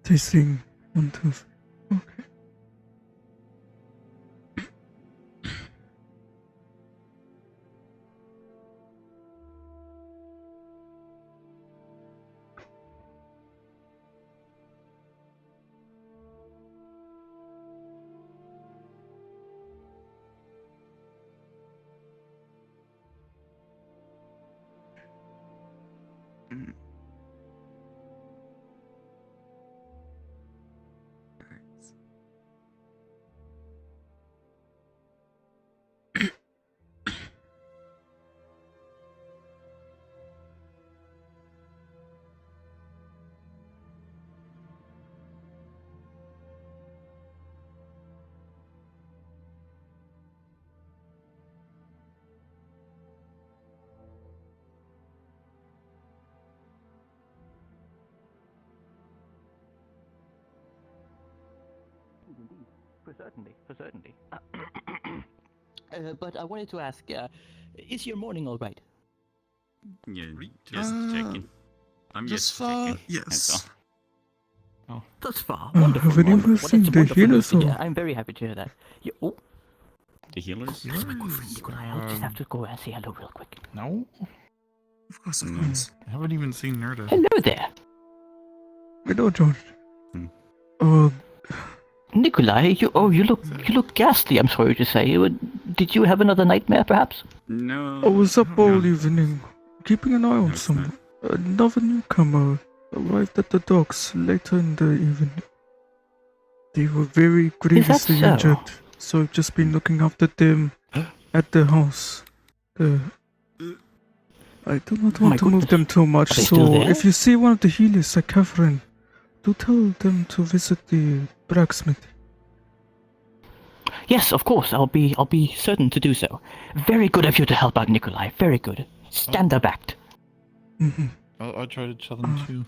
Tasting 1, 2, 3. Okay. Mm. Indeed, for certainly. But I wanted to ask, is your morning all right? Yeah, just checking. I'm just checking. Yes. Oh, thus far, Have wonderful. any of you Wonderful. seen That's the wonderful news healers to hear. or? I'm very happy to hear that. Oh, The healers? that's my good friend Nicolai. I'll just have to go and say hello real quick. No, Of course, Mm. of course. I haven't even seen Nerda. Hello there, Hello, George. Hmm. Nicolai. You look ghastly. I'm sorry to say. Did you have another nightmare, perhaps? No. I was up all no. evening, keeping an eye on No, it's someone. Another newcomer arrived at the docks later in the evening. They were very grievously so? injured, so I've just been looking after them at the house. I do not want My to move goodness. them too much, Are they still so there? if you see one of the healers like Catherine, do tell them to visit the blacksmith. Yes, of course. I'll be certain to do so. Very good of you to help out, Nicolai. Very good. Stand up, act. Mm-hmm. I'll try to tell them too.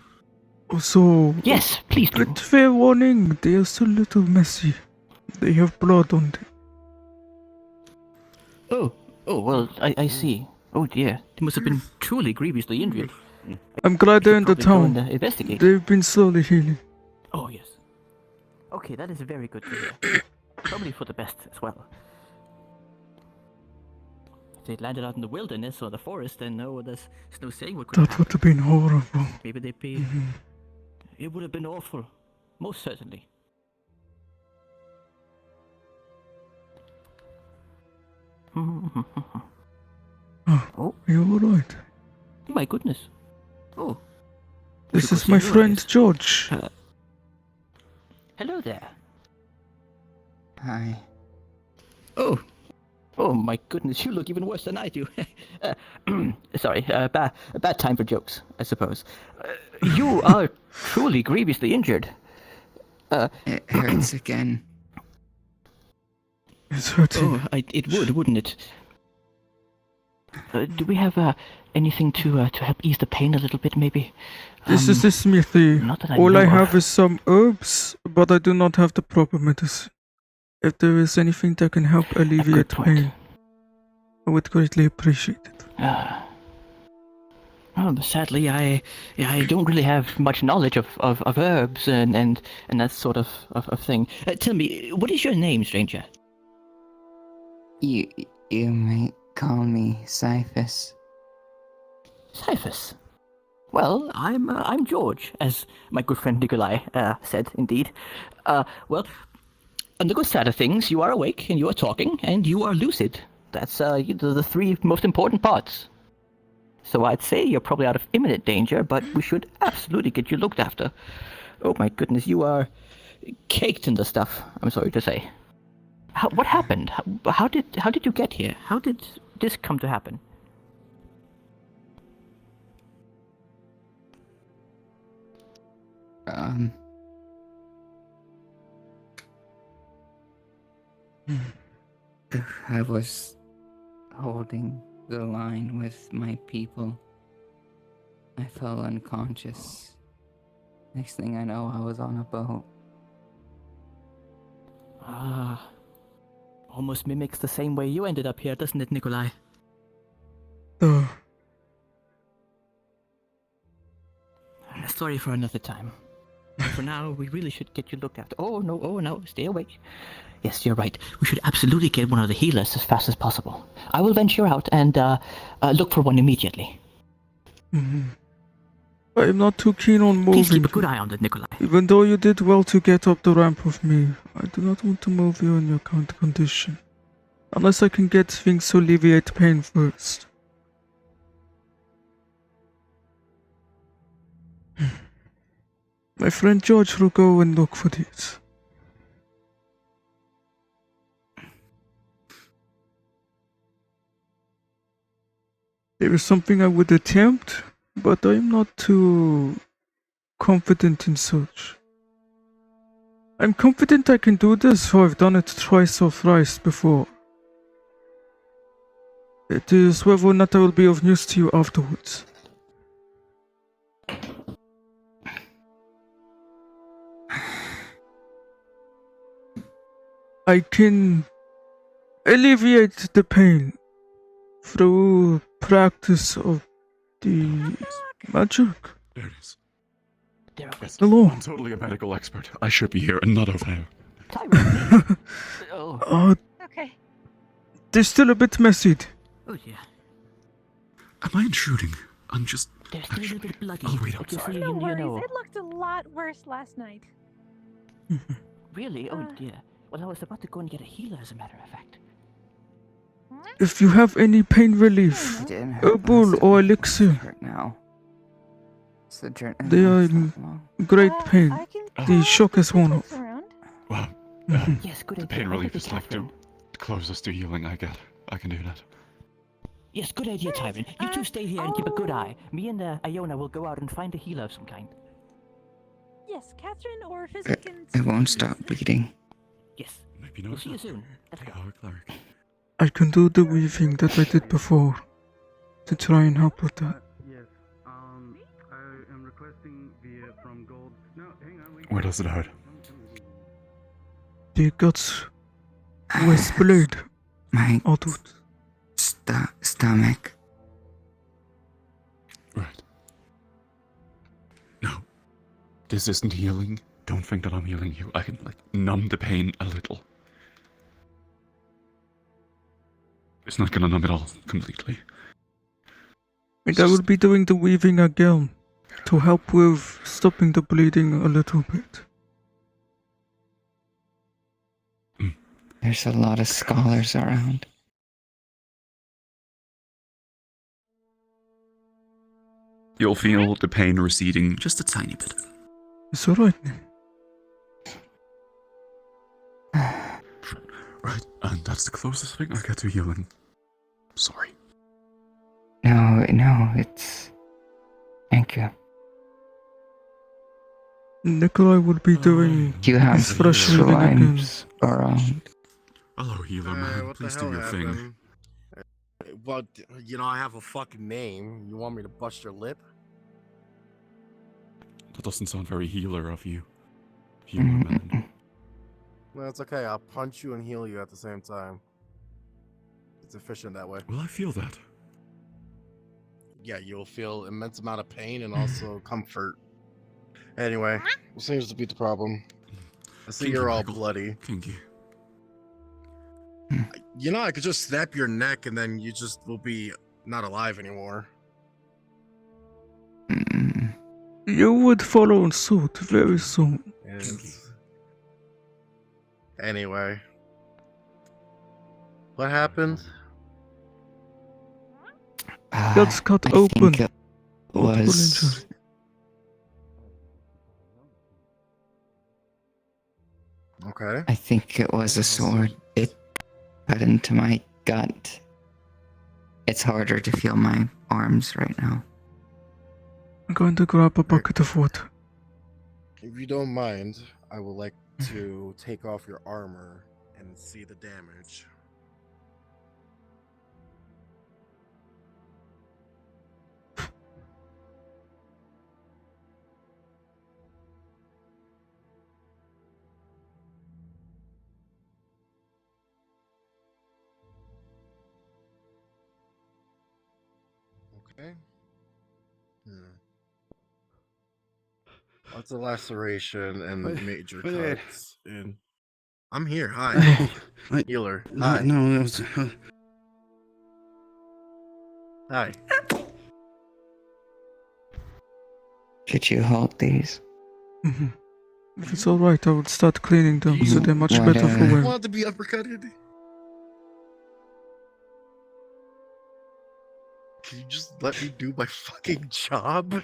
Also, Yes, please do. but fair warning, they are still a little messy. They have blood on them. Oh, well, I see. Oh dear, they must have been truly grievously injured. I'm glad they're in the Probably go town. and investigate. They've been slowly healing. Oh yes. Okay, that is very good to hear. Probably for the best as well. If they landed out in the wilderness or the forest, then there's no saying what could have That would happened. have been horrible. Maybe they'd be. Mhm. It would have been awful, most certainly. Oh, Are you alright? my goodness. Oh. This Should is go my see you, I friend guess. George. Hello there. Hi. Oh my goodness, you look even worse than I do. Sorry, bad time for jokes, I suppose. You are truly grievously injured. It hurts again. It's hurting. Oh, it would, wouldn't it? Do we have anything to help ease the pain a little bit, maybe? This is the smithy. Not that I All I know have of. is some herbs, but I do not have the proper medicine. If there is anything that can help alleviate point. pain, I would greatly appreciate it. But sadly, I don't really have much knowledge of herbs and that sort of thing. Tell me, what is your name, stranger? You may call me Cyphus. Cyphus. Well, I'm George, as my good friend Nicolai said, indeed. Well, on the good side of things, you are awake, and you are talking, and you are lucid. That's the three most important parts. So I'd say you're probably out of imminent danger, but we should absolutely get you looked after. Oh my goodness, you are caked in the stuff, I'm sorry to say. What happened? How did you get here? How did this come to happen? I was holding the line with my people. I fell unconscious. Next thing I know, I was on a boat. Almost mimics the same way you ended up here, doesn't it, Nicolai? Uh, Sorry for another time. For now, we really should get you looked after. Oh no, stay awake. Yes, you're right. We should absolutely get one of the healers as fast as possible. I will venture out and look for one immediately. I am not too keen on Please keep moving. a good eye on it, Nicolai. Even though you did well to get up the ramp with me, I do not want to move you in your current condition. Unless I can get things to alleviate pain first. My friend George will go and look for these. There is something I would attempt, but I am not too confident in such. I'm confident I can do this, for I've done it twice or thrice before. It is whether or not I will be of use to you afterwards. I can alleviate the pain through practice of the magic. There it is. Yes. Hello. I'm totally a medical expert. I should be here and not over there. Tyrone. Oh. Okay. They're still a bit messy. Oh yeah. Am I intruding? I'm just... They're still a little bit bloody. I'll wait but outside. No worries. You know. It looked a lot worse last night. Really? Oh dear. Well, I was about to go and get a healer, as a matter of fact. If you have any pain relief, It didn't hurt herbal last or time. elixir, It hurt now. It's the journey. they are in great pain. I can The call shock has worn folks off. around. Well, Yes, good the idea. pain I'll relief get is like the Catherine. closest to healing I get. I can do that. Yes, good idea, Alright, Tyrone. You two stay here and keep a good eye. Me and Iona will go out and find a healer of some kind. Yes, Catherine or It, Physican. it won't stop bleeding. Yes. Maybe not. We'll see you soon. Let's They go. are a cleric. I can do the weaving that I did before to try and help with that. Yes. I am requesting via from Gold. No, hang on. Wait. Where does it hurt? The guts with blade My out of it. stomach. Right. No. This isn't healing. Don't think that I'm healing you. I can, numb the pain a little. It's not gonna numb it all completely. And I will be doing the weaving again to help with stopping the bleeding a little bit. There's a lot of scholars around. You'll feel the pain receding just a tiny bit. It's alright. Right, and that's the closest thing I get to healing. Sorry. No, it's... Thank you. Nicolai will be doing You have his fresh weaving again. slimes around. Hello, healer man. What the Please hell do your thing. happened? Well, I have a fucking name. You want me to bust your lip? That doesn't sound very healer of you. Healer man. Well, it's okay. I'll punch you and heal you at the same time. It's efficient that way. Well, I feel that. Yeah, you'll feel immense amount of pain and also comfort. Anyway, what seems to be the problem? I see Kinky, you're all Michael. bloody. Kinky. I could just snap your neck and then you just will be not alive anymore. Mm. You would follow suit very soon. Anyway. What happened? Guts cut I open. think it Multiple was... injuries. Okay. I think it was a sword. It cut into my gut. It's harder to feel my arms right now. I'm going to grab a bucket of water. If you don't mind, I would like to take off your armor and see the damage. Okay. What's a laceration and What- major what- cuts? And I'm here. Hi, What? healer. No, Hi, no, it was. hi. Could you hold these? Mhm. If it's alright, I would start cleaning them so they're much What, better for uh, You wear. want to be uppercutted? Can you just let me do my fucking job?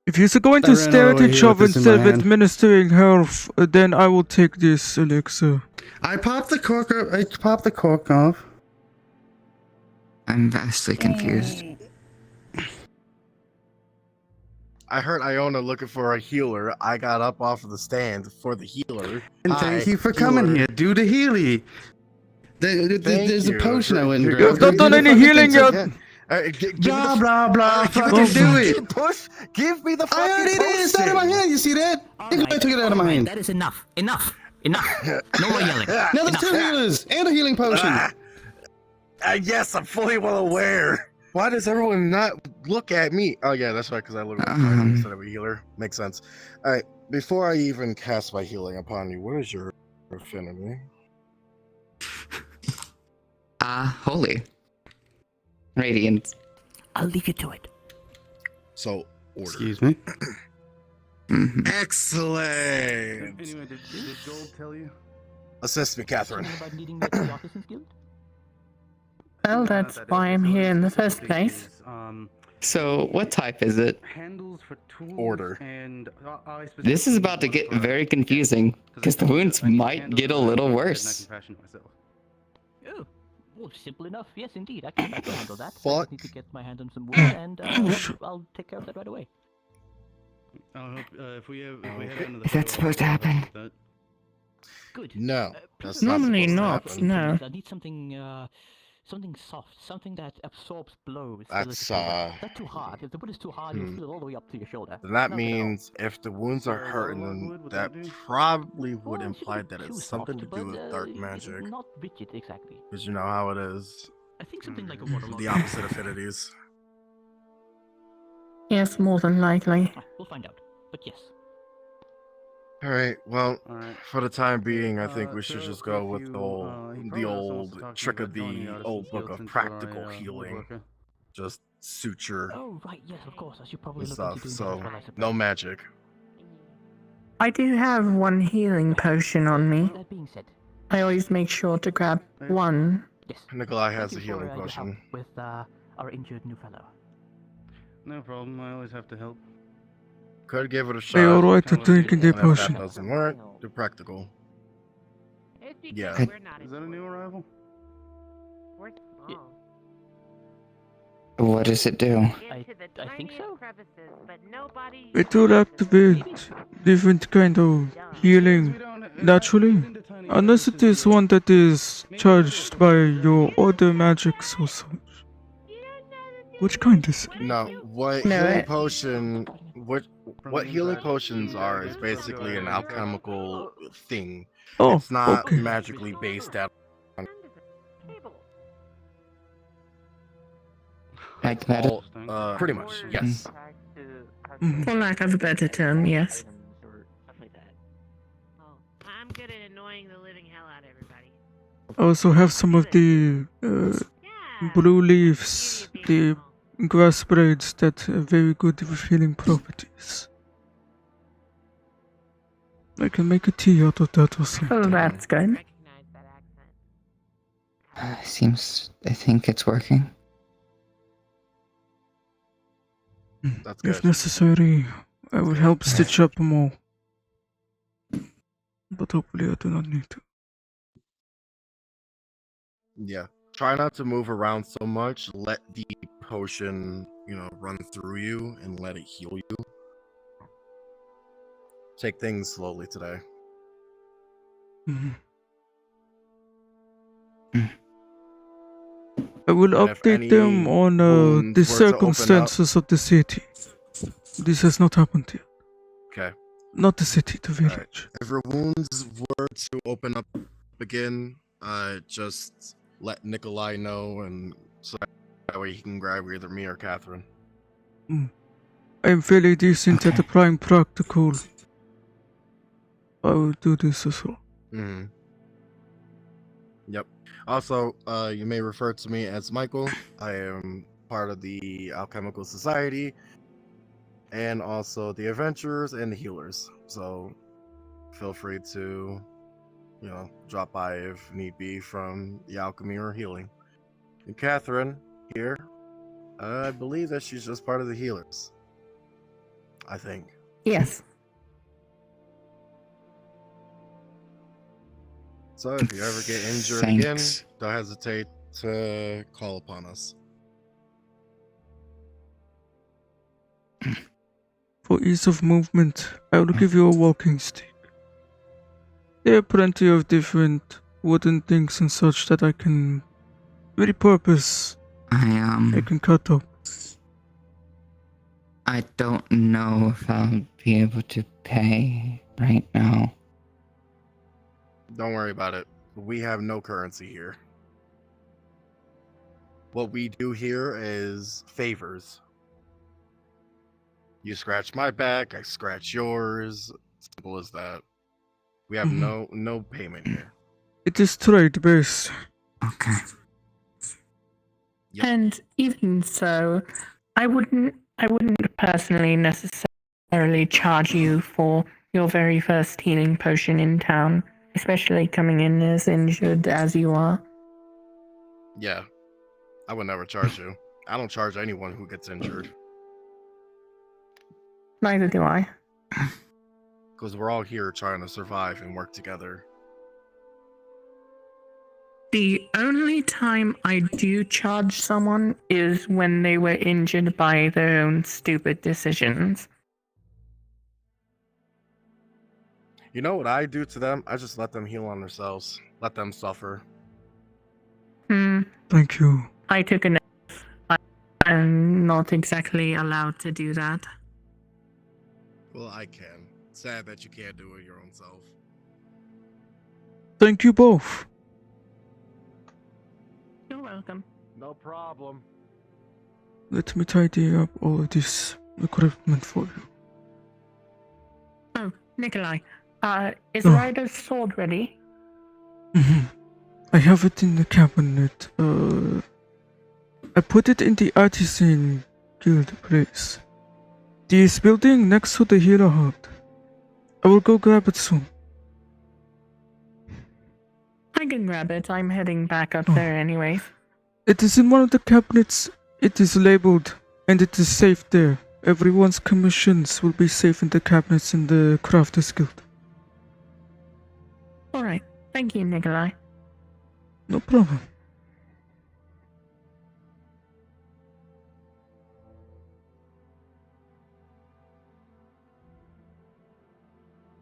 If you're going I to ran stare all at the way each here with other this in my instead of hand. administering health, then I will take this elixir. I popped the cork. I popped the cork off. I'm vastly confused. I heard Iona looking for a healer. I got up off of the stand for the healer. And Hi, thank you for coming healer. here. Do the Healy. Thank There's you. a potion I went and You're grabbed. You have not done Do the any fucking healing thing, yet. Yeah. Blah blah blah. Give me Fucking the do fucking it. push. Give me the I fucking already did. It's out of my potion. hand. You see that? I think I took it out of my hand. That is enough. Enough. Enough. No more yelling. Now there's two healers and a healing potion. Yes, I'm fully well aware. Why does everyone not look at me? Oh yeah, that's right, because I look like a fighter instead of a healer. Makes sense. All right, before I even cast my healing upon you, what is your affinity? Holy. Radiant. I'll leave you to it. So, order. Excuse me. Mhm. Excellent. Anyway, did Gold tell you? Assist me, Catherine. Something about needing me at the Artisans Guild? Well, that's why I'm here in the first place. So, what type is it? Handles for tools Order. and This is about to get very confusing, because the wounds might get a little worse. Oh, well, simple enough. Yes, indeed. I can handle that. I Fuck. just need to get my hand on some wood, and I'll take care of that right away. If we have Is that supposed to happen? Good. No, that's preferably- not Normally supposed to not, happen. no. I need something, something soft, something that absorbs blows. That's, Not too hard. If the wood is too hard, you'll hmm. feel it all the way up to your shoulder. Then that Not good at all. means if the wounds are hurting, then Logwood, would that that do? probably would Well, it imply shouldn't be that too it's something to soft, do but, with dark magic. Not rigid, exactly. Because you know how it is. I think something like a waterlogged. The opposite affinities. Yes, more than likely. We'll find out. But yes. Alright, well, Alright. for the time being, I think we should So just go if with you, the he old, probably also wants to talk to trick you of about joining the the old Artisans book Guild of since practical you're a healing. woodworker. Just suture Oh, right, yes, of course. I should probably and look stuff. into doing So, that as well, I suppose. no magic. I do have one healing potion on me. That being said, I always make sure to grab one. yes. Nicolai has a Thank you healing for, your help potion. with our injured new fellow. No problem. I always have to help. Could give it a Are shot. you alright to Kinda drinking the And if that potion? doesn't work, do practical. It's Yeah. because we're not Is that a new arrival? We're small. What does it do? Into the I think tiniest so. crevices, but nobody It will activate different kind of healing naturally, unless it is one that is charged by your other magics or such. Which kind is it? No, what No, healing it- potion, what healing potions are is basically an alchemical thing. Oh, It's not okay. magically based out. table. Like that? All, pretty much, yes. Mhm. For lack of a better term, yes. Oh, I'm good at annoying the living hell out of everybody. I also have some of the Yeah. blue leaves, Beauty of the being small. grass blades that are very good with healing properties. I can make a tea out of that or Oh, something. that's good. Recognize that accent. Seems, I think it's working. That's If good. necessary, I will help stitch up more. But hopefully I do not need to. Yeah. Try not to move around so much. Let the potion, run through you and let it heal you. Take things slowly today. Mhm. I will And if update them any on wounds the were to open up- circumstances of the city. This has not happened yet. Okay. Not the city, the village. If your wounds were to open up again, just let Nicolai know, and so that way he can grab either me or Catherine. I'm fairly decent at Okay. applying practical. I will do this as well. Mm-hmm. Yep. Also, you may refer to me as Michael. I am part of the Alchemical Society, and also the Adventurers and the Healers. So feel free to, drop by if need be from the alchemy or healing. And Catherine here, I believe that she's just part of the Healers. I think. Yes. So if you ever get injured Thanks. again, don't hesitate to call upon us. For ease of movement, I will give you a walking stick. There are plenty of different wooden things and such that I can repurpose. I can cut up. I don't know if I'll be able to pay right now. Don't worry about it. We have no currency here. What we do here is favors. You scratch my back, I scratch yours. Simple as that. We have no payment here. It is trade based. Okay. Yep. And even so, I wouldn't personally necessarily charge you for your very first healing potion in town, especially coming in as injured as you are. Yeah. I would never charge you. I don't charge anyone who gets injured. Neither do I. Because we're all here trying to survive and work together. The only time I do charge someone is when they were injured by their own stupid decisions. You know what I do to them? I just let them heal on themselves. Let them suffer. Thank you. I took a nap. I'm not exactly allowed to do that. Well, I can. Sad that you can't do it your own self. Thank you both. You're welcome. No problem. Let me tidy up all of this equipment for you. Oh, Nicolai, is Oh. Ryder's sword ready? I have it in the cabinet. I put it in the artisan guild place. This building next to the healer hut. I will go grab it soon. I can grab it. I'm heading back up Oh. there anyway. It is in one of the cabinets. It is labeled and it is safe there. Everyone's commissions will be safe in the cabinets in the Crafters Guild. Alright. Thank you, Nicolai. No problem.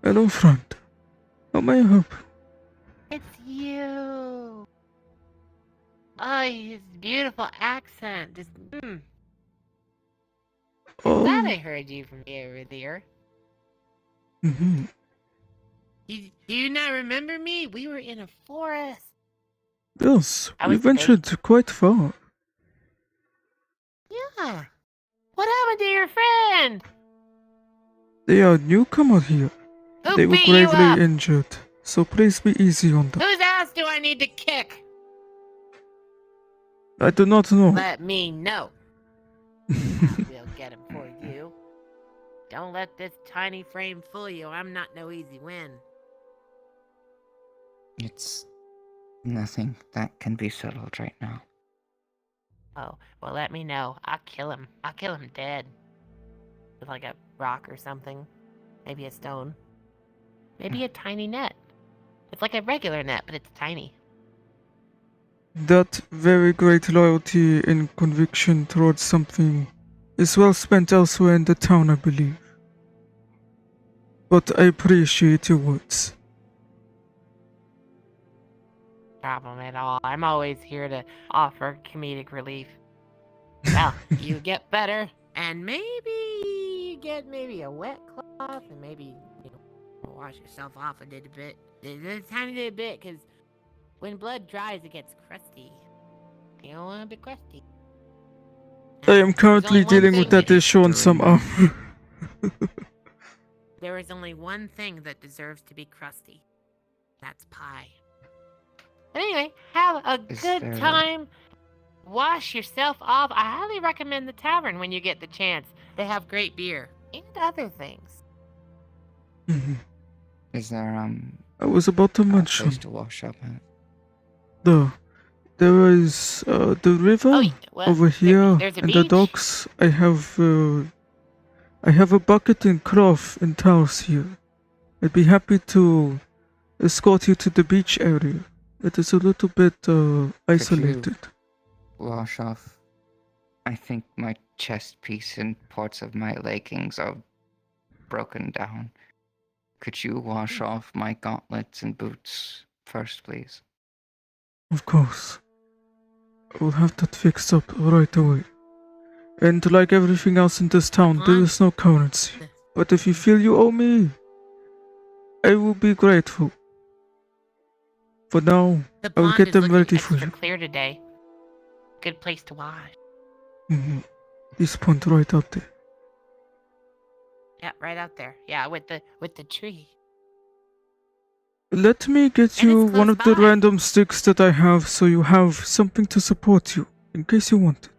Hello, friend. How may I help you? It's you. Oh, his beautiful accent. Just, Glad I heard you from over there. Mm-hmm. Do you not remember me? We were in a forest. Yes, I we was ventured quite far. Yeah. What happened to your friend? They are newcomer here. Who They were beat you gravely up? injured, so please be easy on them. Whose ass do I need to kick? I do not know. Let me know. We'll get him for you. Don't let this tiny frame fool you. I'm not no easy win. It's nothing that can be settled right now. Oh, well, let me know. I'll kill him. I'll kill him dead. With like a rock or something. Maybe a stone. Maybe a tiny net. It's like a regular net, but it's tiny. That very great loyalty and conviction towards something is well spent elsewhere in the town, I believe. But I appreciate your words. Problem at all. I'm always here to offer comedic relief. Well, you get better, and maybe you get a wet cloth, and maybe wash yourself off a little bit, a tiny little bit, because when blood dries, it gets crusty. You don't want to be crusty. I am There's currently only one dealing thing with that that- issue on some arm. There is only one thing that deserves to be crusty. That's pie. But anyway, have a Is good there- time. Wash yourself off. I highly recommend the tavern when you get the chance. They have great beer and other things. Mhm. Is there I was about to a mention place to wash up at? there is the river Oh, yeah, well, over here there's a and the beach. docks. I have a bucket and cloth and towels here. I'd be happy to escort you to the beach area. It is a little bit isolated. Wash off. I think my chest piece and parts of my leggings are broken down. Could you wash off my gauntlets and boots first, please? Of course. I will have that fixed up right away. And like everything else in this town, there is no currency. But if you feel you owe me, I will be grateful. For now, The I will pond get is them looking ready for extra you. clear today. Good place to wash. This pond right out there. Yeah, right out there. Yeah, with the tree. Let me get And you it's one close of the by. random sticks that I have so you have something to support you, in case you want it.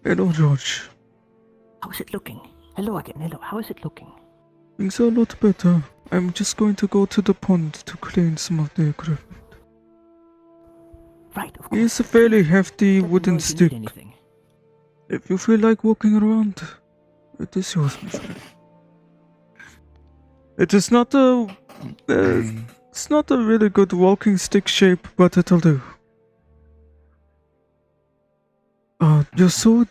Hello, George. How is it looking? Hello again. Hello. How is it looking? Things are a lot better. I'm just going to go to the pond to clean some of the equipment. Right, of course. It's a fairly hefty Let me know wooden if you need stick. anything. If you feel like walking around, it is yours, my friend. It is not it's not a really good walking stick shape, but it'll do. Your sword,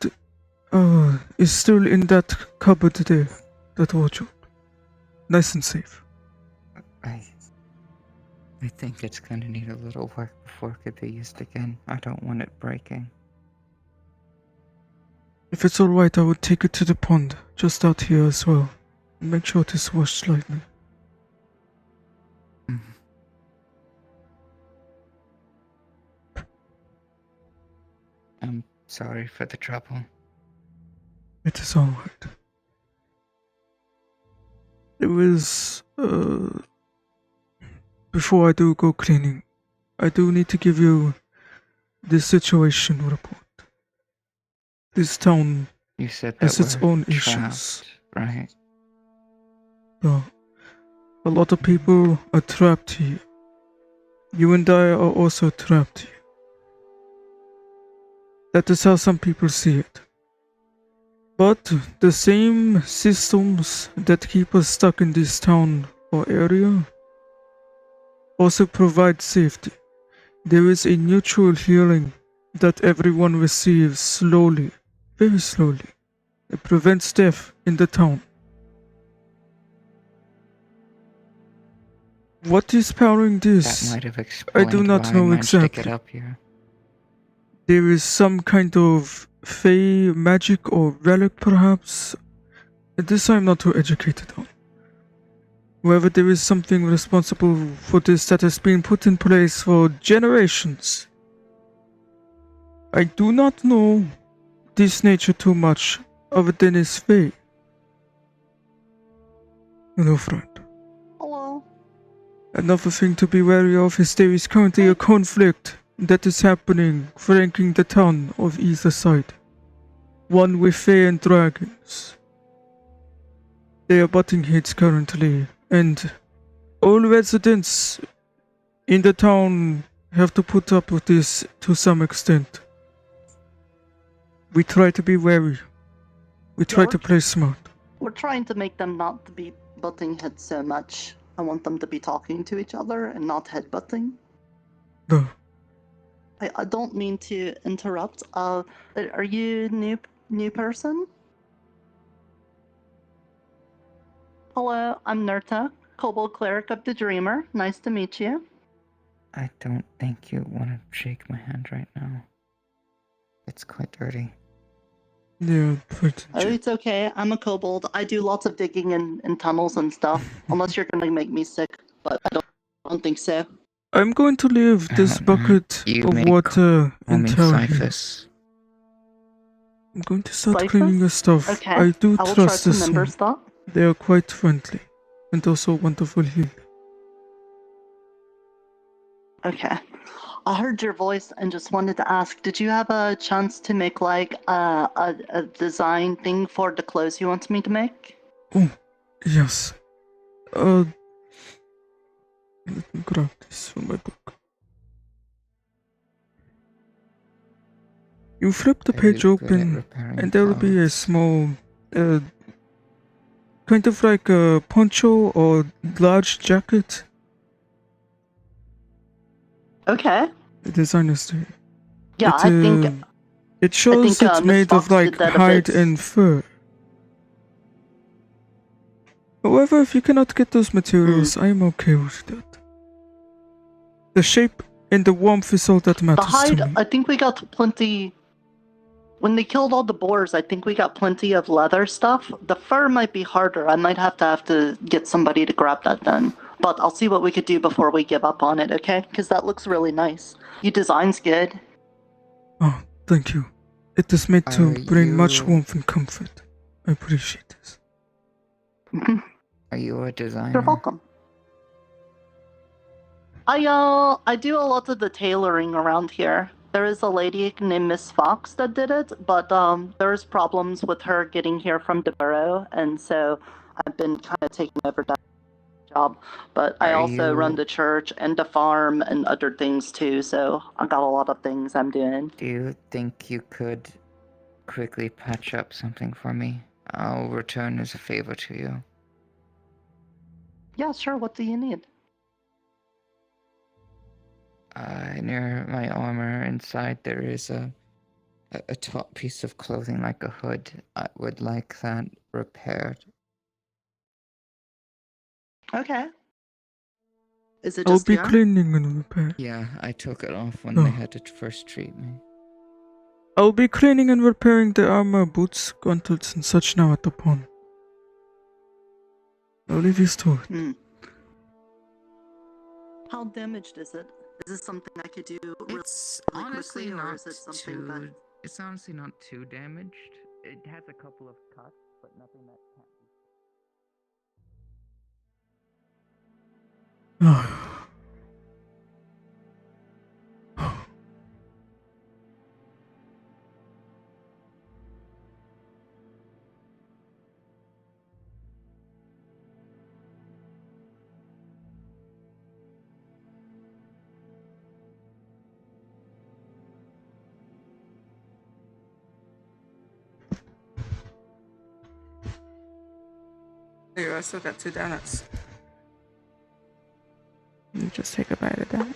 is still in that cupboard there, that wardrobe. Nice and safe. I think it's gonna need a little work before it could be used again. I don't want it breaking. If it's alright, I would take it to the pond, just out here as well. And make sure it is washed slightly. I'm sorry for the trouble. It is alright. It was, before I do go cleaning, I do need to give you the situation report. This town You said that has its we're own trapped, issues. right? A lot of people are trapped here. You and I are also trapped here. That is how some people see it. But the same systems that keep us stuck in this town or area also provide safety. There is a mutual healing that everyone receives slowly, very slowly. It prevents death in the town. What is powering That this? might have I explained do not why I know managed to exactly. get up here. There is some kind of fey magic or relic, perhaps. This I'm not too educated on. However, there is something responsible for this that has been put in place for generations. I do not know this nature too much, other than its fey. Hello, friend. Hello. Another thing to be wary of is there is currently a conflict that is happening, flanking the town of either side. One with fae and dragons. They are butting heads currently, and all residents in the town have to put up with this to some extent. We try to be wary. We try to play smart. We're trying to make them not to be butting heads so much. I want them to be talking to each other and not headbutting. No. I don't mean to interrupt. Are you new person? Hello, I'm Nerta, Kobold Cleric of the Dreamer. Nice to meet you. I don't think you want to shake my hand right now. It's quite dirty. Yeah, pretty Oh, it's okay. I'm a kobold. I do lots of digging in tunnels and stuff. Unless you're gonna make me sick, but I don't think so. I'm going to leave this bucket You of may water call in me town here. Cyphus. I'm going to start Cyphus? cleaning your stuff. Okay. I do I will trust try to this remember one. stuff. They are quite friendly and also wonderful healer. Okay. I heard your voice and just wanted to ask, did you have a chance to make like a design thing for the clothes you want me to make? Oh, yes. Let me grab this from my book. You flip the Are page you good at open, repairing and there will be a clothes? small, kind of like a poncho or large jacket. Okay. The designer's there. Yeah, I think It shows it's Miss made of Fox like did that a hide bit. and fur. However, if you cannot get those materials, I am okay with that. The shape and the warmth is all that The matters hide, to me. I think we got plenty. When they killed all the boars, I think we got plenty of leather stuff. The fur might be harder. I might have to get somebody to grab that then. But I'll see what we could do before we give up on it, okay? Because that looks really nice. Your design's good. Oh, thank you. It is made to Are bring much you- warmth and comfort. I appreciate this. Are you a designer? You're welcome. I do a lot of the tailoring around here. There is a lady named Miss Fox that did it, but there's problems with her getting here from the borough, and so I've been kind of taking over that job. But I Are also run you- the church and the farm and other things too, so I got a lot of things I'm doing. Do you think you could quickly patch up something for me? I'll return as a favor to you. Yeah, sure. What do you need? Near my armor inside there is a top piece of clothing like a hood. I would like that repaired. Okay. Is it I'll just be here? cleaning and repairing. Yeah, I took it off when Oh. they had to first treat me. I'll be cleaning and repairing the armor, boots, gauntlets, and such now at the pawn. I'll leave you to it. How damaged is it? Is this something I could do It's really honestly quickly, or not is it something too. that... It's honestly not too damaged. It has a couple of cuts, but nothing that can't be. Here, I still got 2 donuts. You just take a bite of that.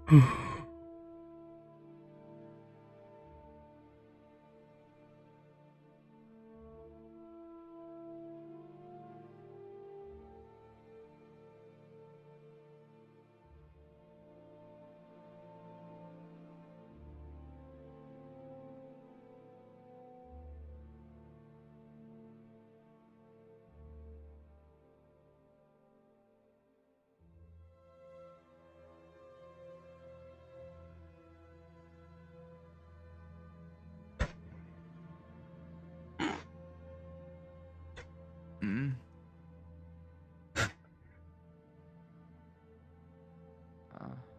Hmm?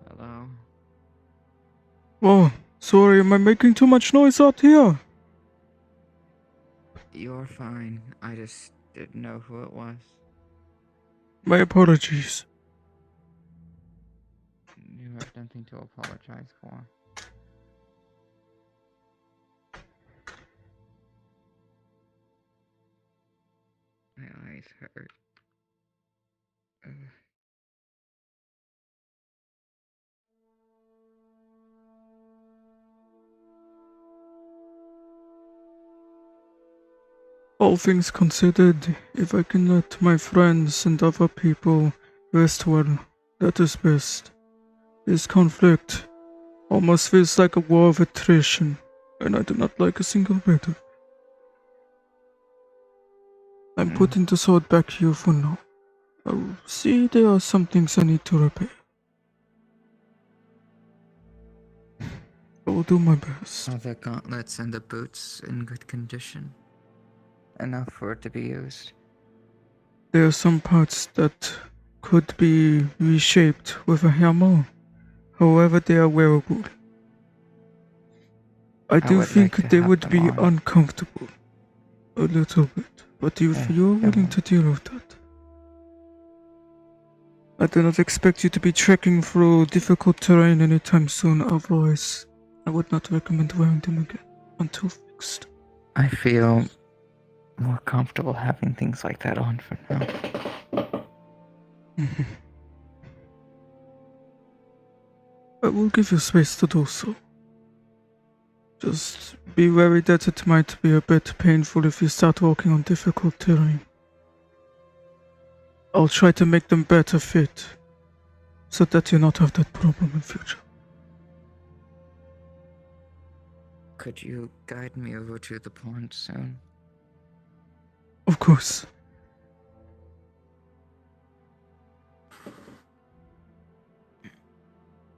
Hello? Oh, sorry, am I making too much noise out here? You're fine. I just didn't know who it was. My apologies. You have nothing to apologize for. My eyes hurt. Ugh. All things considered, if I can let my friends and other people rest well, that is best. This conflict almost feels like a war of attrition, and I do not like a single bit of it. I'm putting the sword back here for now. I'll see there are some things I need to repair. I will do my best. Are the gauntlets and the boots in good condition? Enough for it to be used? There are some parts that could be reshaped with a hammer. However, they are wearable. I do would think like to they have would them be on. uncomfortable. A little bit. But if you're willing to deal with that. I do not expect you to be trekking through difficult terrain anytime soon, otherwise I would not recommend wearing them again until fixed. I feel more comfortable having things like that on for now. I will give you space to do so. Just be wary that it might be a bit painful if you start walking on difficult terrain. I'll try to make them better fit, so that you not have that problem in future. Could you guide me over to the pond soon? Of course.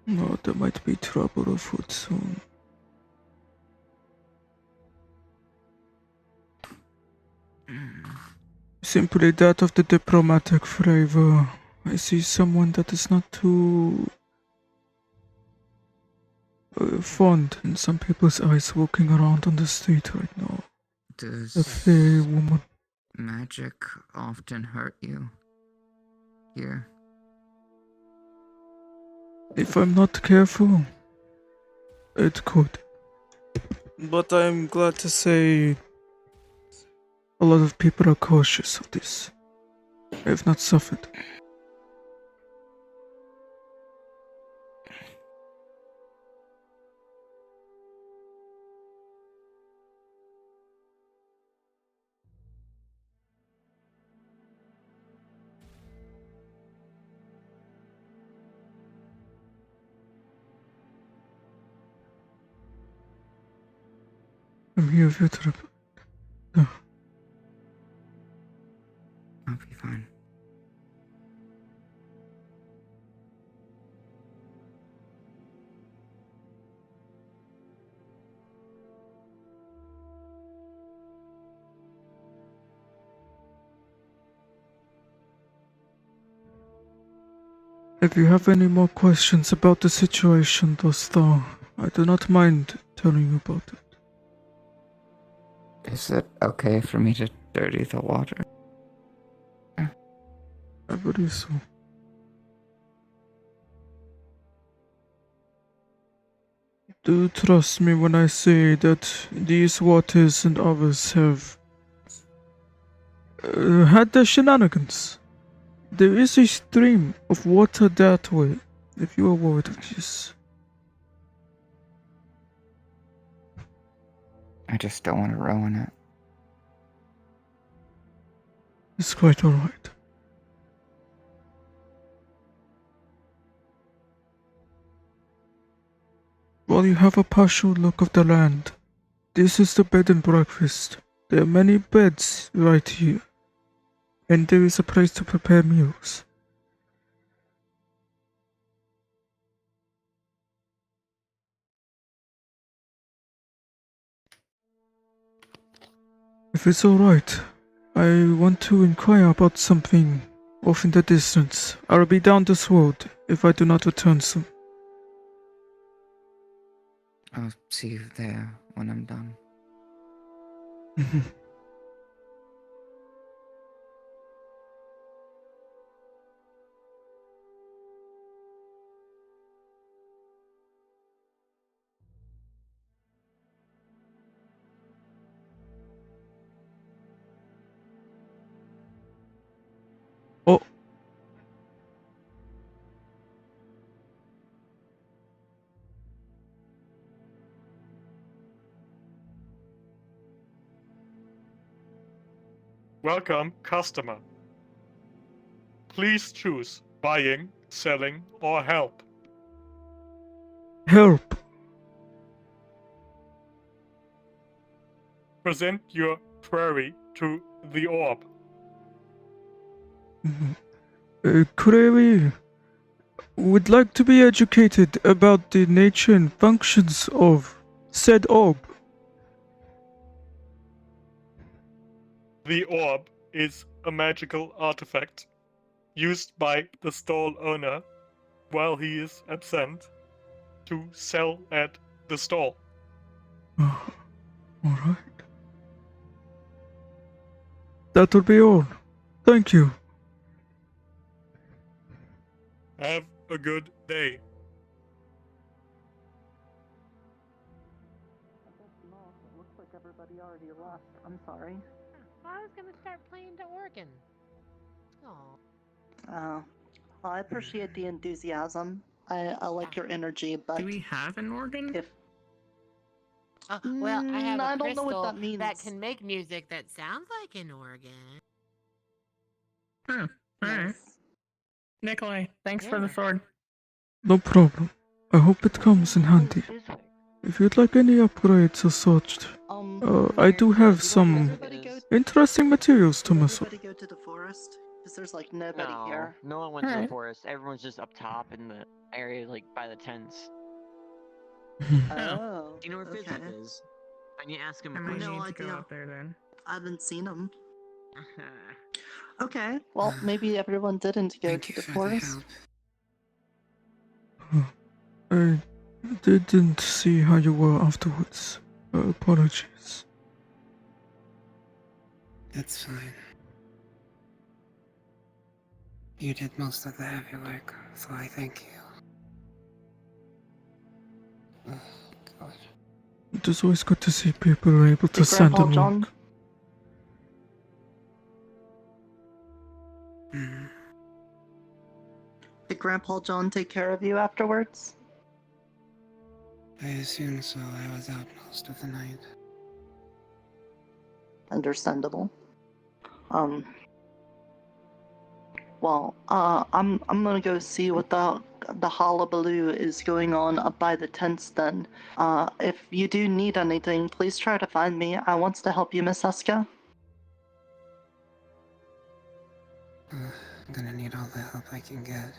No, there might be trouble afoot soon. Simply that of the diplomatic flavor. I see someone that is not too fond in some people's eyes walking around on the street right now. Does A fairy woman. magic often hurt you? Here? If I'm not careful, it could. But I'm glad to say a lot of people are cautious of this. I have not suffered. I'm here if you trip. No. I'll be fine. If you have any more questions about the situation thus far, I do not mind telling you about it. Is it okay for me to dirty the water? I believe so. Do trust me when I say that these waters and others have had their shenanigans. There is a stream of water that way, if you are worried of this. I just don't want to ruin it. It's quite alright. While you have a partial look of the land, this is the bed and breakfast. There are many beds right here, and there is a place to prepare meals. If it's alright, I want to inquire about something off in the distance. I'll be down this road if I do not return soon. I'll see you there when I'm done. Oh. Welcome, customer. Please choose buying, selling, or help. Help! Present your query to the orb. Query would like to be educated about the nature and functions of said orb. The orb is a magical artifact used by the stall owner while he is absent to sell at the stall. Alright. That will be all. Thank you. Have a good day. Looks like everybody already left. I'm sorry. I was gonna start playing the organ. Oh. Well, I appreciate the enthusiasm. I like your energy, but Do we have an organ? if Well, I have a I don't know what crystal that means. that can make music that sounds like an organ. Huh. Alright. Yes. Nicolai, thanks for the sword. No problem. I hope it comes in handy. If you'd like any upgrades or such, I do have some interesting materials to mess with. Everybody go to the forest? Because there's like nobody No, here. no one went to the Alright. forest. Everyone's just up top in the area, like by the tents. Oh. Do you know where okay. Fidget is? I need to ask him I a might question. No need to go idea. out there then. I haven't seen him. Okay. Well, maybe everyone didn't go to the forest. I didn't see how you were afterwards. Apologies. That's fine. You did most of the heavy work, so I thank you. Oh, God. It is always good to see people are able to Did stand Grandpa and John? walk. Did Grandpa John take care of you afterwards? I assume so. I was out most of the night. Understandable. Well, I'm gonna go see what the hullabaloo is going on up by the tents then. If you do need anything, please try to find me. I want to help you, Miss Eska. I'm gonna need all the help I can get.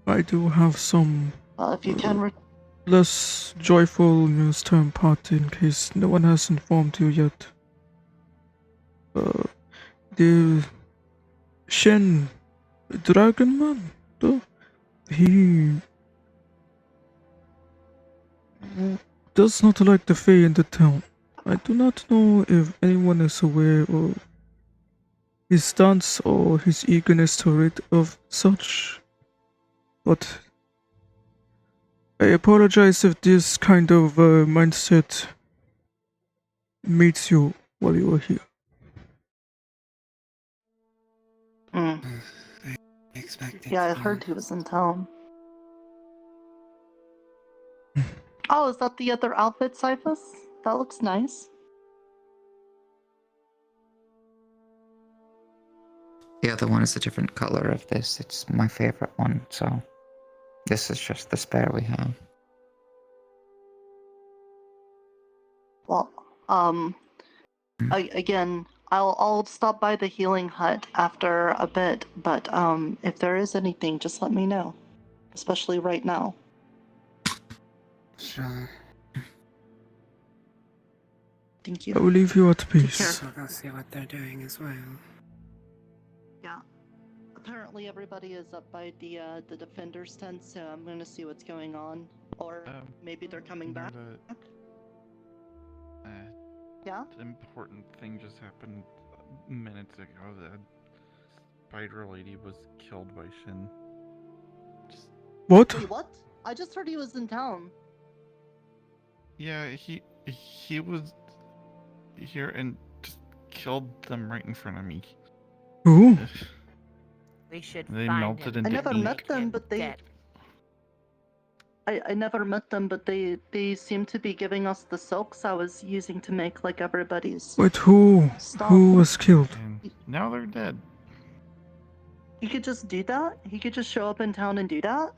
I do have some If you can less joyful news to impart in case no one has informed you yet. The Shen Dragon Man, though, he does not like the Fae in the town. I do not know if anyone is aware of his stance or his eagerness to rid of such, but I apologize if this kind of mindset meets you while you are here. Mm. I expected. Yeah, I heard he was in town. Oh, is that the other outfit, Cyphus? that looks nice. The other one is a different color of this. It's my favorite one, so this is just the spare we have. Well, again, I'll stop by the healing hut after a bit, but if there is anything, just let me know, especially right now. Sure. Thank you. I will leave you at Take peace. care. I'll go see what they're doing as well. Yeah. Apparently everybody is up by the defender's tent, so I'm gonna see what's going on. Or maybe they're coming back. Yeah? An important thing just happened minutes ago. The spider lady was killed by Shin. What? Wait, what? I just heard he was in town. Yeah, he was here and just killed them right in front of me. Who? We should They find melted him. I into never ink. met them, but they... I never met them, but they seem to be giving us the silks I was using to make like everybody's. Wait, who? Stop. Who was killed? And now they're dead. He could just do that? He could just show up in town and do that?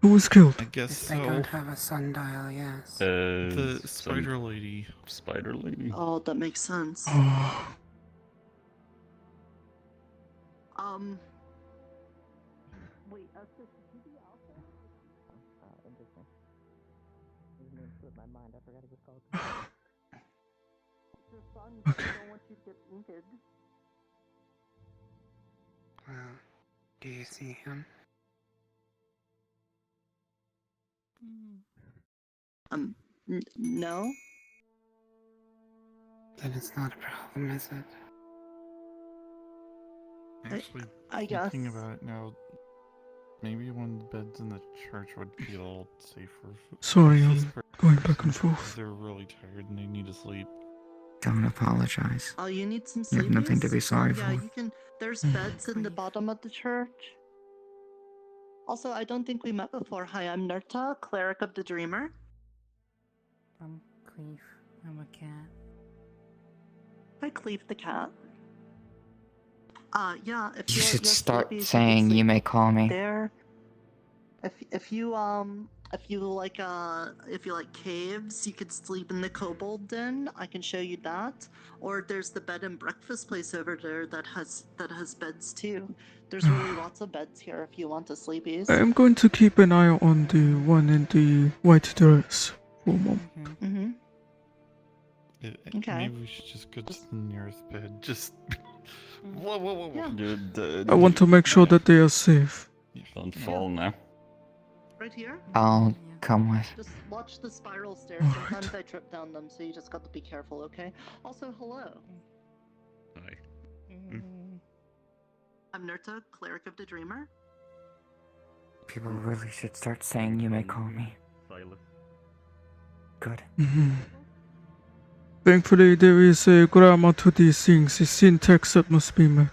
Who was killed? I guess If they don't have a sundial, yes. The spider lady. Spider lady. Oh, that makes sense. Oh, Wait, did you be out there? Interesting. His name slipped my mind. I forgot it was called. Your son, Okay. I don't want you to get wounded. Well, do you see him? No? Then it's not a problem, is it? Actually, I thinking guess. about it now, maybe one of the beds in the church would be a little safer. sorry, This I'm going back and forth. They're really tired and they need to sleep. Don't apologize. Oh, you need some You have nothing to be sleepies? sorry Yeah, for. you can. There's beds in the bottom of the church. Also, I don't think we met before. Hi, I'm Nerta, cleric of the Dreamer. I'm Cleve. I'm a cat. Hi, Cleve the cat. Yeah. If You you're, should you're start sleepy, you can saying you sleep may call me. there. If you like caves, you could sleep in the kobold den. I can show you that. Or there's the bed and breakfast place over there that has beds too. There's really lots of beds here if you want the sleepies. I am going to keep an eye on the one in the white dress for a moment. Mm-hmm. Okay. Maybe we should just go to the nearest bed. Just. Whoa. Yeah. Dude, I want to make sure that they are safe. Don't fall now. Right here? I'll come with. Just watch the spiral stairs. Sometimes I trip down them, so you just got to be careful, okay? Also, hello. Hi. I'm Nerta, cleric of the Dreamer. People really should start saying you may call me. Silas. Good. Thankfully, there is a grammar to these things, a syntax that must be met.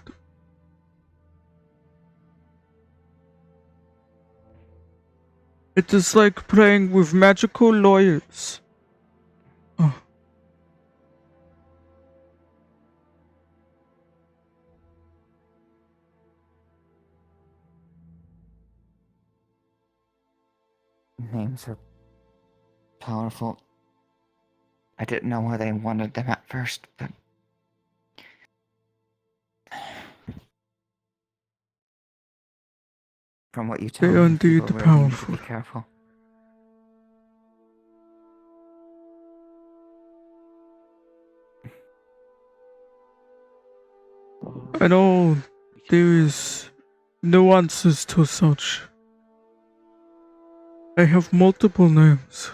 It is like playing with magical lawyers. Oh. Names are powerful. I didn't know why they wanted them at first, but from what you tell They me, are indeed people really need to powerful. be careful. I know there is nuances to such. I have multiple names.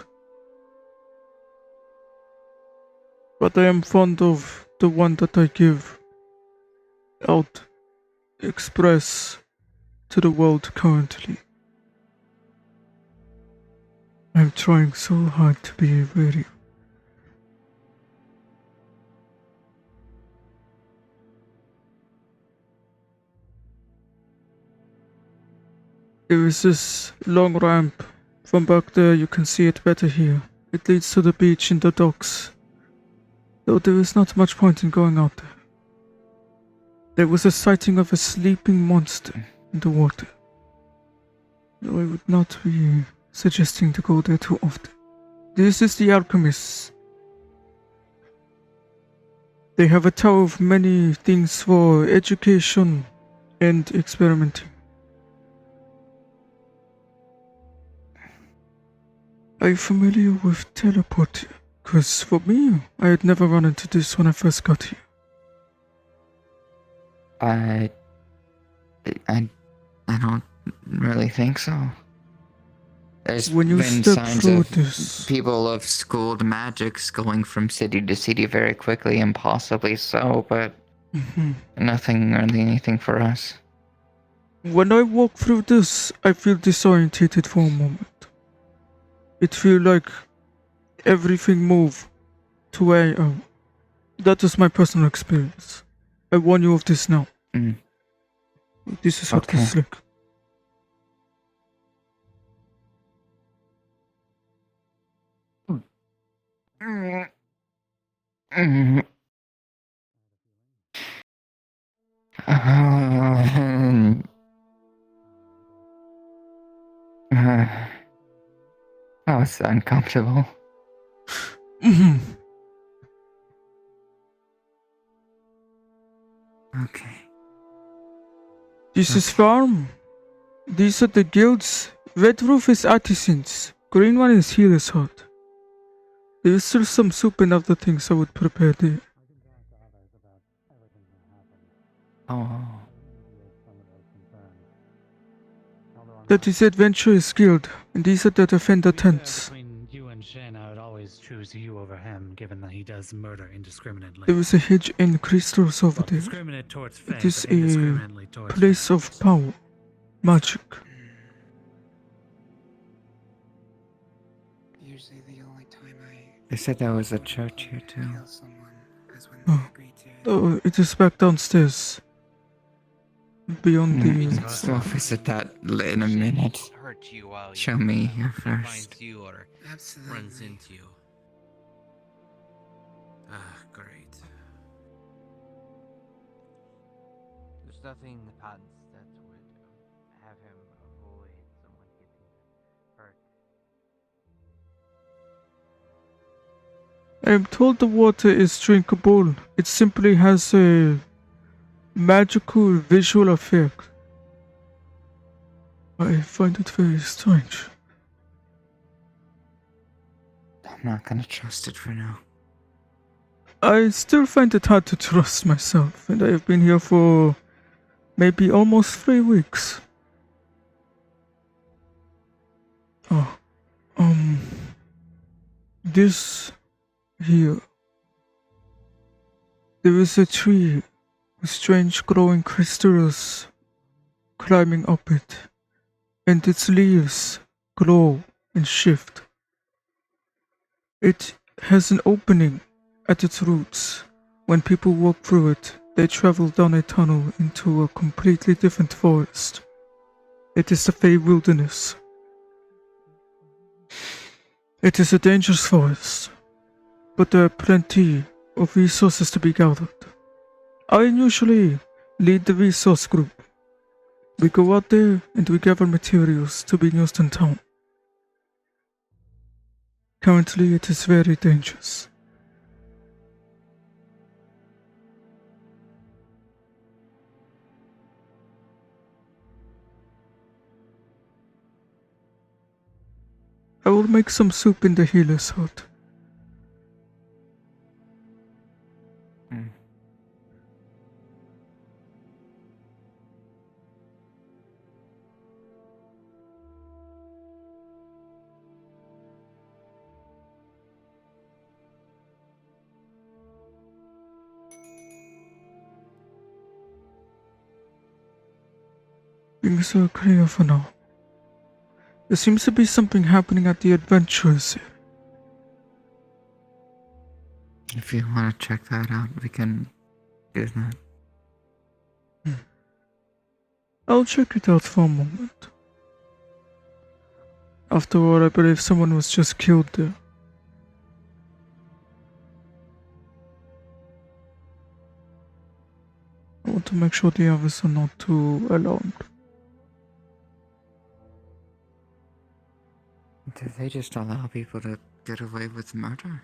But I am fond of the one that I give out, express to the world currently. I'm trying so hard to be very. There is this long ramp. From back there you can see it better here. It leads to the beach and the docks though there is not much point in going out there. There was a sighting of a sleeping monster in the water, though I would not be suggesting to go there too often. This is the Alchemists. They have a tower of many things for education and experimenting. Are you familiar with teleporting? Because for me, I had never run into this when I first got here. I don't really think so. There's When you been step signs through of this, people of schooled magics going from city to city very quickly, and possibly so, but nothing really anything for us. when I walk through this, I feel disorientated for a moment. It feels like everything moved to where I am. That is my personal experience. I warn you of this now. This is what Okay. this is like. That was uncomfortable. Okay. This is farm. These are the guilds. Red roof is artisans. Green one is healer's hut. There is still some soup and other things I would prepare there. Oh. That is Adventurers Guild, and these are the Defender tents. Between you and Shen, I would always choose you over him, given that he does murder indiscriminately. There is a hedge and crystals over there. Discriminate towards It faith, is but indiscriminately a towards place of power, magic. Usually the only time They said there was a church here too. kill someone is when they Oh, agree to it. oh, it is back downstairs. Beyond the... So visit that in a minute. Hurt you while Show me here he first. finds you or runs into you. Ah, great. There's nothing in the patents that would have him avoid someone getting hurt. I am told the water is drinkable. It simply has a magical visual effect. I find it very strange. I'm not gonna trust it for now. I still find it hard to trust myself, and I have been here for maybe almost 3 weeks. Oh, this here. There is a tree with strange glowing crystals climbing up it, and its leaves glow and shift. It has an opening at its roots. When people walk through it, they travel down a tunnel into a completely different forest. It is the Fey Wilderness. It is a dangerous forest, but there are plenty of resources to be gathered. I usually lead the resource group. We go out there and we gather materials to be used in town. Currently, it is very dangerous. I will make some soup in the healer's hut. Things are clear for now. There seems to be something happening at the Adventurers here. If you want to check that out, we can do that. I'll check it out for a moment. After all, I believe someone was just killed there. to make sure the others are not too alarmed. Do they just allow people to get away with murder?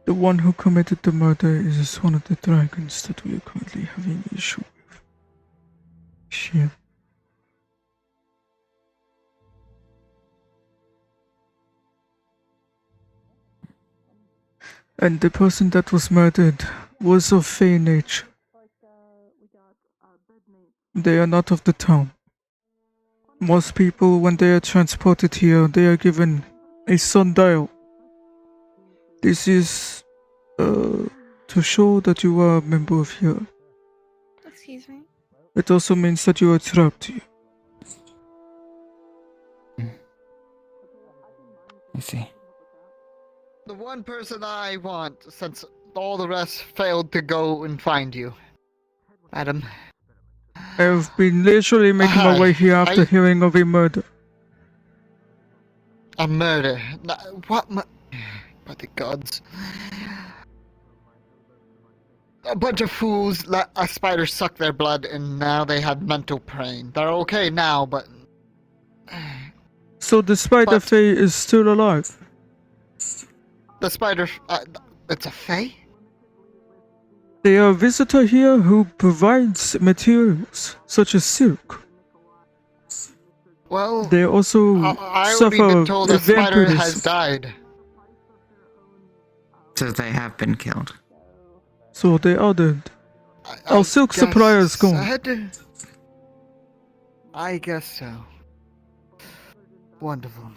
The one who committed the murder is one of the dragons that we are currently having issue with. Shit. And the person that was murdered was of Fey nature. They are not of the town. Most people, when they are transported here, they are given a sundial. This is to show that you are a member of here. Excuse me? It also means that you are trapped here. I see. The one person I want, since all the rest failed to go and find you. Madam. I have been literally making my way here after hearing of a murder. A murder? What? By the gods. A bunch of fools let a spider suck their blood and now they have mental pain. They're okay now, but... So the spider Fae is still alive? The spider... it's a fae? They are a visitor here who provides materials, such as silk. Well, they also I suffer already been told a a spider vampirism. has died. So they have been killed. So they are dead. Our silk supplier is gone. I guess so. Wonderful.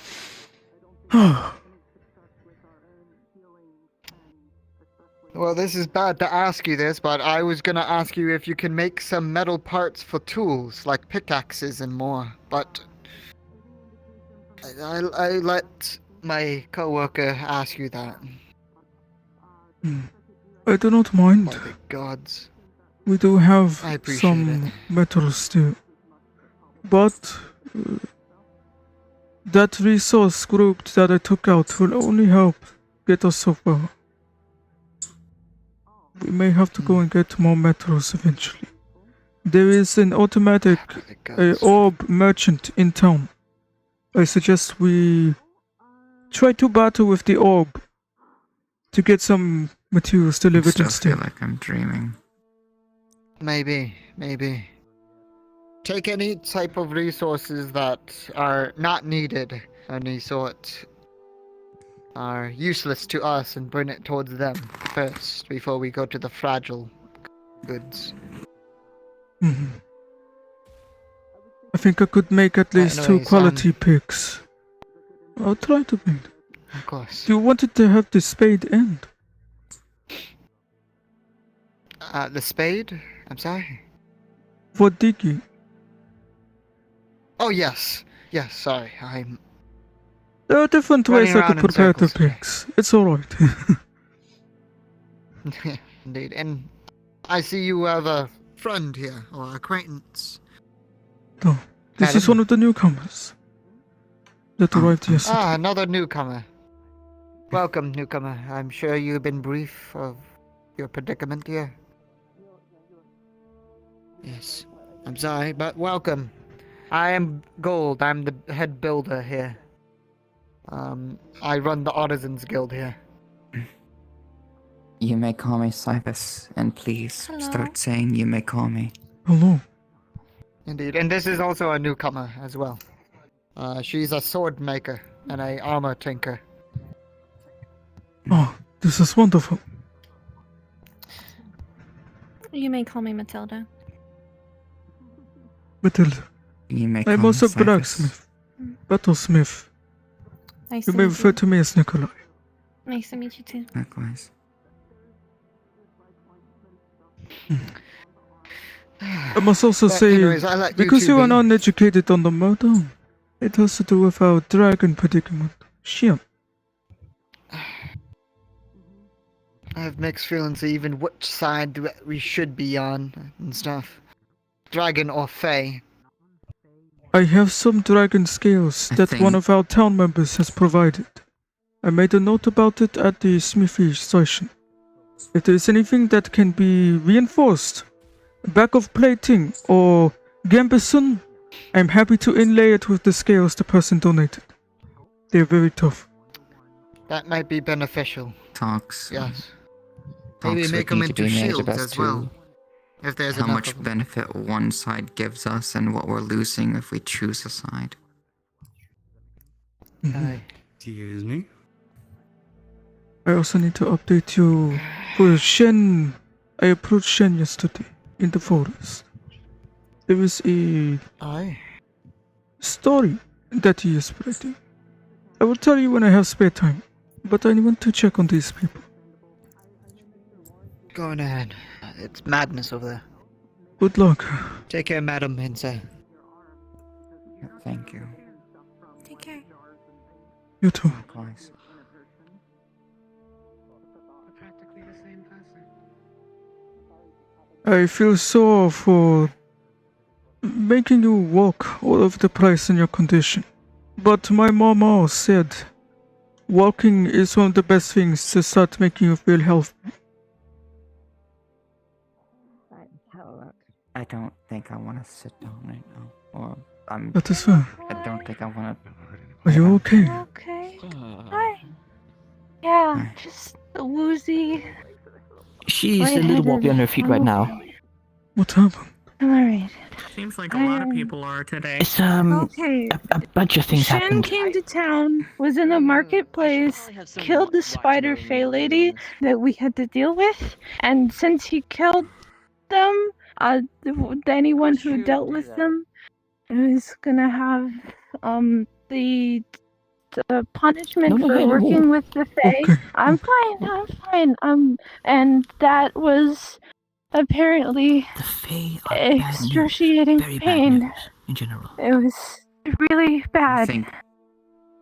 Well, this is bad to ask you this, but I was gonna ask you if you can make some metal parts for tools, like pickaxes and more, but... I let my coworker ask you that. I do not mind. By the gods. We do have I appreciate some metal still. But that resource group that I took out will only help get us so far. We may have to go and get more metals eventually. There is an automatic orb merchant in town. I suggest we try to battle with the orb to get some materials delivered I instead. feel like I'm dreaming. Maybe. Take any type of resources that are not needed, any sort, are useless to us, and bring it towards them first, before we go to the fragile goods. I think I could make at least two anyways, quality picks. I'll try to make them. Of course. Do you want it to have the spade end? The spade? I'm sorry? For digging. Oh, yes. Yes, sorry. I'm... There are different ways running I could around in prepare the circles today. picks. It's alright. Indeed. And I see you have a friend here, or acquaintance. No, this is one of the newcomers that arrived yesterday. Ah, another newcomer. Welcome, newcomer. I'm sure you've been brief of your predicament here. Yes. I'm sorry, but welcome. I am Gold. I'm the head builder here. I run the Artisans Guild here. You may call me Cyphus, and please start saying you may call me. Hello. Indeed, and this is also a newcomer as well. She's a sword maker and a armor tinker. Oh, this is wonderful. You may call me Matilda. Matilda. You may I'm call also me Cyphus. blacksmith. Battlesmith. Nice You to may meet refer to me as Nicolai. Nice to meet you too. Likewise. I must also But say, anyways, I let you because two you are be. uneducated on the murder, it has to do with our dragon predicament. Shit. I have mixed feelings of even which side we should be on and stuff. Dragon or Fae. I have some dragon scales that one of our town members has provided. I made a note about it at the smithy station. If there's anything that can be reinforced, back of plating or gambeson, I'm happy to inlay it with the scales the person donated. They're very tough. That might be beneficial. Talks. Yes. Maybe Maybe make them them into shields as well. If there's how enough much of 'em. benefit one side gives us and what we're losing if we choose a side. Excuse me? I also need to update you for Shen. I approached Shen yesterday in the forest. There is a story that he is spreading. I will tell you when I have spare time, but I want to check on these people. Go on ahead. It's madness over there. Good luck. Take care, Madam Hinsa. Thank you. Take care. You too. Likewise. Practically the same person. I feel sore for making you walk all over the place in your condition. But my mama said walking is one of the best things to start making you feel healthy. I don't think I want to sit down right now. Or That is fine. I don't think I want to. Are you okay? Okay. Hi. Yeah, just woozy. She's a little wobbly on her feet right now. What happened? I'm alright. Seems like a lot of people are today. It's Okay. a bunch of things Shen happened. came to town, was in the marketplace, killed the spider fae lady that we had to deal with, and since he killed them, anyone who dealt with them is gonna have the punishment for working with the fae. Okay. I'm fine. And that was apparently The fae are bad news. excruciating Very bad pain. news in general. It was really bad.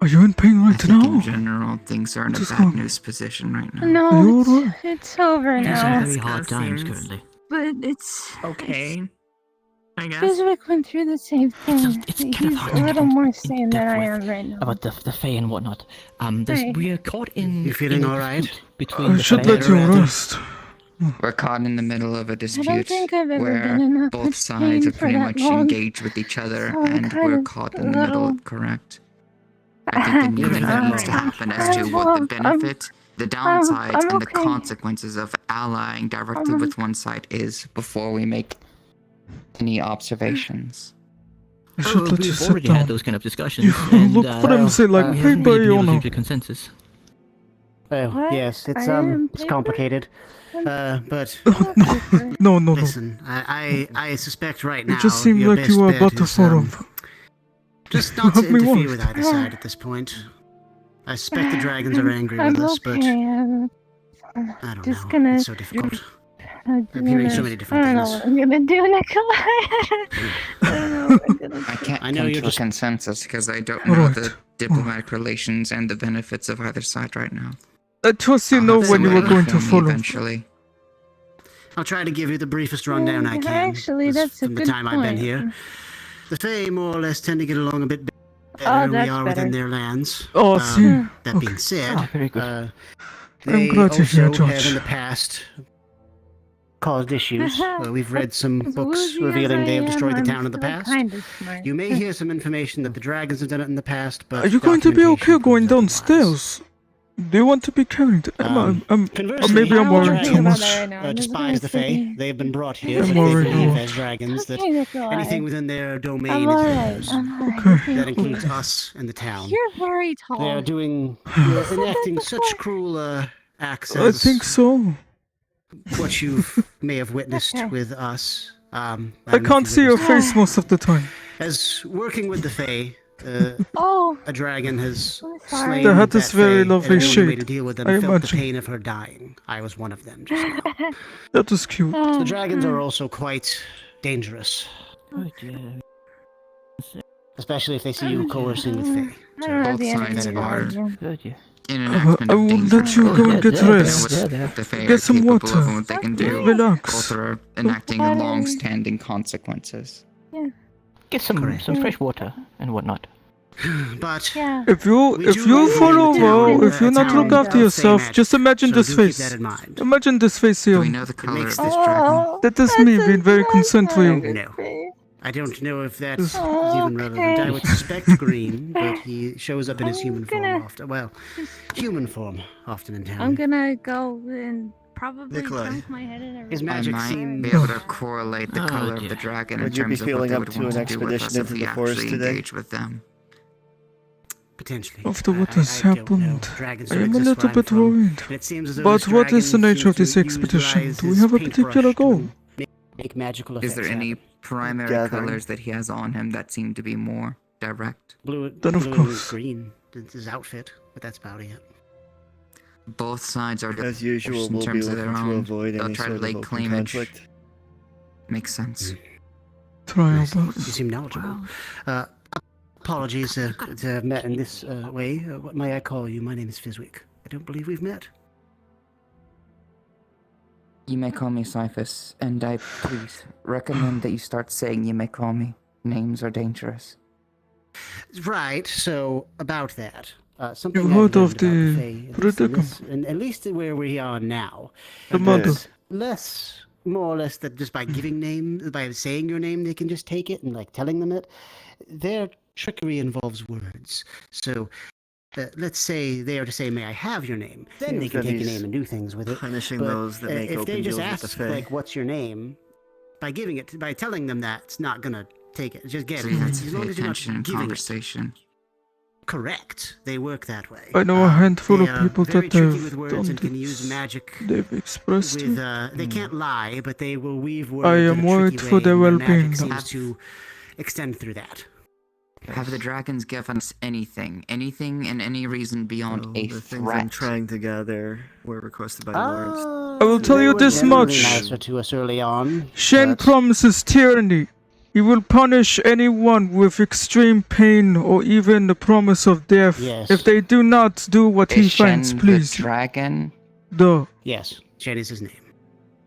Are you in pain right I think in now? general, things are in a Just bad go. news position right now. Are you No, alright? it's over These are now. very hard times currently. But it's Okay. I guess. Fizwick went through the same thing. It's kind of He's hard a to little get more in sane than I depth am right now. about the fae and whatnot. Right. We are caught in. You feeling in a alright? dispute between I the should fae let you and- rest. We're caught in the middle of a I dispute don't think I've ever where been in that both much sides pain are for pretty that much long. engaged with each other, So I'm and kind we're of caught a in the middle. little- Correct. I think the news that needs to happen as to what the benefit, the downsides, I'm and the okay. consequences of allying directly with one side is before we make any observations. I should let you We've sit already had down. those kind of discussions. You and, look for them and say like, we hey, haven't really buddy, been or able to no? reach a consensus. Well, What? yes, it's I am it's paper? complicated. But No. listen, I suspect right now You just seem your like you best are bet about to is, fall off. just You not to have me interfere worried. with either side at this point. I suspect the dragons are angry I'm with us, but okay. I don't just know. gonna. It's so difficult. I'm hearing so many different I don't know things. what I'm gonna do, Nicolai. I don't know what I'm gonna do. I can't I know come you're to just- a consensus because I don't know Alright. the diplomatic relations and the benefits of either side right now. I trust you I'll know have when you were somebody going to inform me follow. eventually. I'll try to give you the briefest rundown I can. Actually, as that's a from the good time I've been point. here. The Fae more or less tend to get along a bit better Oh, we that's are better. within their lands. Oh, see. That being Okay. said, Oh, very good. I'm they glad to hear, also have Josh. in the past caused issues. We've read some As books woozy as revealing they have I am, destroyed the I'm town in the still past. kinda smart. You may hear some information that the dragons have done it in the past, but Are you going to be okay documentation going proves otherwise. downstairs? Do you want to be carried? Or Conversely, maybe I'm I don't wanna worried think too about much. that right now. I'm just despise the gonna Fae. say- They have been brought here, I'm but they worried believe now. as dragons that Okay, Nicolai. anything within their domain I'm is alright. theirs. I'm alright. Okay. That includes us and the town. You're very tall. They are doing, enacting such cruel acts I as think so. what you may have witnessed Okay. with us. I don't know if can't you see your witnessed face most of the time. it. As working with the Fae, Oh, a dragon has I'm sorry. slain They had this that very Fae, lovely and the only way shade, to deal with them I felt imagine. the pain of her dying. I was one of them just now. That was cute. The dragons are also quite dangerous, Oh dear. especially if they see you coercing with Fae. I don't have Both the sides energy to are argue. Good, yeah. in an enactment I of will danger. let you go and get Yeah, rest. The Fae Get are some capable water. of and what they can do. Relax. Both are enacting Water. long-standing consequences. Get some Correct. fresh water and whatnot. But Yeah. If you fall over, if you not look after yourself, just imagine this face. Imagine this face here. Do we know the color of this dragon? That is me being very concerned for you. No. I don't know if that's Oh, even relevant. I would suspect green, but he shows up in his human form often. Well, human form often in town. I'm gonna go and probably Nicolai. dunk my head in a His river. magic I might seems... be able to correlate the color of the dragon in Would you be terms of what feeling they up would to want an to do with us expedition if into we the forest actually today? engage with them. Potentially. After what has I don't know. happened, Dragons I don't am a exist little where I'm bit from, worried. and it seems as though But this what is the dragon nature of seems this to expedition? utilize Do we his have a paintbrush particular to goal? Make magical Is effects there any happen. primary Gathering. colors that he has on him that seem to be more direct? Blue, Then of blue course. and green. That's his outfit, but that's about it. Both sides are As usual, in we'll be terms of their looking to own. avoid They'll any try sort to of lay open claimage. conflict. Makes sense. Try our You best. seem knowledgeable. Apologies to have met in this way. What may I call you? My name is Fizwick. I don't believe we've met. You may call me Cyphus, and I please recommend that you start saying you may call me. Names are dangerous. Right, so about that. Something You've I've heard of learned about the Fae, at least in predicament. and at least where we are now. The mother. is more or less that just by giving by saying your name, they can just take it and like telling them it. Their trickery involves words. So let's say they are to say, "May I have your name?" Then Seems they can that take your he's name and do things with it. punishing But, those that make if open they just deals with the ask Fae. like, "What's your name?" By telling them that, it's not gonna take it. Just get So it. you have to As long pay as you're not attention in giving it. conversation. Correct. They work that way. I know a handful They of are people very that tricky have with words done and can use this. magic. They've expressed With it. they can't lie, but they will weave words. I in am a worried tricky for way, their and well-being, magic though. seems to extend through that. Have the dragons given us anything and any reason beyond Well, a the things I'm threat? trying to gather were requested by Lawrence. I will tell They you were this generally much. nicer to us early on. Shen but- promises tyranny. He will punish anyone with extreme pain or even the promise of death Yes. if they do not do what he Is finds Shen the pleasing. dragon? Duh. Yes, Shen is his name.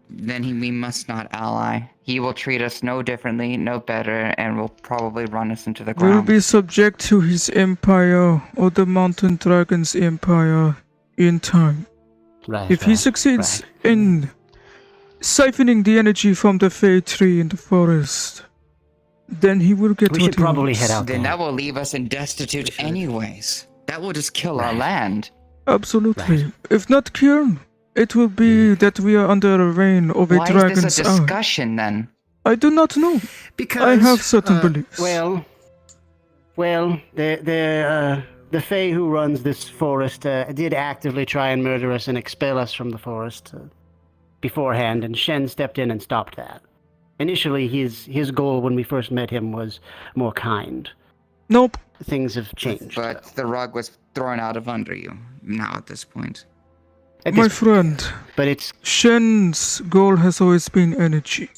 Then we must not ally. He will treat us no differently, no better, and will probably run us into the We'll ground. be subject to his empire or the mountain dragon's empire in time. Right. If he succeeds in siphoning the energy from the Fey tree in the forest, then he will get We what should he probably wants. head out Then there. that will leave us in destitute anyways. That will just kill our land. Absolutely. If not killed, it will be that we are under a reign of a Why dragon's is this a eye. discussion then? I do not know. Because I have certain beliefs. Well, the Fae who runs this forest did actively try and murder us and expel us from the forest beforehand, and Shen stepped in and stopped that. Initially, his goal when we first met him was more kind. Nope. Things have changed. But the rug was thrown out of under you now at this point. My friend, but it's Shen's goal has always been energy.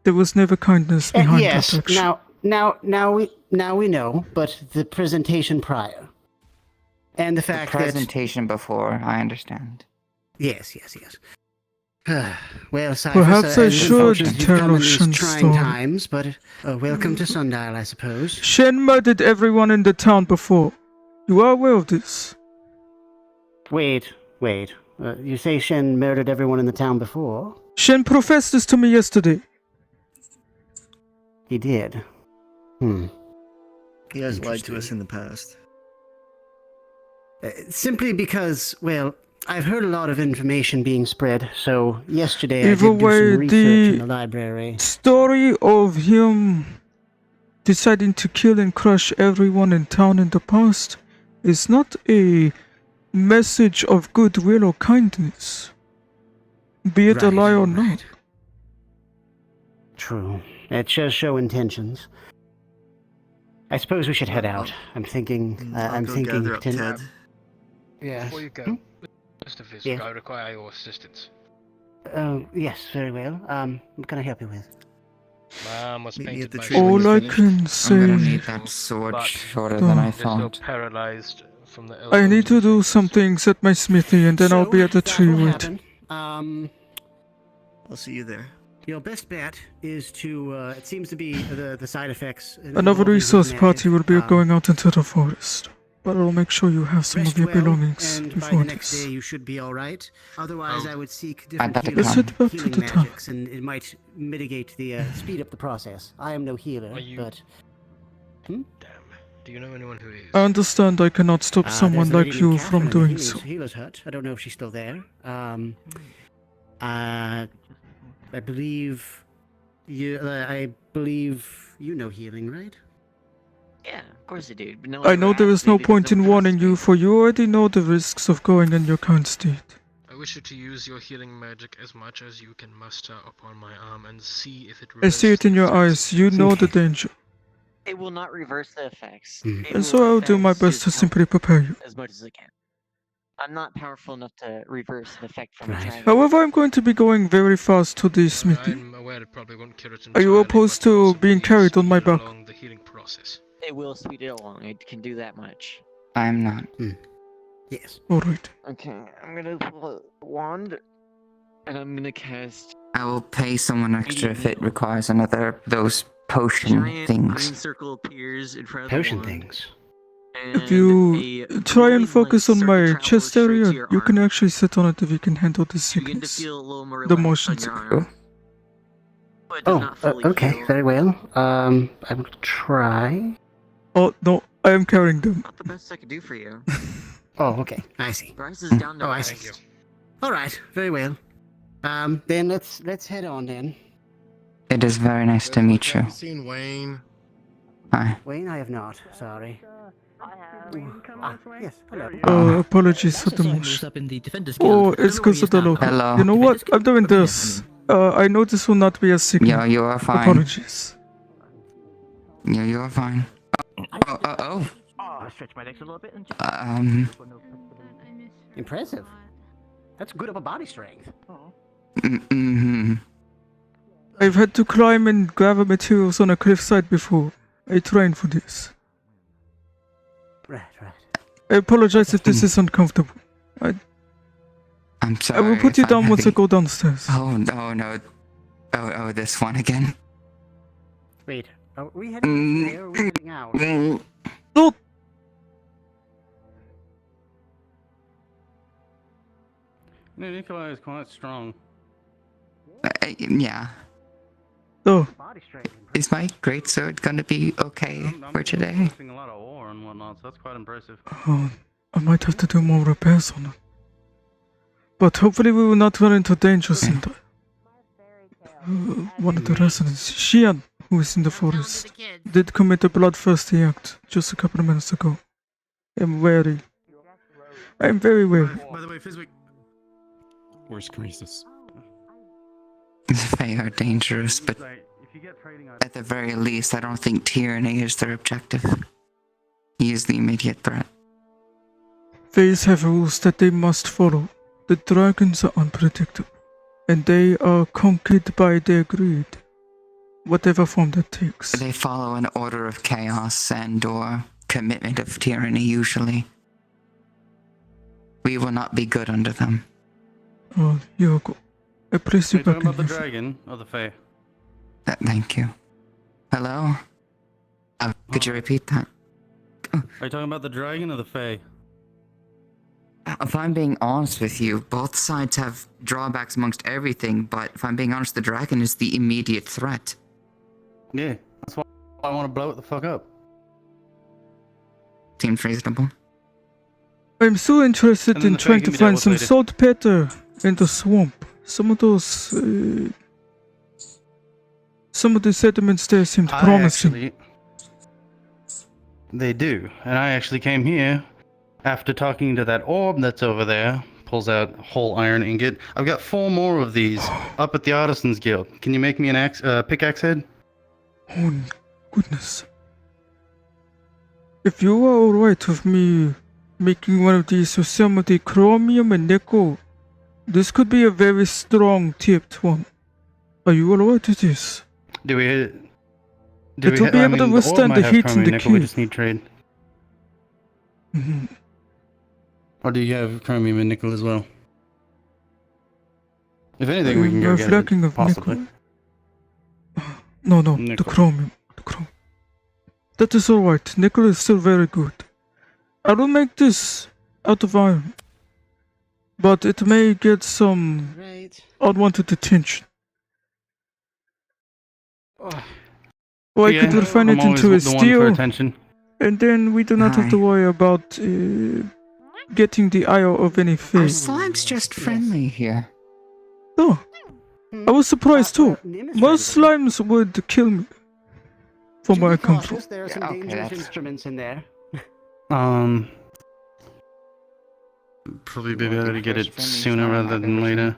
There was never kindness behind yes. that action. Now we know, but the presentation prior, and the fact Presentation before, I understand. Yes. Well, Cyphus, Perhaps I as should unfortunate you've tell come in of these Shen's trying story. times, but welcome to Sundial, I suppose. Shen murdered everyone in the town before. You are aware of this? Wait. You say Shen murdered everyone in the town before? Shen professed this to me yesterday. He did. He has lied to us in the past. Simply because, well, I've heard a lot of information being spread, so yesterday Either I did do way, some research in the library. Story of him deciding to kill and crush everyone in town in the past is not a message of goodwill or kindness, be it a lie or not. True. It does show intentions. I suppose we should head out. I'm thinking. I'm go thinking. gather up Ted. Yes. Before you go, Mr. Fisk, Yes. I require your assistance. Oh, yes, very well. What can I help you with? My arm was Meet me painted at the by tree when All you're I finished. can say, I'm gonna need that sword but shorter than I they're still thought. paralyzed from the I need to do some things at my smithy and then I'll be at the tree That will waiting. happen. I'll see you there. Your best bet is to, it seems to be the side effects. Another involving his resource magic, party will be going out into the forest. But I'll make sure you have some of Rest your well, belongings and by before the next this. day you should be alright. Otherwise, I would seek I'd different better healing, Let's head back to healing the town. magics, and it might mitigate the, speed up the process. I am no healer, Are you- but... Damn. Do you know anyone who is? I understand I cannot stop someone there's a lady like named you from Catherine in the doing healing- so. Healer's hut. I don't know if she's still there. I believe you know healing, right? Yeah, of course I do. But no I one know ever there asked is me no because point no in one warning trusts you, me. for you already know the risks of going in your current state. I wish you to use your healing magic as much as you can muster upon my arm and see if it I see reverses it in the your effects. eyes, you know the danger. It will not reverse the effects. Mhm. It And will so I'll do my affect best to just simply prepare you. as much as I can. I'm not powerful enough to reverse an effect from a Right. dragon. However, I'm going to be going very fast to the smithy. I'm aware it probably won't cure it Are you entirely, opposed but to possibly being carried on my speed back? along the healing process. It will speed it along. It can do that much. I'm not. Yes. Alright. Okay, I'm gonna pull a wand, and I'm gonna cast I will pay someone extra if it Immediately. requires another those potion giant things. green circle appears in front of Potion the wand. things. If And you a try and glowing focus light on starts to my travel chest straight to area, your you can arm. actually sit on it if you can handle the You begin to sickness. feel a little more The relaxed on motions. your arm. But it does Oh, not fully okay, heal. very well. I will try. Oh, no, I am carrying them. Not the best I could do for you. Oh, okay, I see. Bryce is down to Oh, I rest. see. Alright, very well. Then let's head on then. It is very nice to meet you. Have you seen Wayne? Hi. Wayne, I have not, sorry. Yes, hello. Apologies for the motion. Oh, it's because of the local. Hello. You know what? I'm doing this. I know this will not be a signal. Yeah, you are fine. Apologies. Yeah, you are fine. Oh. I stretch my legs a little bit and just... Impressive. That's good upper body strength. Mm-hmm. I've had to climb and gather materials on a cliffside before. I trained for this. Right. I apologize if this is uncomfortable. I'm sorry. I will put you if I'm down once I heavy. go downstairs. Oh, no. Oh, this one again. Wait, are we heading there or are we heading out? No! Nicolai is quite strong. Yeah. Oh. Is my greatsword gonna be okay for today? Missing a lot of ore and whatnot, so that's quite impressive. Oh, I might have to do more repairs on it. But hopefully we will not run into danger sometime. One of the residents, Xian, who is in the forest, did commit a bloodthirsty act just a couple of minutes ago. I'm very wary. By the way, Fizwick. Where's Croesus? The Fae are dangerous, but at the very least, I don't think tyranny is their objective. He is the immediate threat. Faes have rules that they must follow. The dragons are unpredictable, and they are conquered by their greed, whatever form that takes. They follow an order of chaos and/or commitment of tyranny, usually. We will not be good under them. Oh, Yoko, I place Are you you back talking in about the here. dragon or the Fae? Thank you. Hello? Could you repeat that? Are you talking about the dragon or the Fae? If I'm being honest with you, both sides have drawbacks amongst everything, but if I'm being honest, the dragon is the immediate threat. Yeah, that's why I want to blow it the fuck up. Seems reasonable. I'm so interested And then in the Fae trying can to be dealt find with some later. saltpeter in the swamp. Some of the sediments there seemed promising. They do, and I actually came here after talking to that orb that's over there. Pulls out a whole iron ingot. I've got 4 more of these up at the Artisans Guild. Can you make me an pickaxe head? Oh, goodness. If you are alright with me making one of these with some of the chromium and nickel, this could be a very strong tipped one. Are you alright with this? Do we? It will be able to withstand the heat and the nickel, we key. just need trade. Mhm. Or do you have chromium and nickel as well? If anything, we can go I'm get lacking it, of possibly. nickel. No, the Nickel. chromium. The chromium. That is alright. Nickel is still very good. I will make this out of iron. But it may get some unwanted attention. Or I could refine I'm it into a always the one for steel. attention. And then we do not have to worry about getting the ire of any Our fate. slime's just friendly here. Oh, I was surprised too. Most slimes would kill me for my comfort. There are some dangerous instruments in there. Probably be better to get it sooner rather than later.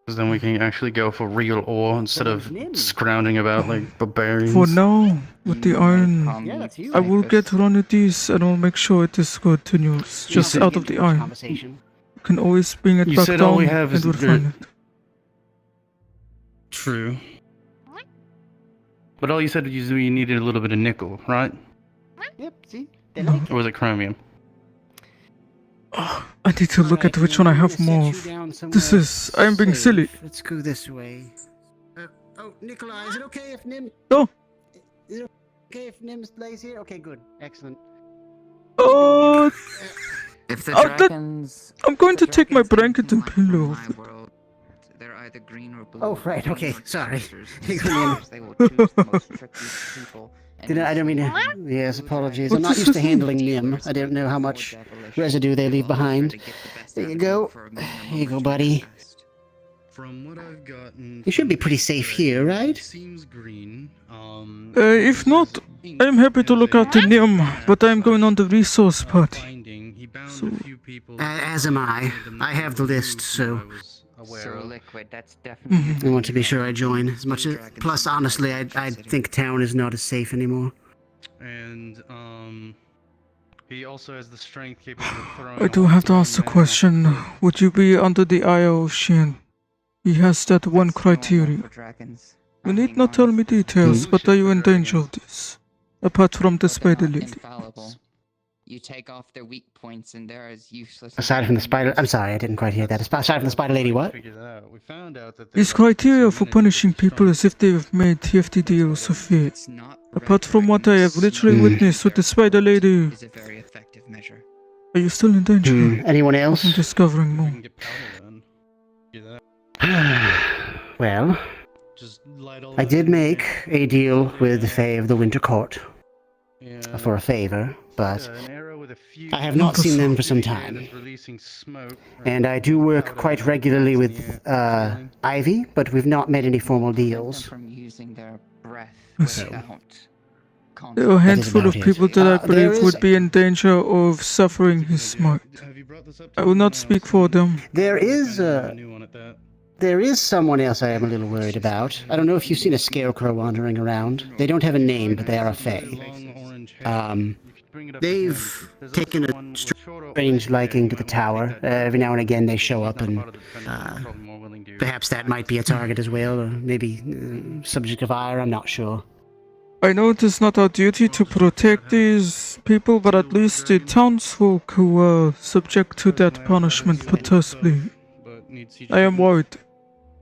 Because then we can actually go for real ore instead of scrounging about like barbarians. For now, with the iron, I will get one of these and I'll make sure it is good to use. Just out of the iron. You can always bring it You back said down all we have is and refine it. True. But all you said was you needed a little bit of nickel, right? Yep, see? They like it. Or was it chromium? I need to look at which one I have more of. This is... I am being silly. Let's go this way. Oh, Nicolai, is it okay if Nim... Oh! Is it okay if Nim lays here? Okay, good. Excellent. Oh! If the I'm dragons... going to take my blanket and pillow off. They're either green or blue. Oh, right, okay, sorry. They will choose the most trickiest people. I don't mean to... Yes, apologies. I'm not used to handling Nim. I don't know how much residue they leave behind. There you go. Here you go, buddy. From what I've gotten... You should be pretty safe here, right? Seems green. If not, I am happy to look out the Nim, but I am going on the resource party. So... As am I. I have the list, so... So liquid, that's definitely... I want to be sure I join. As much as... Plus, honestly, I think town is not as safe anymore. And, he also has the strength capable of throwing... I do have to ask the question, would you be under the eye of Shin? He has that one criteria. You need not tell me details, but are you in danger of this? Apart from the spider lady. Infallible. You take off their weak points and they're as useless... Aside from the spider... I'm sorry, I didn't quite hear that. Aside from the spider lady, what? His criteria for punishing people is if they have made hefty deals of fate. Apart from what I have literally witnessed with the spider lady... ...is a very effective measure. Are you still in danger? Anyone else? I'm discovering more. Well... I did make a deal with the Fae of the Winter Court. For a favor, but I have not seen them for some time. And I do work quite regularly with Ivy, but we've not made any formal deals. From using their breath There are a handful of people that I believe would be in danger of suffering his smite. I will not speak for them. There is someone else I am a little worried about. I don't know if you've seen a scarecrow wandering around. They don't have a name, but they are a Fae. They've taken a strange liking to the tower. Every now and again they show up and perhaps that might be a target as well, or maybe subject of ire, I'm not sure. I know it is not our duty to protect these people, but at least the townsfolk who are subject to that punishment put us bleed. I am worried.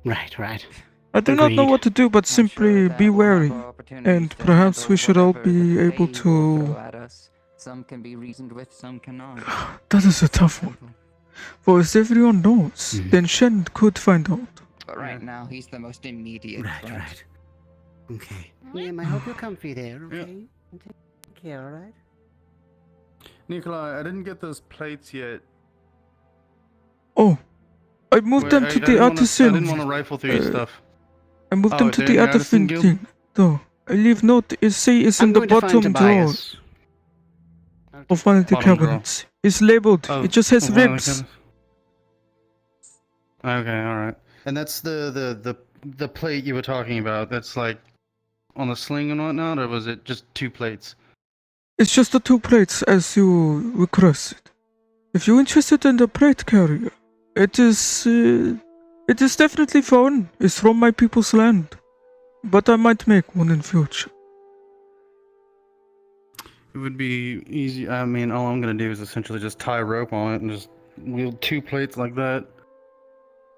Right. I do not know what to do but simply be wary, and perhaps we should all be able to... Some can be reasoned with, some cannot. That is a tough one. For as everyone knows, then Shen could find out. But right now, he's the most immediate threat. Right. Okay. Liam, I hope you're comfy there, okay? Take care, alright? Nicolai, I didn't get those plates yet. Oh, I moved them to the artisan. I didn't want to rifle through your stuff. I moved them to the artisan thing. No, I leave note. It's in the bottom drawer of one of the cabinets. It's labeled. It just has ribs. Okay, alright. And that's the plate you were talking about. That's like on a sling and whatnot, or was it just 2 plates? It's just the 2 plates as you requested. If you're interested in the plate carrier, it is definitely fun. It's from my people's land. But I might make one in future. It would be easy. I mean, all I'm gonna do is essentially just tie a rope on it and just wield 2 plates like that.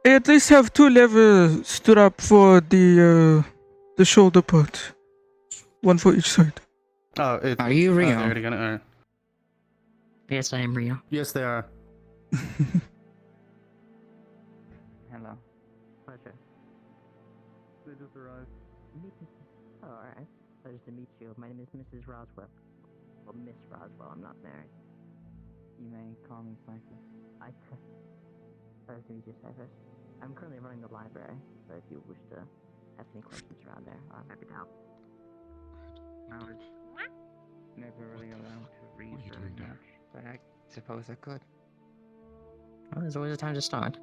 I at least have 2 lever strap for the The shoulder part. One for each side. Oh, it's. Are you They real? already got it. Alright. Yes, I am real. Yes, they are. Hello. Pleasure. They just arrived. Oh, alright. Pleasure to meet you. My name is Mrs. Roswell. Well, Miss Roswell. I'm not married. You may call me Cyphus. Pleasure to meet you, Cyphus. I'm currently running the library, so if you wish to ask any questions around there, I'm happy to help. I was never really allowed to read What are you very doing there? much, but I suppose I could. Well, there's always a time to start.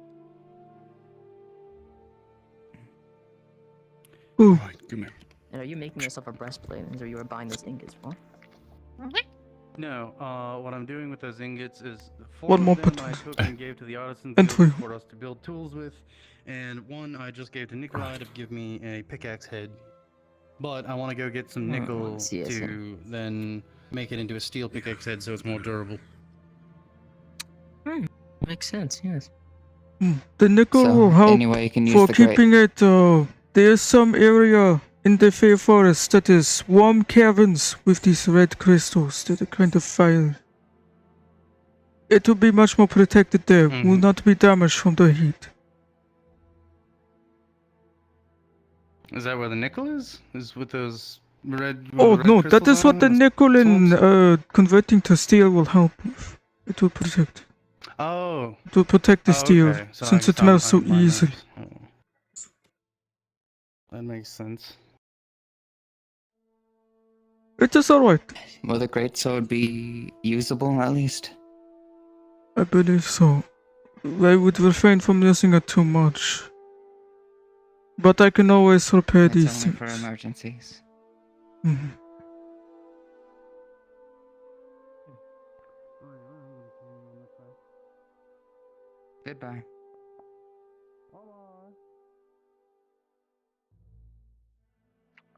Ooh. Right, come here. And are you making yourself a breastplate? Is what you were buying those ingots for? No, what I'm doing with those ingots is four One of more them I potato. took and gave to the artisans And guild three. for us to build tools with, and one I just gave to Nicolai to give me a pickaxe head. But I want to go get some nickel I see. to then make it into a steel pickaxe head so it's more durable. Makes sense, yes. The nickel So, will help anyway, you can use for the great- keeping it. There's some area in the Fey Forest that is warm caverns with these red crystals that are kind of fire. It will be much more protected there. Will not be damaged from the heat. Is that where the nickel is? Is with those red? Oh red no, that crystals is on what the it? nickel in swaps? converting to steel will help with. It will protect. Oh. It will protect the Oh, steel okay. So I since can it melts so I can mine easily. those. Oh. That makes sense. It is alright. Will the greatsword be usable at least? I believe so. I would refrain from using it too much. But I can always repair It's these only things. for emergencies. Mhm. Goodbye.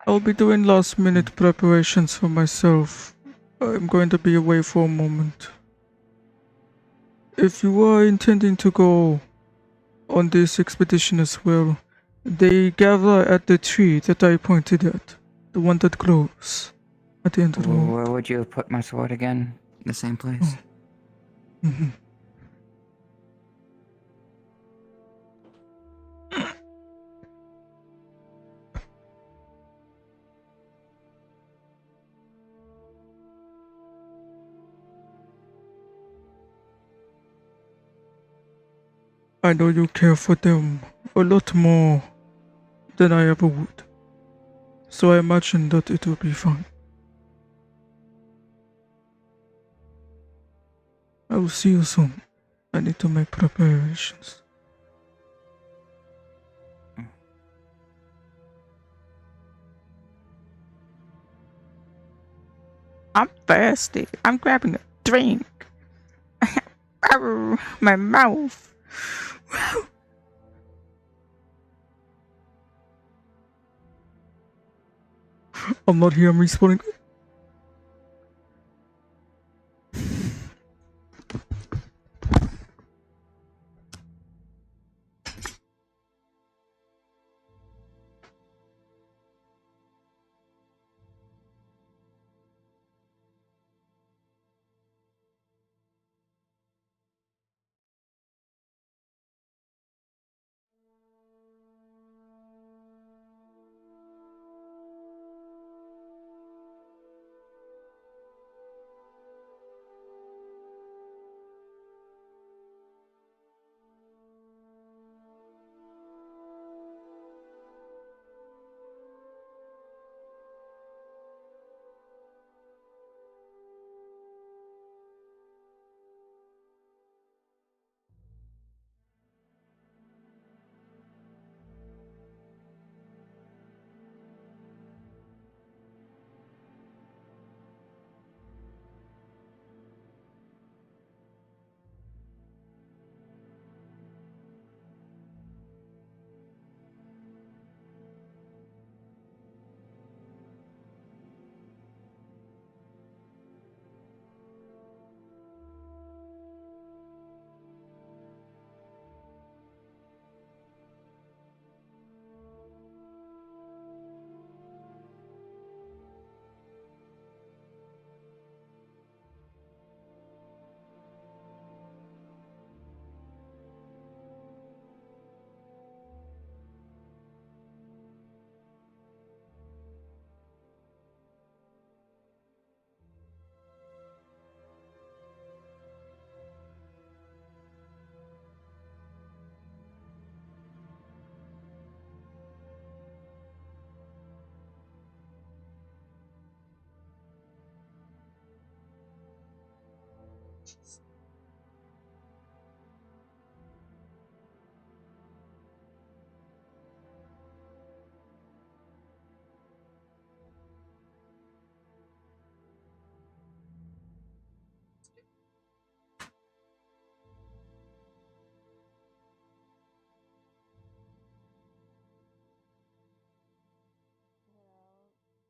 I'll be doing last minute preparations for myself. I'm going to be away for a moment. If you are intending to go on this expedition as well, they gather at the tree that I pointed at. The one that glows at the end of the road. Where would you have put my sword again? The same place? Mhm. I know you care for them a lot more than I ever would. So I imagine that it will be fine. I will see you soon. I need to make preparations. I'm thirsty. I'm grabbing a drink. Arr, my mouth. I'm not here, I'm respawning.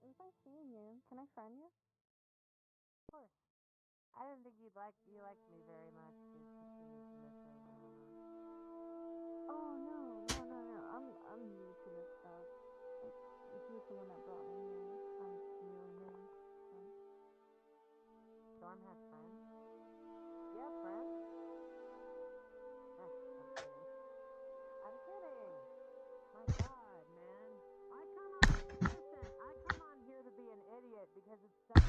It was nice seeing you. Can I friend you? Of course. I didn't think you liked me very much. Oh no. I'm new to this stuff. Like, he's the one that brought me here. I'm really new. Storm has friends. You have friends? I'm kidding. I'm kidding. My God, man. I come on here to be an idiot because it's such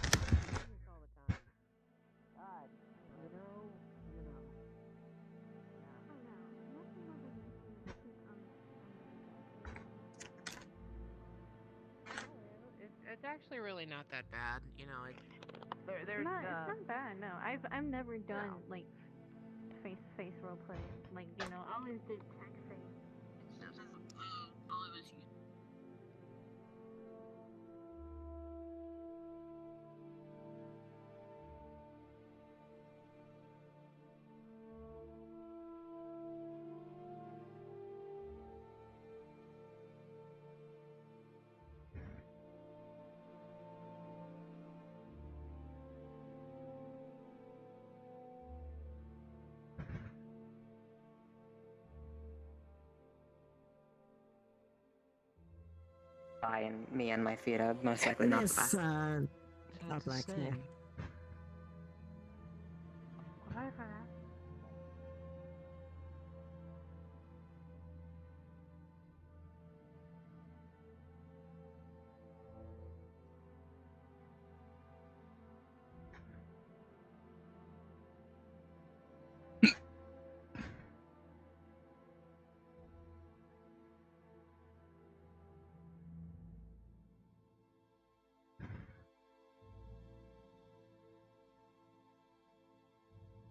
business all the time. God, you know. It's actually really not that bad, you know. There's It's not bad. No, I've never done like face-to-face roleplay. Like I always did texting. All of us use. And me and my feet are most likely not the best. Not blacksmith. Whatever.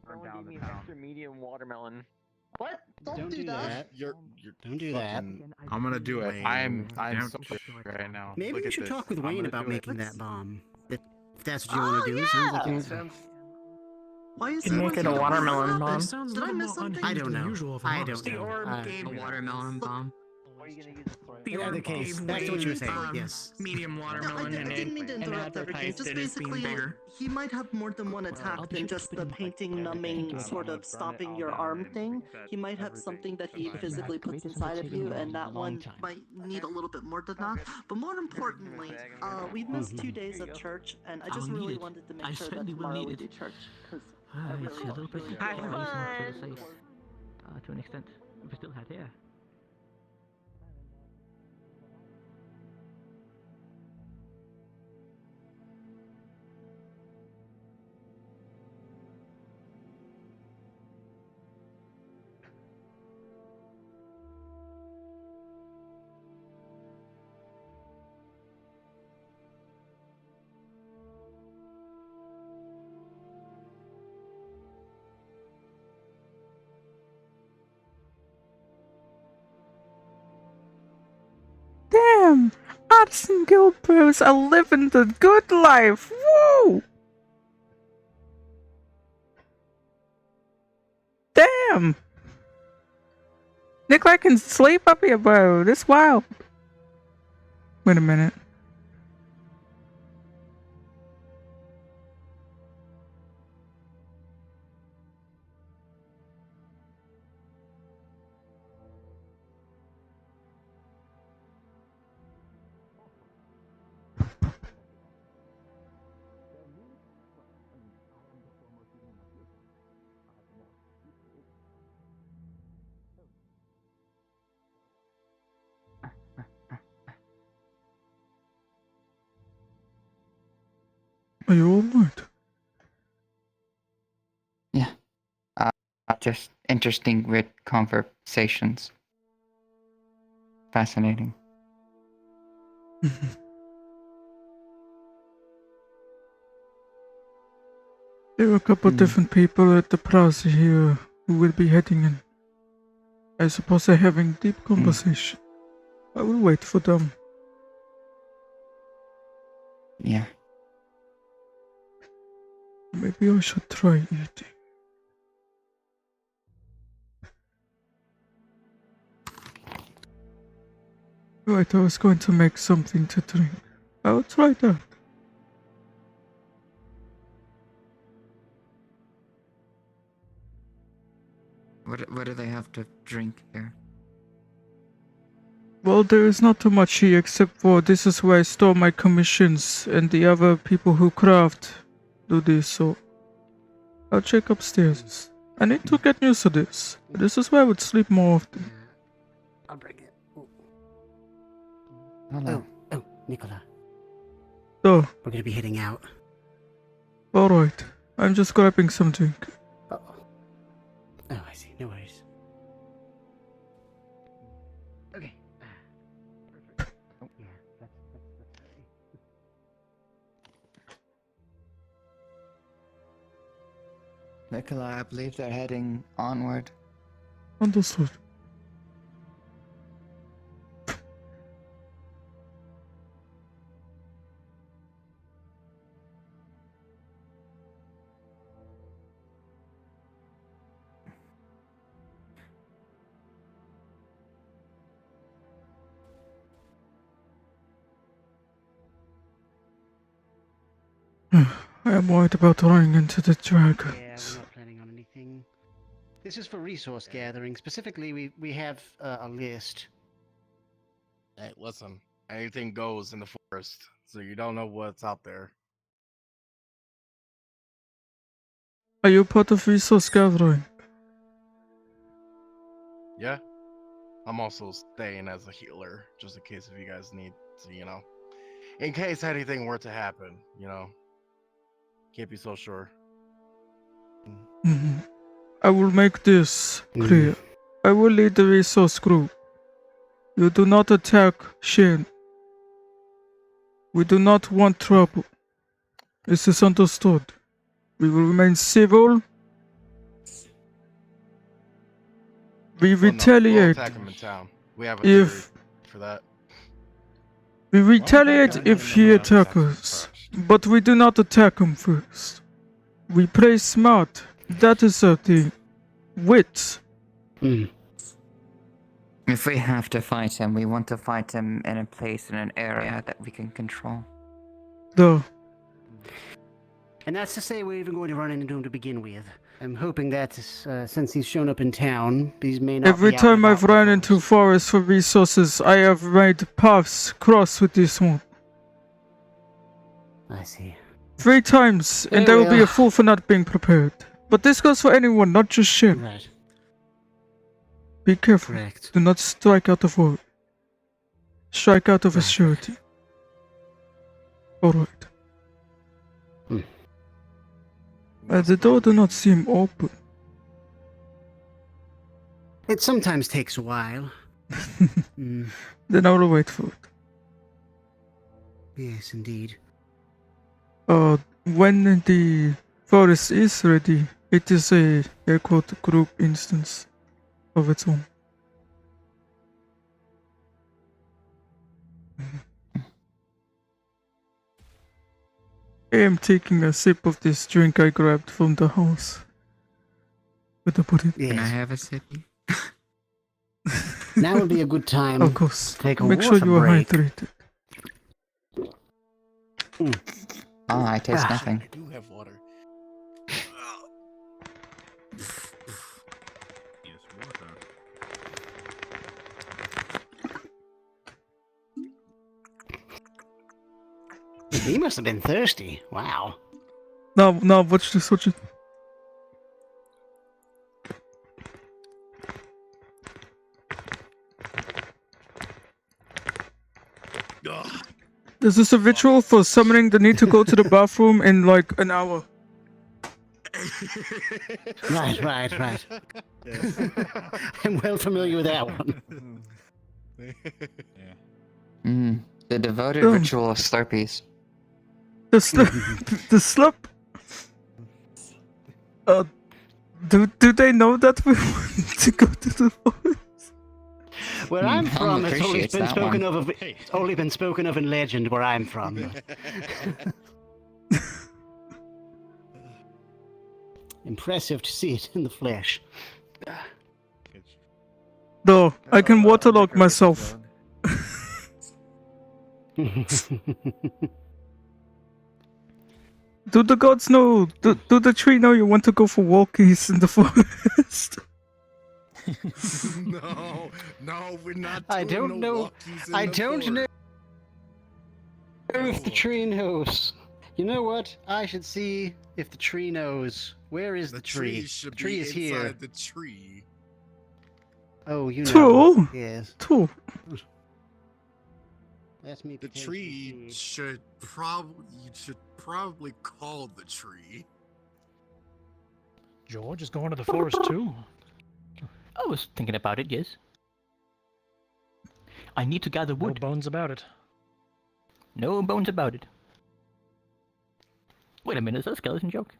Someone gave me an extra medium watermelon. What? Don't do that. You're Don't do that. I'm gonna do it. I'm so Don't pissed right now. Maybe Look you at should this. talk with I'm Wayne gonna about do it. making that bomb. If that's what you want to do, sounds like Makes you. sense. Why is You make it a watermelon bomb. Did I miss something? I don't know. I don't know. A watermelon bomb. What are you gonna use it for? The In either orb case, gave that's what you were Wayne, saying. Yes. medium watermelon I didn't mean to and interrupt everything. advertised Just it as being basically, bigger. he might have more than one attack than just the painting, numbing, sort of stopping your arm thing. He might have something that he physically puts inside of you, and that one might need a little bit more than that. But more importantly, we've missed 2 days of church, and I just really wanted to make sure that tomorrow we do church. Because It's a little bit Have more fun. for the safe, to an extent. We still had here. Damn! Addison Guild Bros are living the good life! Woo! Damn! Nicolai can sleep up here, bro. This wild. Wait a minute. Are you alright? Yeah. Just interesting, weird conversations. Fascinating. There are a couple different people at the plaza here who will be heading in. I suppose they're having deep conversation. I will wait for them. Yeah. Maybe I should try eating. Right, I was going to make something to drink. I will try that. What do they have to drink here? Well, there is not too much here except for this is where I store my commissions and the other people who craft do this, so I'll check upstairs. I need to get used to this. This is where I would sleep more often. I'll bring it. Hello. Oh, Nicolai. Oh, We're gonna be heading out. alright. I'm just grabbing some drink. Oh, I see. No worries. Okay. Perfect. Oh, yeah. That's ready. Nicolai, I believe they're heading onward. Understood. I am worried about running into the dragons. Yeah, we're not planning on anything. This is for resource gathering. Specifically, we have a list. Hey, listen. Anything goes in the forest, so you don't know what's out there. Are you part of resource gathering? Yeah? I'm also staying as a healer, just in case if you guys need to, in case anything were to happen, Can't be so sure. I will make this clear. I will lead the resource group. You do not attack Shin. We do not want trouble. This is understood. We will remain civil. We retaliate We'll attack him in town. We have a if theory for that. we retaliate if he attacks us, but we do not attack him first. We play smart. That is our thing. Wit. If we have to fight him, we want to fight him in a place, in an area that we can control. Duh. And that's to say we're even going to run into him to begin with. I'm hoping that since he's shown up in town, these may not Every be out time and I've about run into forests for resources, I have made paths cross with this one. I see. 3 times, and Very there will be well. a fool for not being prepared. But this goes for anyone, not just Shin. Right. Be careful. Correct. Do not strike out of worry. Strike out of a surety. Alright. The door do not seem open. It sometimes takes a while. Then I will wait for it. Yes, indeed. When the forest is ready, it is a air-quote group instance of its own. I am taking a sip of this drink I grabbed from the house. Where to put it? Can I have a sippy? Now would be a good time Of course. to take a Make sure water you are break. hydrated. Oh, I taste nothing. I do have water. He must have been thirsty. Wow. Now, watch this, watch it. This is a ritual for summoning the need to go to the bathroom in like an hour. Right. I'm well familiar with that one. The devoted ritual of Slurpees. The slurp. Do they know that we want to go to the forest? Where I'm Helm from, it's only appreciates been that spoken one. of. It's only been spoken of in legend where I'm from. Impressive to see it in the flesh. No, I can waterlock myself. Do the gods know? Do the tree know you want to go for walkies in the forest? No, we're not. I doing don't no know. walkies in I the don't know forest. if the tree knows. You know what? I should see if the tree knows. Where is the tree? Should The tree be is here. inside the tree. Oh, you know. True. Yes. True. That's me. The tree should probably call the tree. George is going to the forest too. I was thinking about it, yes. I need to gather wood. No bones about it. No bones about it. Wait a minute, is that a skeleton joke?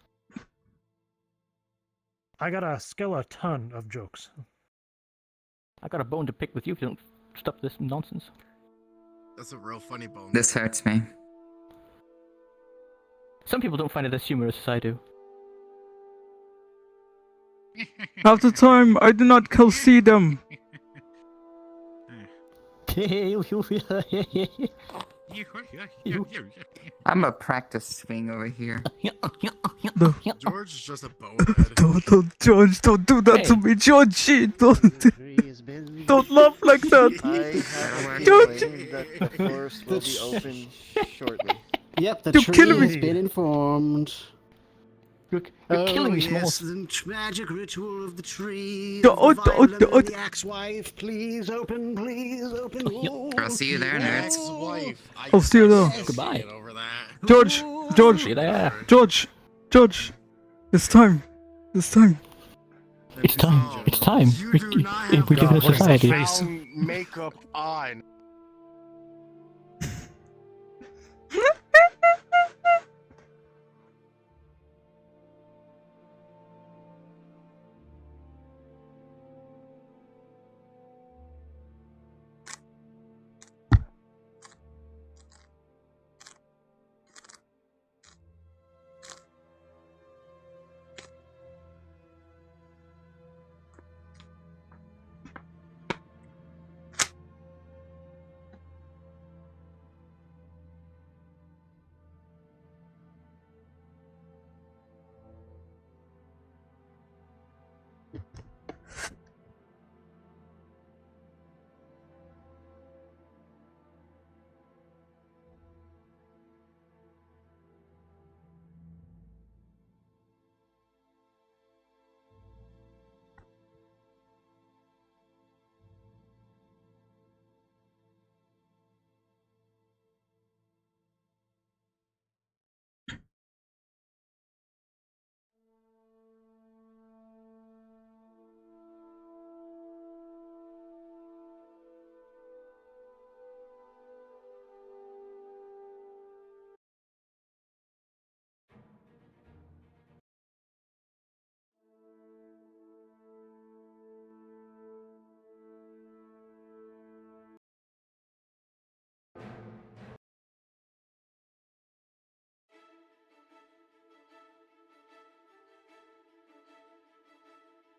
I got a skeleton of jokes. I got a bone to pick with you if you don't stop this nonsense. That's a real funny bone. This hurts me. Some people don't find it as humorous as I do. Half the time, I do not see them. I'm a practice swing over here. No. George is just a bonehead. Don't, George, don't do that to me, Georgie. Don't laugh like that. George. That the forest will be open shortly. Yep, the You tree kidding me? has been informed. You're Oh, killing me, yes, Smalls. the magic ritual of the tree. Oh, the oh, violet oh, and the axe-wife. Please open, please open. I'll see you there, nerds. Ex-wife. I'll see you there. Goodbye. Over that. George, George, See you there. George, It's time. It's time. It's time. It's time. You do not have We live in a society. brown makeup on.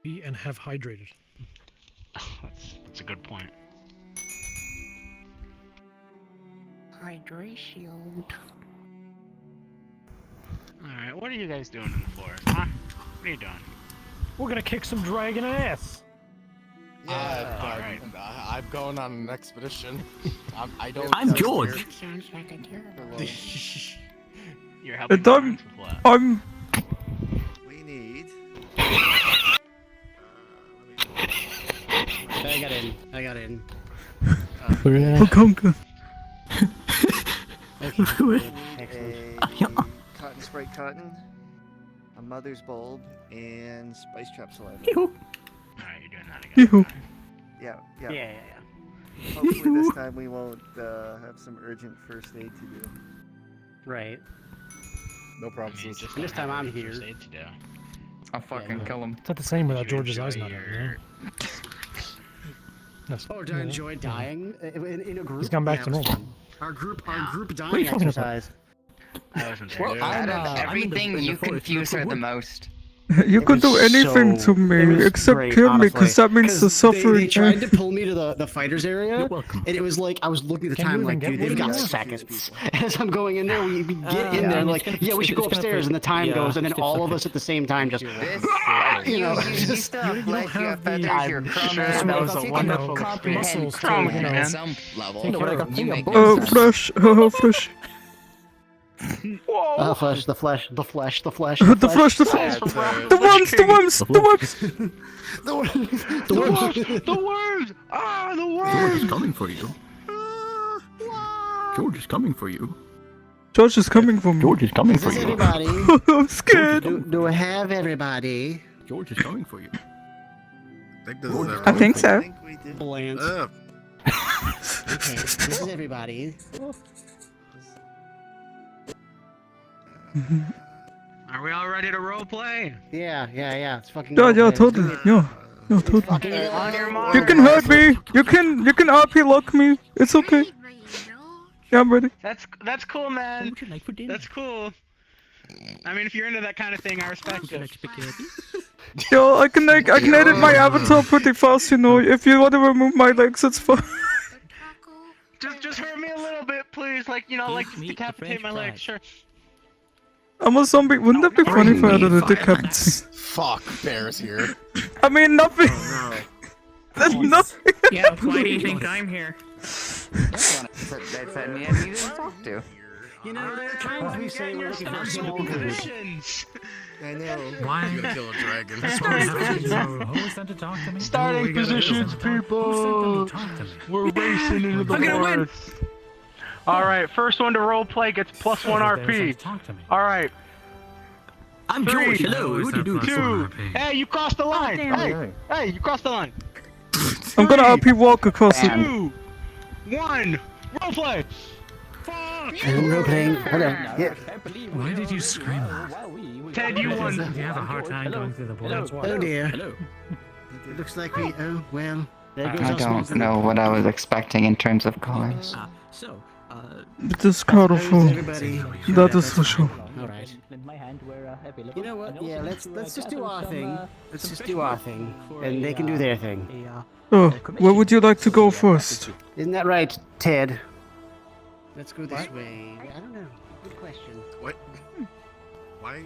Be and have hydrated. That's a good point. Hydration. Alright, what are you guys doing in the forest, huh? What are you doing? We're gonna kick some dragon ass. Yeah, I'm going on an expedition. I don't. I'm George. Sounds like a terrible. You're helping And I'm, with what? I'm. We need. I got in. I got in. Conker. A cotton spray cotton, a mother's bulb, and spice trap saliva. Alright, you're doing that again. Yoo-hoo. Yeah. Hopefully this time we won't have some urgent first aid to do. Right. No problem. I mean, just This time I'm here. first aid to do. I'll fucking kill him. It's not the same without George's eyes not here. Oh, to enjoy dying in a group? He's gone back to normal. Our group dying What are you talking exercise. Well, out of everything, you confuse her the most. You can do anything to me except kill me, because that means the suffering. They tried to pull me to the fighters area, and it was like I was looking at the time like, dude, they've got seconds. As I'm going in there, we get in there and like, yeah, we should go upstairs, and the time goes, and then all of us at the same time just, You still have flesh, you have feathers, you're crumbs. That was a wonderful Comprehend crumbs at some level. You make Flesh, flesh. flesh, the flesh. The flesh, the worms. The worms! Ah, the worms! George is coming for you. George is coming for you. George is coming for me. George is coming for Is you. everybody? I'm scared. Do I have everybody? George is coming for you. I think so. Bland. Okay, this is everybody. Are we all ready to roleplay? Yeah. It's fucking. Yeah, totally. Yeah, totally. You can hurt me. You can RP lock me. It's okay. Yeah, I'm ready. That's cool, man. What would you like for dinner? That's cool. I mean, if you're into that kind of thing, I respect it. Yo, I can edit my avatar pretty fast, you know. If you want to remove my legs, it's fine. Just hurt me a little bit, please. Like, you know, like just decapitate my legs, sure. I'm a zombie. Wouldn't that be funny if I had a decapitate? Fuck, Bear's here. I mean, nothing. That's nothing. Yeah, why do you think I'm here? They said me and you didn't talk to. You know, there are times we say we're looking for small groups. I know. Why? You gotta kill a dragon. That's what we have to do. Who was sent to talk to me? Starting positions, people. We're racing into the forest. Alright, first one to roleplay gets +1 RP. Alright. I'm George. Hello. Who do you do? 2. Hey, you crossed the line. Hey, you crossed the line. I'm gonna RP walk across it. 2, 1, roleplay. I'm role-playing. Hold on. Yeah. Why did you scream that? Ted, you won. You have a hard time going through the bullets. Oh dear. It looks like we. Oh well. There goes I our don't small know what I was expecting in terms of colors. It is colorful. That is for sure. Alright. You know what? Yeah, let's just do our thing. Let's just do our thing. And they can do their thing. Oh, where would you like to go first? Isn't that right, Ted? Let's go this way. I don't know. Good question. What? Why?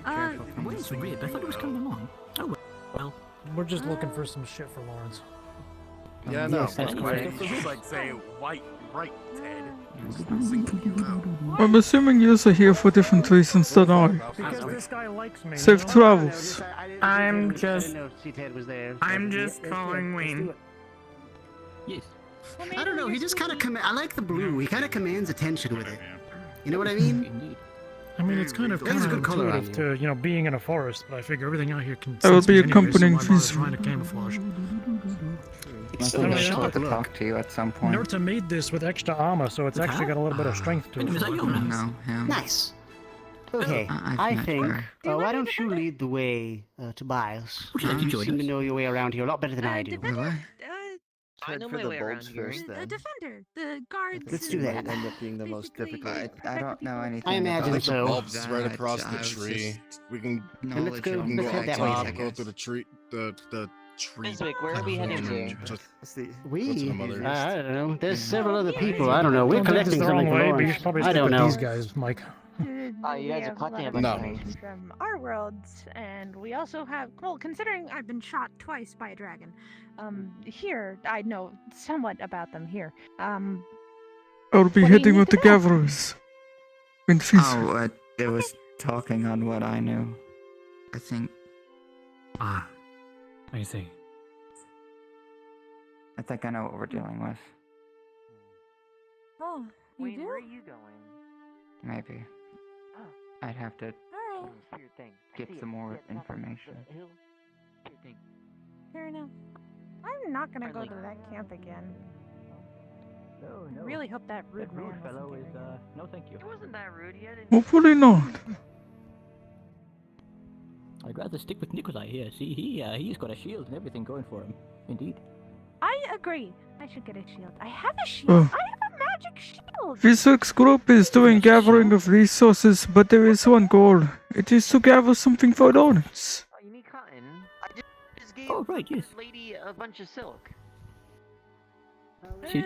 Where's Rib? I thought it was coming along. Oh well. We're just looking for some shit for Lawrence. Yeah, no. Yes, that's correct. It's like say white, right, Ted. I'm assuming you are here for different reasons than I. Because this guy likes me. Safe travels. I'm just just calling Wayne. Yes. I don't know. He just kind of I like the blue. He kind of commands attention with it. You know what I mean? I mean, it's kind of That's a good color on counterintuitive to being in a forest, but I figure everything out here can. I will sense be me anyway, accompanying so I'm these. trying to camouflage. I'm sure to talk to you at some point. Nerta made this with extra armor, so it's actually got a little bit of strength to it. No, him. Nice. Okay, I think. Why don't you lead the way, Tobias? You seem to know your way around here a lot better than I do. I know my way around here. The defender, the guards. Let's do that. End up being the most difficult. I don't know anything. I imagine about so. Bulbs right across the tree. We can Let's go. we can Let's go head that up way. top, go through the tree. The tree. Biswick, where are we heading to? We? some other- I don't know. There's several other people. I don't know. We're Don't take this collecting the wrong something for way, but you Lawrence. should probably I stick don't with know. these guys, Mike. Oh, We you guys are have collecting a lot bunch of of No. things from our worlds, and we also have. Well, considering I've been shot twice by a dragon, here I know somewhat about them. Here, I'll be What do you heading need with the to know? gatherers. In Fizz. Oh, it was talking on what I knew. I think. I see. I think I know what we're dealing with. oh, you do? Where are you going? Maybe. I'd have to All right, get some more information. fair enough. I'm not gonna go to that camp again. I really hope that rude man fellow wasn't is there. no thank you. It wasn't that rude yet. Hopefully not. I'd rather stick with Nicolai here. See, he's got a shield and everything going for him. Indeed. I agree. I should get a shield. I have a shield. Oh. I have a magic shield. Physics group is doing gathering of resources, but there is one goal. It is to gather something for Lawrence. Oh, you need cotton? I just gave yes. this lady a bunch of silk. She-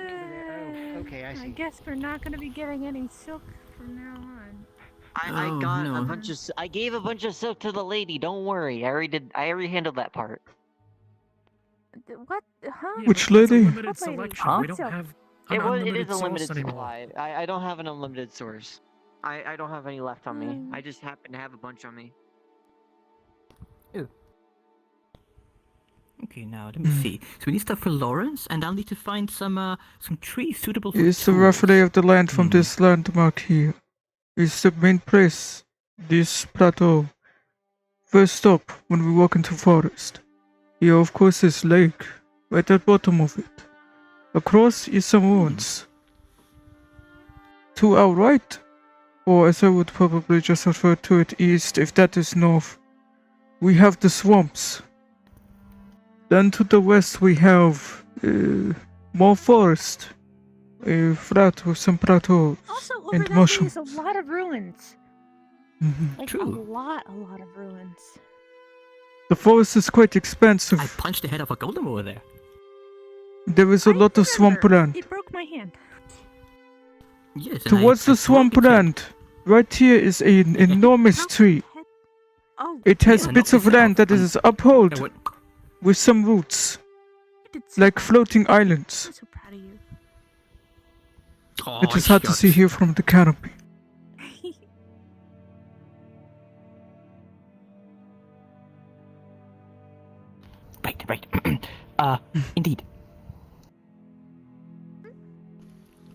Okay, I see. I guess we're not going to be getting any silk from now on. I Oh, got no. a bunch of. I gave a bunch of silk to the lady. Don't worry. I already handled that part. What? Huh? Which lady? Limited What lady? selection. We don't Silk. have It an is unlimited a limited source anymore. supply. I don't have an unlimited source. I don't have any left on me. I just happen to have a bunch on me. Okay, now let me see. So we need stuff for Lawrence, and I'll need to find some trees suitable for Is the tools. rough lay of the land from this landmark here. Is the main place, this plateau. First stop when we walk into forest. Here of course is lake, right at bottom of it. Across is some ruins. To our right, or as I would probably just refer to it, east if that is north, we have the swamps. Then to the west we have more forest, a flat with some plateaus Also, over and that way mushrooms. is a lot of ruins. Like True. a lot of ruins. The forest is quite expansive. I punched the head off a golem over there. There is a lot of swampland. It broke my hand. Yes. Towards the swampland, right here is an enormous tree. Oh, It has yeah, bits knocked of his head land off. that is upheld I went- with some roots, like floating islands. I'm so proud of you. Oh, It is hard to see here from the canopy. Right. Indeed.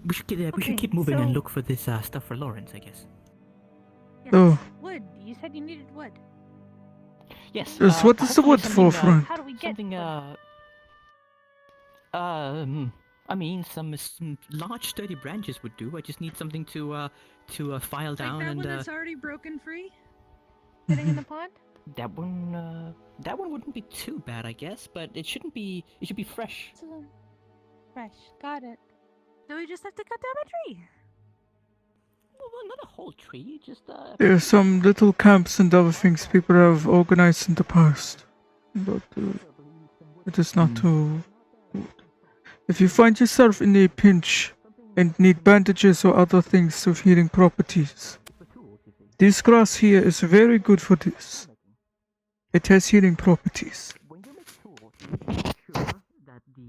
We should Okay, keep moving and so- look for this stuff for Lawrence, I guess. Yes. Oh. Wood. You said you needed wood. Yes. Yes, what is the hopefully wood for, something, friend? How do we get Something, I mean, some large sturdy branches would do. I just need something to file down like that and one that's already broken free? Sitting in the pond? that one wouldn't be too bad, I guess, but it shouldn't be. It should be fresh. Fresh. Got it. So we just have to cut down a tree. Well, not a whole tree, just There are some little camps and other things people have organized in the past, but it is not too good. If you find yourself in a pinch and need bandages or other things with healing properties, this grass here is very good for this. It has healing properties.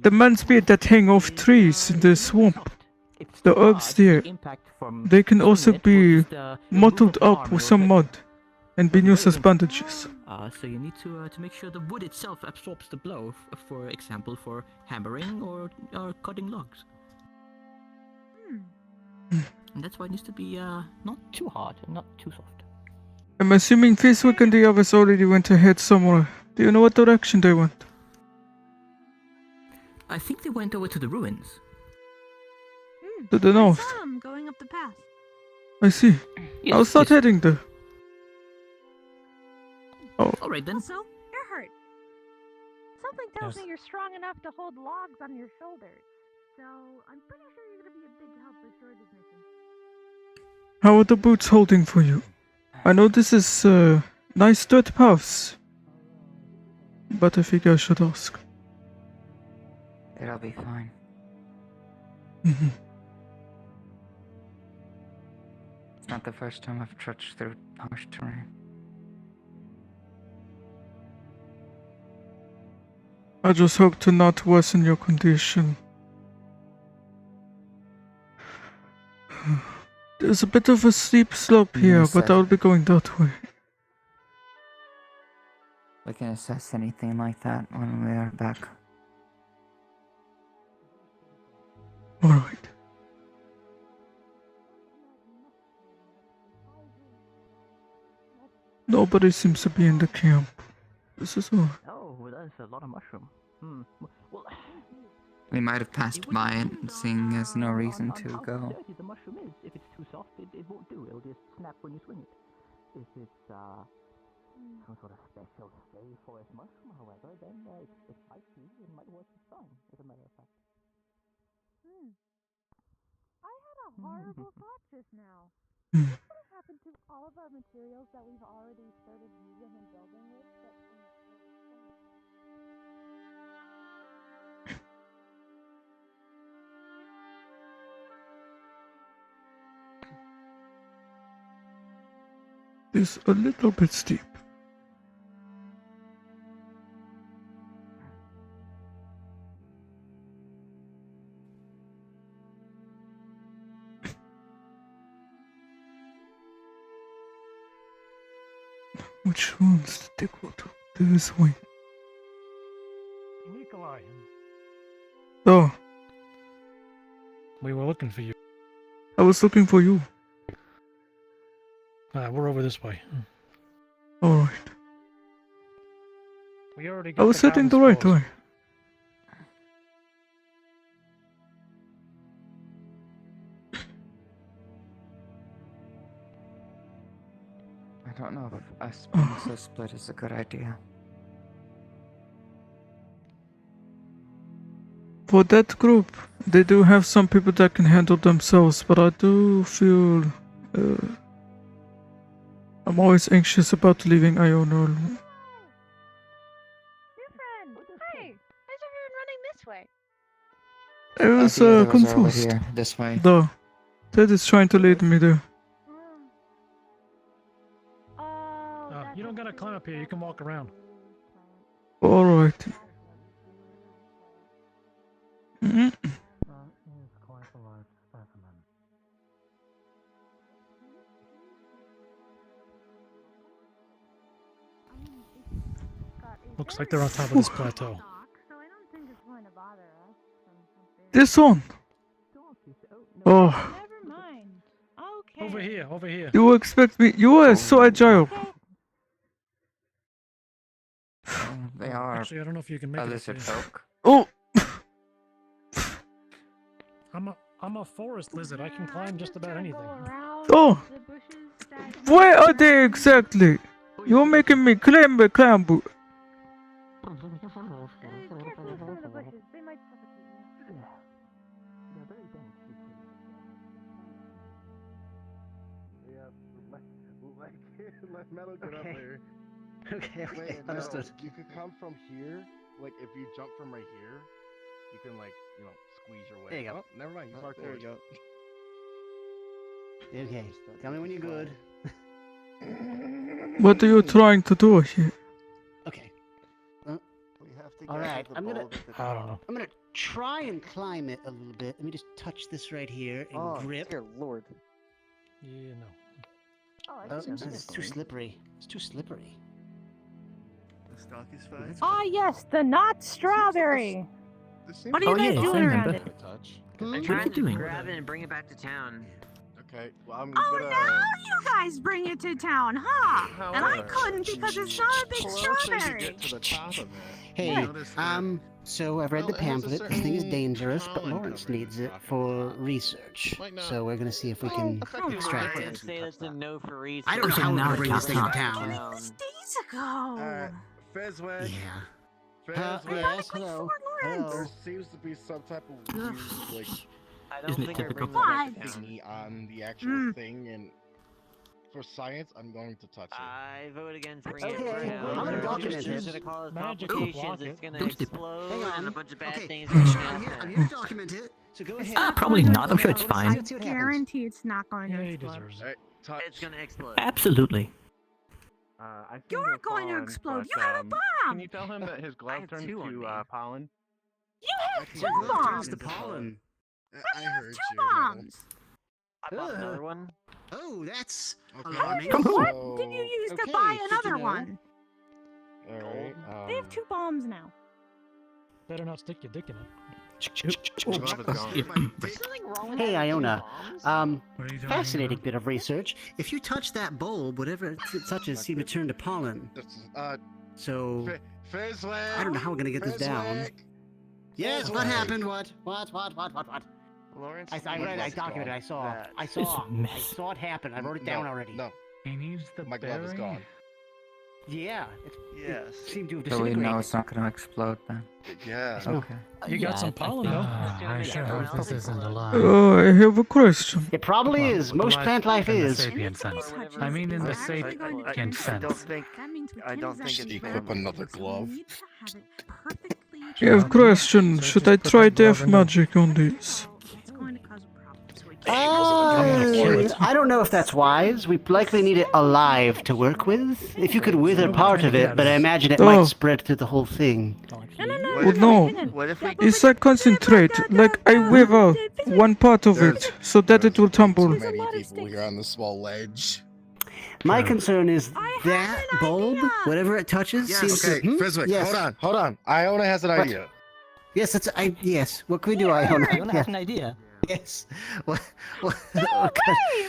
The man's beard that hang off trees in the swamp, the herbs there, they can also be mottled up with some mud and be used as bandages. So you need to make sure the wood itself absorbs the blow, for example, for hammering or cutting logs. And that's why it needs to be not too hard and not too soft. I'm assuming Fiswick and the others already went ahead somewhere. Do you know what direction they went? I think they went over to the ruins. To the north. I saw him going up the path. I see. I'll start yes. heading there. Oh. All right then. Also, you're hurt. Something tells me you're strong enough to hold logs on your shoulders. So I'm pretty sure you're gonna be a big help with George's mission. How are the boots holding for you? I know this is nice dirt paths, but I figure I should ask. It'll be fine. It's not the first time I've trudged through harsh terrain. I just hope to not worsen your condition. There's a bit of a steep slope here, but I'll be going that way. We can assess anything like that when we are back. Alright. Nobody seems to be in the camp. This is all. Oh, well, that's a lot of mushroom. Well, We might have passed by it, seeing there's no reason to how go. dirty the mushroom is. If it's too soft, it won't do. It'll just snap when you swing it. If it's some sort of special stray forest mushroom, however, then it might work just fine, as a matter of fact. I had a horrible thought just now. What's gonna happen to all of our materials that we've already started using and building with? It's a little bit steep. Which one's the go to? This way. Nicolai, Oh, we were looking for you. I was looking for you. We're over this way. Alright. We already I got was the heading the gardens right closed. way. I don't know if us being so split is a good idea. For that group, they do have some people that can handle themselves, but I do feel I'm always anxious about leaving Iona alone. New friend! Hey! How's everyone running this way? I was the others are over confused. here, this way. Duh. Ted is trying to lead me there. You don't gotta climb up here, you can walk around. Alright. Looks like they're on top of this plateau. This one! Oh, Never mind. Okay. Over here, over here. you expect me? You are so agile. They are Actually, I don't know if you can make a it. lizard folk. Oh! I'm a forest lizard. I can climb just about anything. Oh! Where are they exactly? You're making me climb. Careful with the bushes. They might suffocate you. Let Metal get up there. Okay, Wait, no, understood. you could come from here. Like, if you jump from right here, you can, like, squeeze your way. There you go. Oh, never mind. You parked There we go. Okay, tell me when you're good. What are you trying to do here? Okay. We have to get All right, to the I'm gonna. bulb at the I don't top. know. I'm gonna try and climb it a little bit. Let me just touch this right here and Oh, grip. dear lord. Yeah, no. Oh, it's too slippery. It's too slippery. The stock is fine. Ah, yes, the not strawberry. What are you Oh, guys yes, I doing around remember. it? I'm What are trying you to doing? grab it and bring it back to town. Okay, well, I'm Oh, gonna... now you guys bring it to town, huh? And I couldn't because it's not a big closer you strawberry. get to the top of it. Hey, Notice that- so I've read Well, the it has a pamphlet. This thing is certain dangerous, but pollen Lawrence covering needs the it top of for research. Might not- So we're gonna see if we can extract I it. say that's a no for research. I don't know how we're gonna bring this thing Back to down. town. Days ago. Alright, Fezweg. Yeah. Fezweg. Yes, hello. There seems to be some type of weird, like, I don't Isn't it think I typical? bring that back to What? town. thingy on the actual thing, and for science, I'm going to touch it. I vote against bringing it Okay, down. I'm gonna There's document just this. gonna cause Magic complications. block It's it. gonna Don't step- explode, Hang on. and a bunch of bad Okay, things are gonna I'm happen. here to document it. So go ahead. Probably not. I'm sure it's fine. Let's see what happens. Guarantee it's not going Yeah, to he explode. deserves it. Alright, touch. It's gonna explode. Absolutely. You're going to explode. You have a bomb. Can you tell him that his I glove have turned two on to me. pollen? You have Actually, two your glove bombs. the pollen. I heard Two you. Metal. bombs. I bought another one. Oh, that's Okay, alarming. From who? What did you use Okay, to buy good to another know. one? Alright, They have two bombs now. Better not stick your dick in it. glove is gone. There's nothing wrong with Hey, having two Iona. bombs. Fascinating bit of research. If you touch that bulb, whatever it touches seems to turn to pollen. So Fezweg! I don't know how we're gonna get this down. Fezweg! Yes, what Fezweg! happened? What? Lawrence, I read it. I documented. I saw. that. I It's saw. a mess. I saw it happen. I wrote it down already. No, He needs the my glove is gone. Yeah. Yes. It seemed to have So we disintegrated. know it's not gonna explode then. Yeah. Okay. You got some pollen, though. I sure hope this isn't a lie. I have a question. It probably is. Most plant life In the is. sapient sense. I mean in the sapient I don't sense. think. I don't think it's Equip another glove. I have a question. Should I try death magic on these? I don't know if that's wise. We likely need it alive to work with. If you could wither part of it, but I imagine it might spread through the whole thing. Well, no. It's like concentrate. Like I wither one part of it so that it will tumble. Many people here on the small ledge. My concern is that bulb, whatever it touches, seems Okay, to... Friswick, Yes. hold on. Iona has an What? idea. Yes, yes. What can we do, Iona? Iona has an idea. Yes. What No way!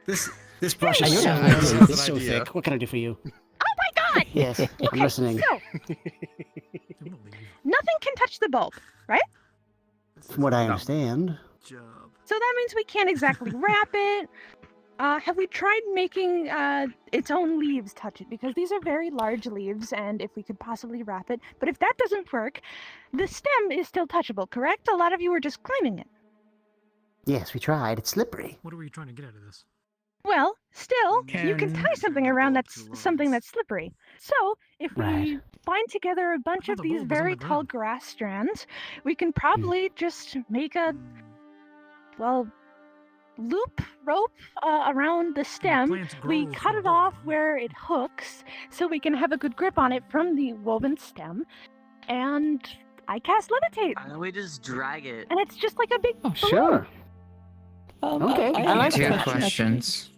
Really? This brush is Iona so, has it's an so idea. thick. What can I do for you? Oh my god! Yes, I'm listening. So, nothing can touch the bulb, right? From what I understand. So that means we can't exactly wrap it. Have we tried making its own leaves touch it? Because these are very large leaves, and if we could possibly wrap it. But if that doesn't work, the stem is still touchable, correct? A lot of you were just climbing it. Yes, we tried. It's slippery. What are we trying to get out of this? Well, still, you can tie something around that's something that's slippery. So, if we Right. bind together a bunch of these very tall grass strands, we can probably just make a, well, loop rope around the stem. We cut it off where it hooks so we can have a good grip on it from the woven stem. And I cast levitate. Why don't we just drag it? And it's just like a big balloon. Sure. Okay, I like Two that. questions.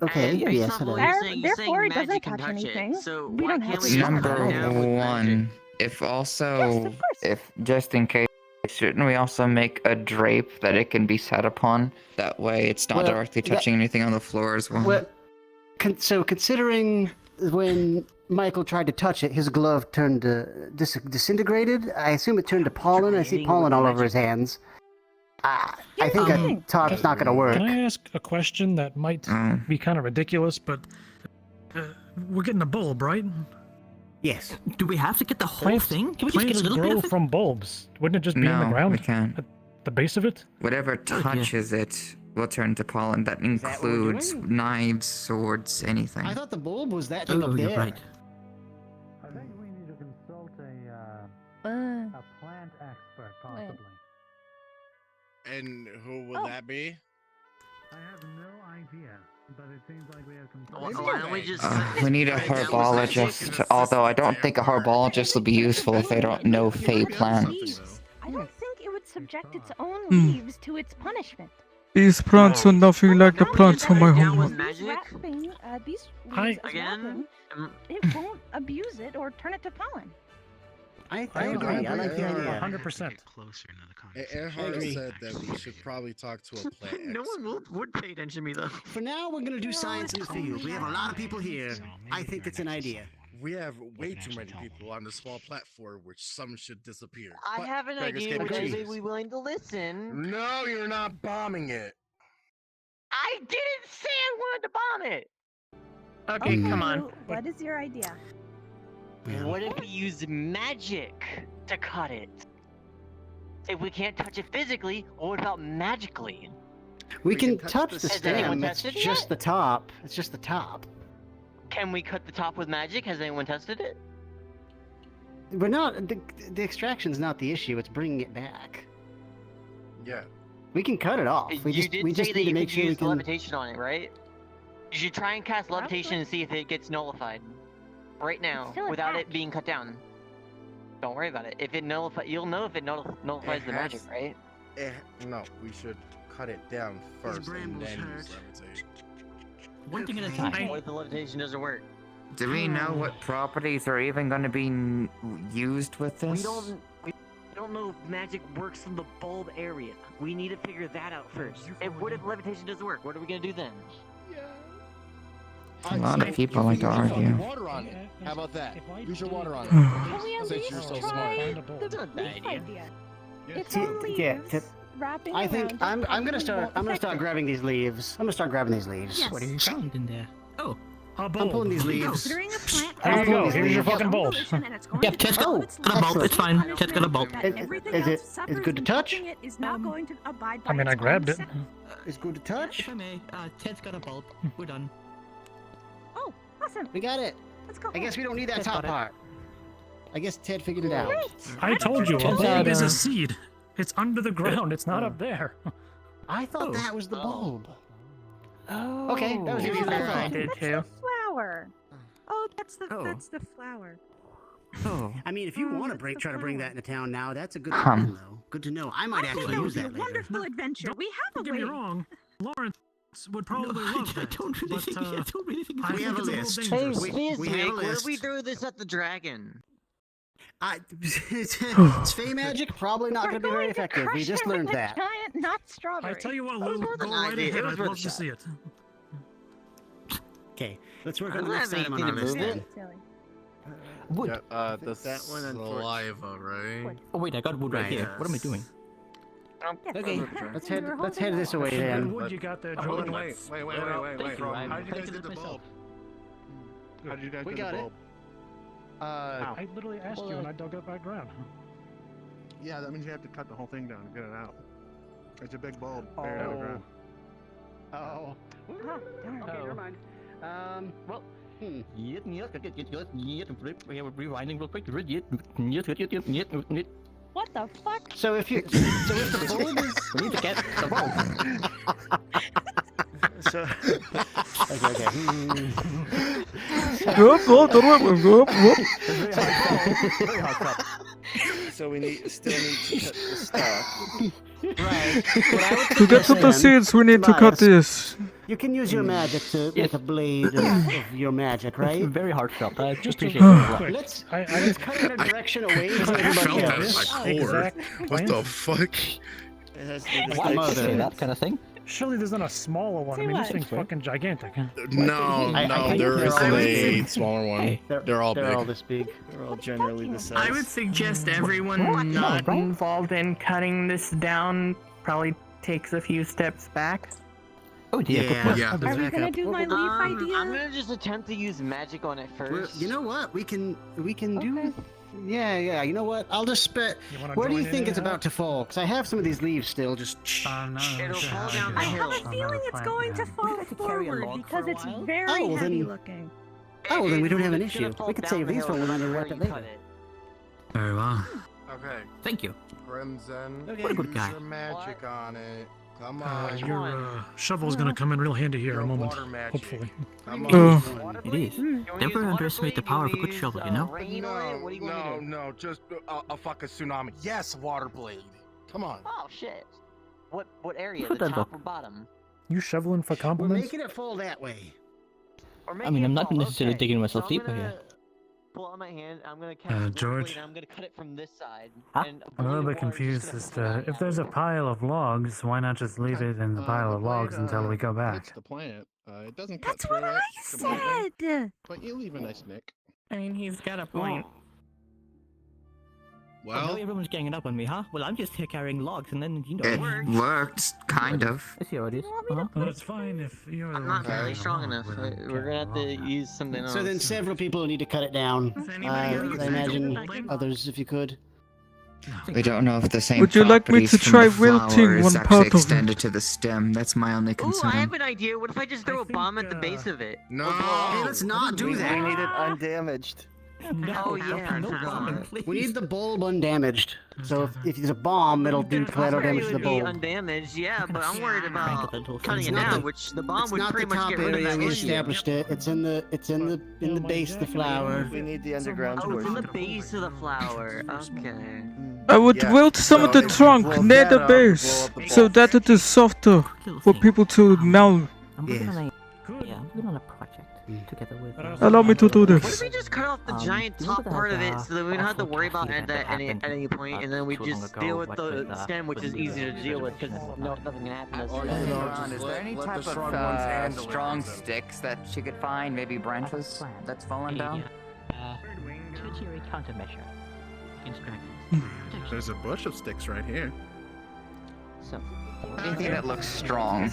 Okay, yes, it is. Therefore, it doesn't touch anything. So we don't have to Number one, if also, if just in case, shouldn't we also make a drape that it can be set upon? That way it's not Well, directly touching anything on the floor as well. Well, so considering when Michael tried to touch it, his glove turned to disintegrated. I assume it turned to pollen. I see pollen all over his hands. I think a top's not going to work. Can I ask a question that might be kind of ridiculous, but we're getting a bulb, right? Yes. Do we have to get the whole thing? Can we just Plants get a little grow bit of it? from bulbs. Wouldn't it just be in the No, ground? we can't. At the base of it? Whatever touches it will turn to pollen. That that what we're includes doing? knives, swords, anything. I thought the bulb was that thing up you're there. right. I think we need to consult a plant expert, possibly. And who would that be? I have no idea, but it seems like we have Why don't we just... We need a herbologist, although I don't think a herbologist will be useful if they don't know fey plants. I don't think it would subject its own Hmm. leaves to its punishment. These plants are nothing like the plants on my homework. These wrapping, these I- leaves as Again? wrapping, it won't abuse it or turn it to pollen. I I agree. I like the idea. 100%. Earhart said that we should probably talk to a plant No one would pay attention to me, though. For now, we're going to do science in the field. We have a lot of people here. I think it's an idea. We have way too many people on the small platform, which some should disappear. I But have an beggars idea. can't Would be anybody choosers. be willing to listen? No, you're not bombing it. I didn't say I wanted to bomb it. Okay, come on. so what is your idea? What if we use magic to cut it? If we can't touch it physically, what about magically? We can touch the Has anyone stem. It's tested just yet? the top. It's just the top. Can we cut the top with magic? Has anyone tested it? We're not. The extraction's not the issue. It's bringing it back. Yeah. We can cut it off. We you just did we say just that need to you make could sure we use can. levitation on it, right? You should try and cast levitation and see if it gets nullified. Right now, still without it attached. being cut down. Don't worry about it. If it nullifies, you'll know if it nullifies the magic, has- right? No, we should cut it down first and then use levitation. One thing at a time. What if the levitation doesn't work? Do we know what properties are even going to be used with this? We don't know if magic works from the bulb area. We need to figure that out first. And what if levitation doesn't work? What are we gonna do then? A lot of people like to Use your argue. water on it. How about that? Use your water on Can we it. at Since least you're so try smart. the leaf idea? It's To- only yeah, to- wrapping I think around it I'm gonna probably start. won't I'm gonna affect start it. grabbing these leaves. I'm gonna start grabbing these leaves. What have you found in there? Oh, A I'm bulb. pulling these Here you go. leaves. There I'm you pulling go. these Here's your leaves. fucking bulb. Yep, Ted's got a bulb. It's fine. Ted's got a bulb. Is it good to touch? I mean, I grabbed it. It's good to touch. If I may, Ted's got a bulb. We're done. Oh, awesome. We got it. Let's go. I guess we don't need that Ted's top got it. part. I guess Ted figured it out. I told you, a Ted's bulb got, is a seed. It's under the ground. It's not up there. I thought that was the bulb. Oh. Okay, that was easy to I verify. did That's too. the flower. Oh, that's the flower. Oh. I mean, if you Oh, want to that's break, the try to bring flower. that into town now. That's a good Hum. thing, though. Good to know. I might I think actually that use would be that a later. wonderful adventure. We have Don't a get me way. wrong. Lawrence would probably love that. I don't really think. I don't really think. I We think have a it's list. little Hey, dangerous. We have a What if list. we throw this at the dragon? It's Fey magic. Probably not going to be very effective. We just learned that. Giant nut strawberry. I tell you what, That was Lou, worth go an right idea. It ahead. was I'd worth love a to shot. see it. Okay, let's work I on the don't next have item on anything our to list move then. it. Silly. Wood. The that one, saliva, right? Oh wait, I got wood right Right. here. What am I doing? Yes. Okay, let's head. We're Let's holding head this on. away Some good then. wood you got there, Oh, Jordan. wait. Thank you, I How did you guys planted get it the myself. bulb? How did you guys We get got the it. bulb? I literally asked you, and I dug up background. Yeah, that means you have to cut the whole thing down and get it out. It's a big bulb buried underground. Oh. Ah, darn. Okay, never mind. Well, Rewinding real quick. What the fuck? so if the bulb is, We need to get the bulb. So, okay. Very hard cut. so we still need to cut the stalk. Right. To get to the seeds, we need to cut this. You can use your magic to make a blade of your magic, right? Very heartfelt. I Just appreciate to it. quick, Let's I let's cut in a direction away from I everybody felt else. that. cord. Exact What the plan. fuck? It has to be the Why same would you say size. that kind of thing? Surely there's not a smaller one. I mean, this thing's fucking gigantic. No, I no, think there they're isn't all a big. smaller one. Hey, They're all They're all big. this big. They're all generally the size. I would suggest everyone not involved in cutting this down probably takes a few steps back. Oh dear. good point. Yeah. Are we gonna do my leaf idea? I'm gonna just attempt to use magic on it Well, first. you know what? We can do. Okay. Yeah. You know what? I'll just spit. You wanna Where do you join in think it, it's huh? about to fall? Because I have some of these leaves still. Just. No, It'll fall down the I hill. have a feeling it's going to fall carry a forward log because for a it's while? very Oh, well, heavy then- looking. Oh, well, then we don't have an It's gonna issue. fall We could down save the these hill for no when matter we where work it you cut later. it. Very well. Okay, Thank you. Crimson. Okay. What a good Use guy. your magic on it. Come on. Your shovel's gonna come in real handy here in a Your moment. water magic. Hopefully. Come Uh, It is. Never underestimate the power of a good shovel, you know? No, just a fucking tsunami. Yes, water blade. Come on. Oh shit. What area? Look at The that top look. or bottom? You shoveling for We're compliments? making it fall that way. Or I mean, I'm not fall, necessarily okay. digging myself So I'm deeper gonna here. Pull out my hand. I'm gonna catch one George? blade, and I'm gonna cut it from this side. Huh? And I'm a little blade bit of water is just confused gonna as fly to if out. there's a pile of logs, why not just leave it in the pile of logs until we go It's back? the plant. It doesn't cut That's through what it I completely, said. but you leave a nice nick. I mean, he's got a point. Well, now everyone's ganging up on me, huh? Well, I'm just here carrying logs, and then, you know, It worked, kind of. I see how it is. Well, it's fine if you're the I'm one not carrying very the strong log, enough. we don't We're gonna have to carry the log. use something else. So then several people need to cut it down. I imagine others, if you could. We don't know if the same Would you like me properties to from try the flower wilting is one actually part of it? extended to the stem. That's my only Ooh, I concern. have an idea. What if I just throw a bomb at the base of it? No. Hey, let's not do We that. need it undamaged. Oh yeah, I forgot. We need the bulb undamaged. So if there's a bomb, it'll do collateral It damage to the would be bulb. undamaged, yeah, but I'm worried about cutting It's it not down, the- which the bomb It's would not the pretty much top get rid of area. that We issue. established it. It's in the base of the flower. We need the underground Oh, it's in portion. the base of the flower. Okay. I would Yeah, wilt some of so the if you trunk blow near that the up, base, blow up the so bulb. that it is softer for people to melt. I'm Yes. working on I'm working on a project together with. Allow me to do What if this. we just cut off the giant remember top part of that, it so that we don't have to awful worry about tragedy that that at happened, any point, and then we too long just ago, deal with what the with, stem, which with is the- easier to deal with because nothing can happen to us. Is there any type of strong sticks that she could find? Maybe branches that's fallen down? Tertiary countermeasure against dragons. There's a bush of sticks right here. So, Anything that looks strong.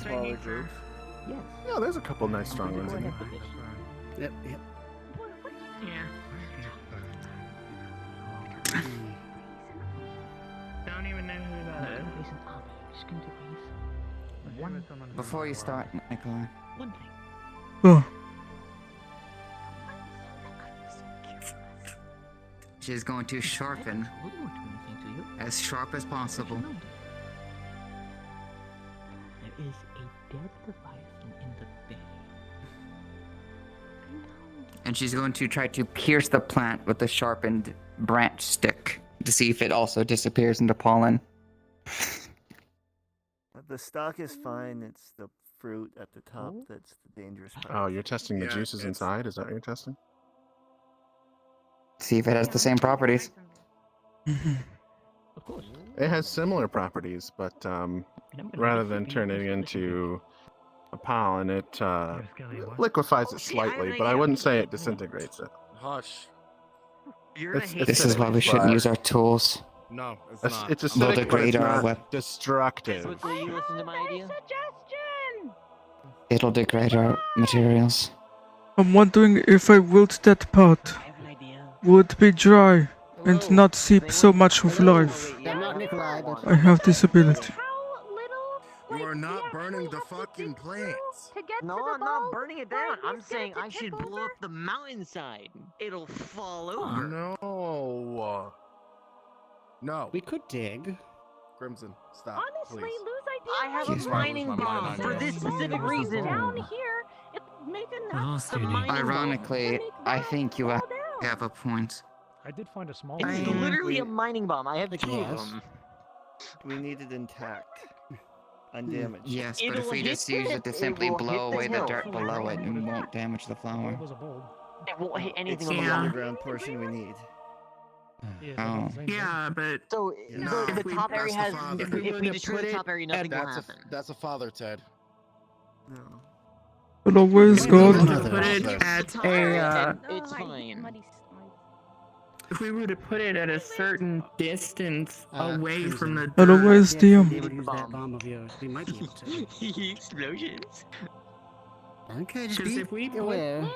Yeah, there's a couple nice strong ones in here. Yep. Yeah. Don't even know who that is. Before you start, Nicolai. Oh, She's going to sharpen as sharp as possible. There is a dead leviathan in the bay. And she's going to try to pierce the plant with the sharpened branch stick to see if it also disappears into pollen. The stock is fine. It's the fruit at the top that's the dangerous part. Oh, you're testing the juices inside? Is that what you're testing? See if it has the same properties. Of course. It has similar properties, but rather than turning it into a pollen, it liquefies it slightly, but I wouldn't say it disintegrates it. Hush. This is why we shouldn't use our tools. No, it's not. It's They'll acidic, but degrade it's our not weapon. destructive. Will you listen to my idea? It'll degrade our materials. I'm wondering if I wilt that part, would it be dry and not seep so much with life? I'm not Nicolai, but I have this ability. You are not burning the fucking plants. No, I'm not burning it down. I'm saying I should blow up the mountainside. It'll fall over. No. No. we could dig. Crimson, stop. Honestly, please. Lou's idea. I have Yes, a ma'am. mining bomb for this specific reason. Down here, it make enough. The mining Ironically, I think you have a point. I did find a small It's one. literally a mining bomb. I have two of Yes. them. We need it intact, undamaged. Yes, but if It'll we hit just the use hip, it to it simply will blow hit the away the hill. dirt below it, it won't damage the flower. It won't hit anything It's on the the underground portion we need. Oh. Yeah, but So No, the top area has. father. If we destroy the top area, nothing will That's happen. that's a father, Ted. No. But always God. put it at a, It's fine. if we were to put it at a certain distance away from the But always Be able DM. to use that bomb of yours. We might be able to. Explosions. Okay, just Because be if we put, aware.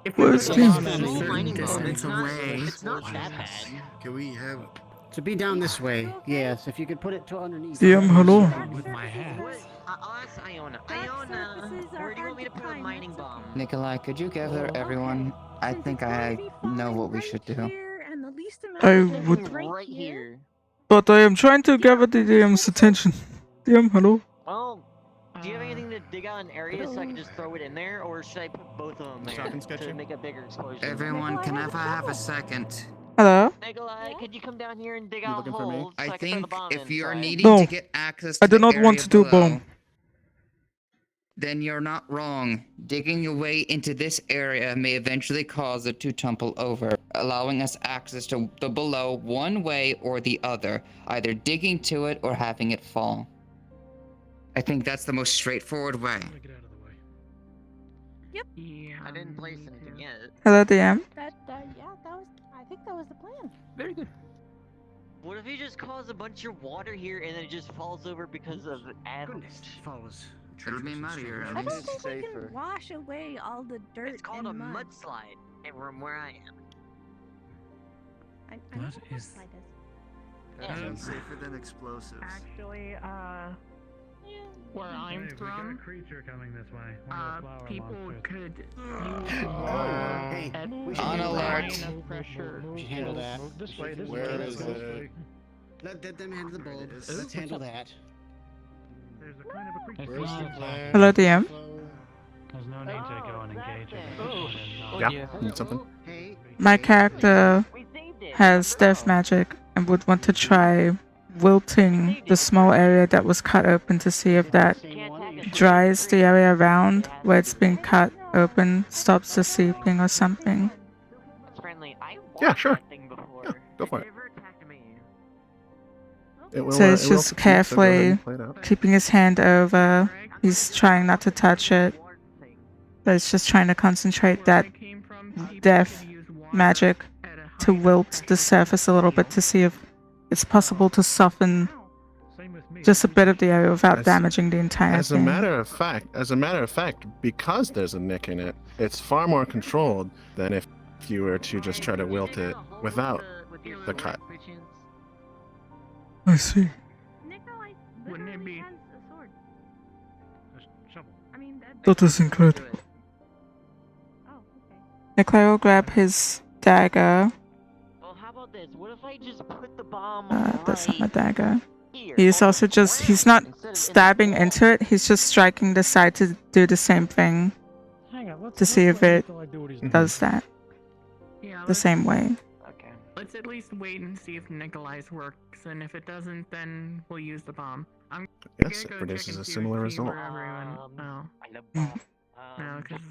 if we Where's put the- it at a Small certain mining bomb. distance It's not. away, It's not that bad. Can we have? So be down this way. Yes, if you could put it to underneath. DM, hello. With my hat. I'll ask Iona. Iona, where do you want me to put a mining bomb? Nikolai, could you gather everyone? I think I know what we should do. I would, Right here. but I am trying to gather the DM's attention. DM, hello. Well, do you have anything to dig out an area so I can just throw it in there, or should I put both of them there Shotgun sketching? to make a bigger explosion? Everyone, can I have a second? Hello. Nicolai, could you come down here and dig You out looking for me? holes so I I can throw the think bomb if you're inside? needing No, to get access I to do the not want area to do below, bomb. then you're not wrong. Digging your way into this area may eventually cause it to tumble over, allowing us access to the below one way or the other, either digging to it or having it fall. I think that's the most straightforward way. Get out of the way. yeah, I didn't place anything yet. Hello, DM. Yeah, that was. I think that was the plan. Very good. What if you just cause a bunch of water here and then it just falls over because of atoms? Follows. It'll be muddier. I don't think we can wash away all the dirt It's called a and mud. mudslide, and from where I am. I know What what is- mudslide is. That sounds safer than explosives. actually, where I'm Hey, we got a from, creature coming this way. One of the flower people monsters. could use water Hey, at we should On handle alert. that. enough pressure. We should handle that. Move this way, this Where way. is this it? way. Let them handle the bulb. is. Let's handle that. There's a kind of a creature. Where's the plan? Hello, DM. There's no need to go and engage it. Yeah. Need something? Hey. My character has death magic and would want to try wilting the small area that was cut open to see if that dries the area around where it's been cut open, stops the seeping or something. Friendly, I Yeah, sure. that thing before. Yeah, go for it. Never attacked me. It will, So he's it will just succeed, so go ahead carefully and play it out. keeping his hand over. He's trying not to touch it, but he's just trying to concentrate that death magic to wilt the surface a little bit to see if it's possible to soften just a bit of the area without As- damaging the entire As a thing. matter of fact, because there's a nick in it, it's far more controlled than if you were to just try to wilt it without the cut. I see. Wouldn't it be? That is incredible. Nicolai will grab his dagger. Well, how about this? What if I just put the bomb That's not my dagger. He's also just, he's not stabbing into it, he's just striking the side to do the same thing. To see if it does that. Yeah, The same way. Let's at least wait and see if Nicolai's works, and if it doesn't, then we'll use the bomb. I'm Yes, gonna it go produces check a and see similar result. where everyone. No, because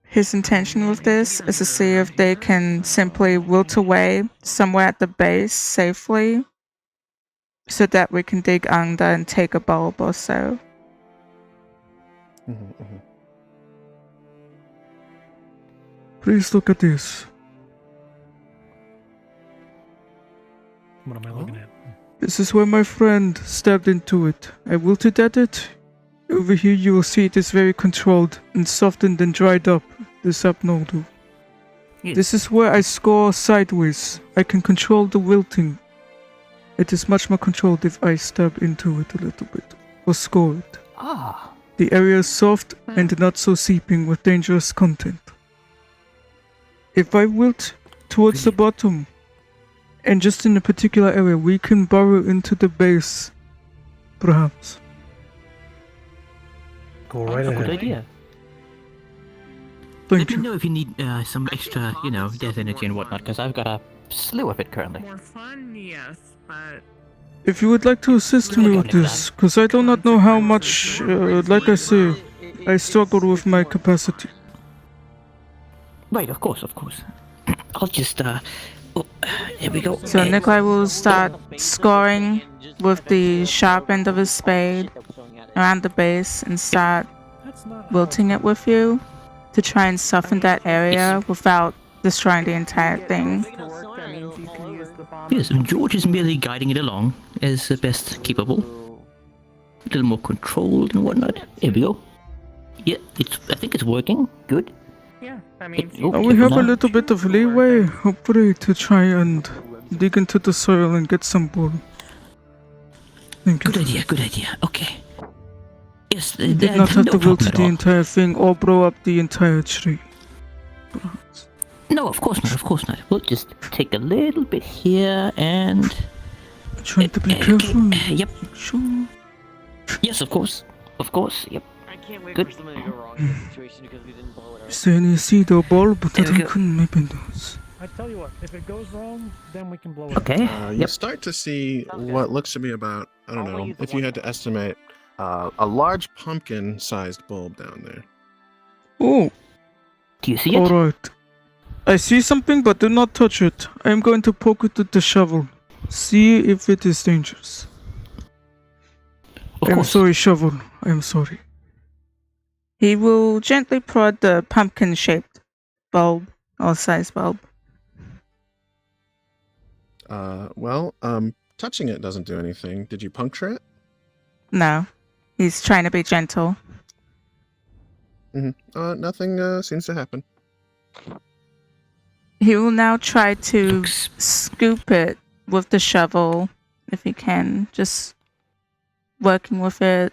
His intention with this is to see if they can simply wilt away somewhere at the base safely so that we can dig under and take a bulb or so. Please look at this. What am I looking at? This is where my friend stabbed into it. I wilted at it. Over here you will see it is very controlled and softened and dried up. This abnormal. This is where I score sideways. I can control the wilting. It is much more controlled if I stab into it a little bit. Or score it. Ah. The area is soft and not so seeping with dangerous content. If I wilt towards the bottom, and just in a particular area, we can burrow into the base. Perhaps. Go right That's a ahead. good idea. Thank Let me know if you need some extra, death energy and whatnot, because I've got a slew of it currently. more fun, yes, but If you would like to assist me with this, because I do not know how much, like I say, I struggle with my capacity. Right, of course. I'll just, here we go. So Nicolai will start scoring with the sharp end of his spade around the base and start wilting it with you to try and soften that area without destroying the entire thing. Yes, George is merely guiding it along as best capable. A little more controlled and whatnot. Here we go. Yeah, I think it's working. Good. yeah, I mean, We have a little bit of leeway, hopefully, to try and dig into the soil and get some wool. Good idea. Okay. Yes, You did not have to wilt the entire thing or blow up the entire tree. No, of course not. We'll just take a little bit here and... Trying to be careful. Yep. Sure. Yes, of course. Yep. I can't wait Good. for something to go wrong in this situation because we didn't blow it up. Is there any seed or bulb that There we I go. can maybe use? I tell you what, if it goes wrong, then we can blow it Okay. up. You start to see what looks to be about, I don't know, if you had to estimate, a large pumpkin-sized bulb down there. Oh. Do you see it? Alright. I see something, but do not touch it. I am going to poke it with the shovel. See if it is dangerous. I'm sorry, shovel. I'm sorry. He will gently prod the pumpkin-shaped bulb or size bulb. Touching it doesn't do anything. Did you puncture it? No, he's trying to be gentle. Nothing seems to happen. He will now try to scoop it with the shovel, if he can. Just working with it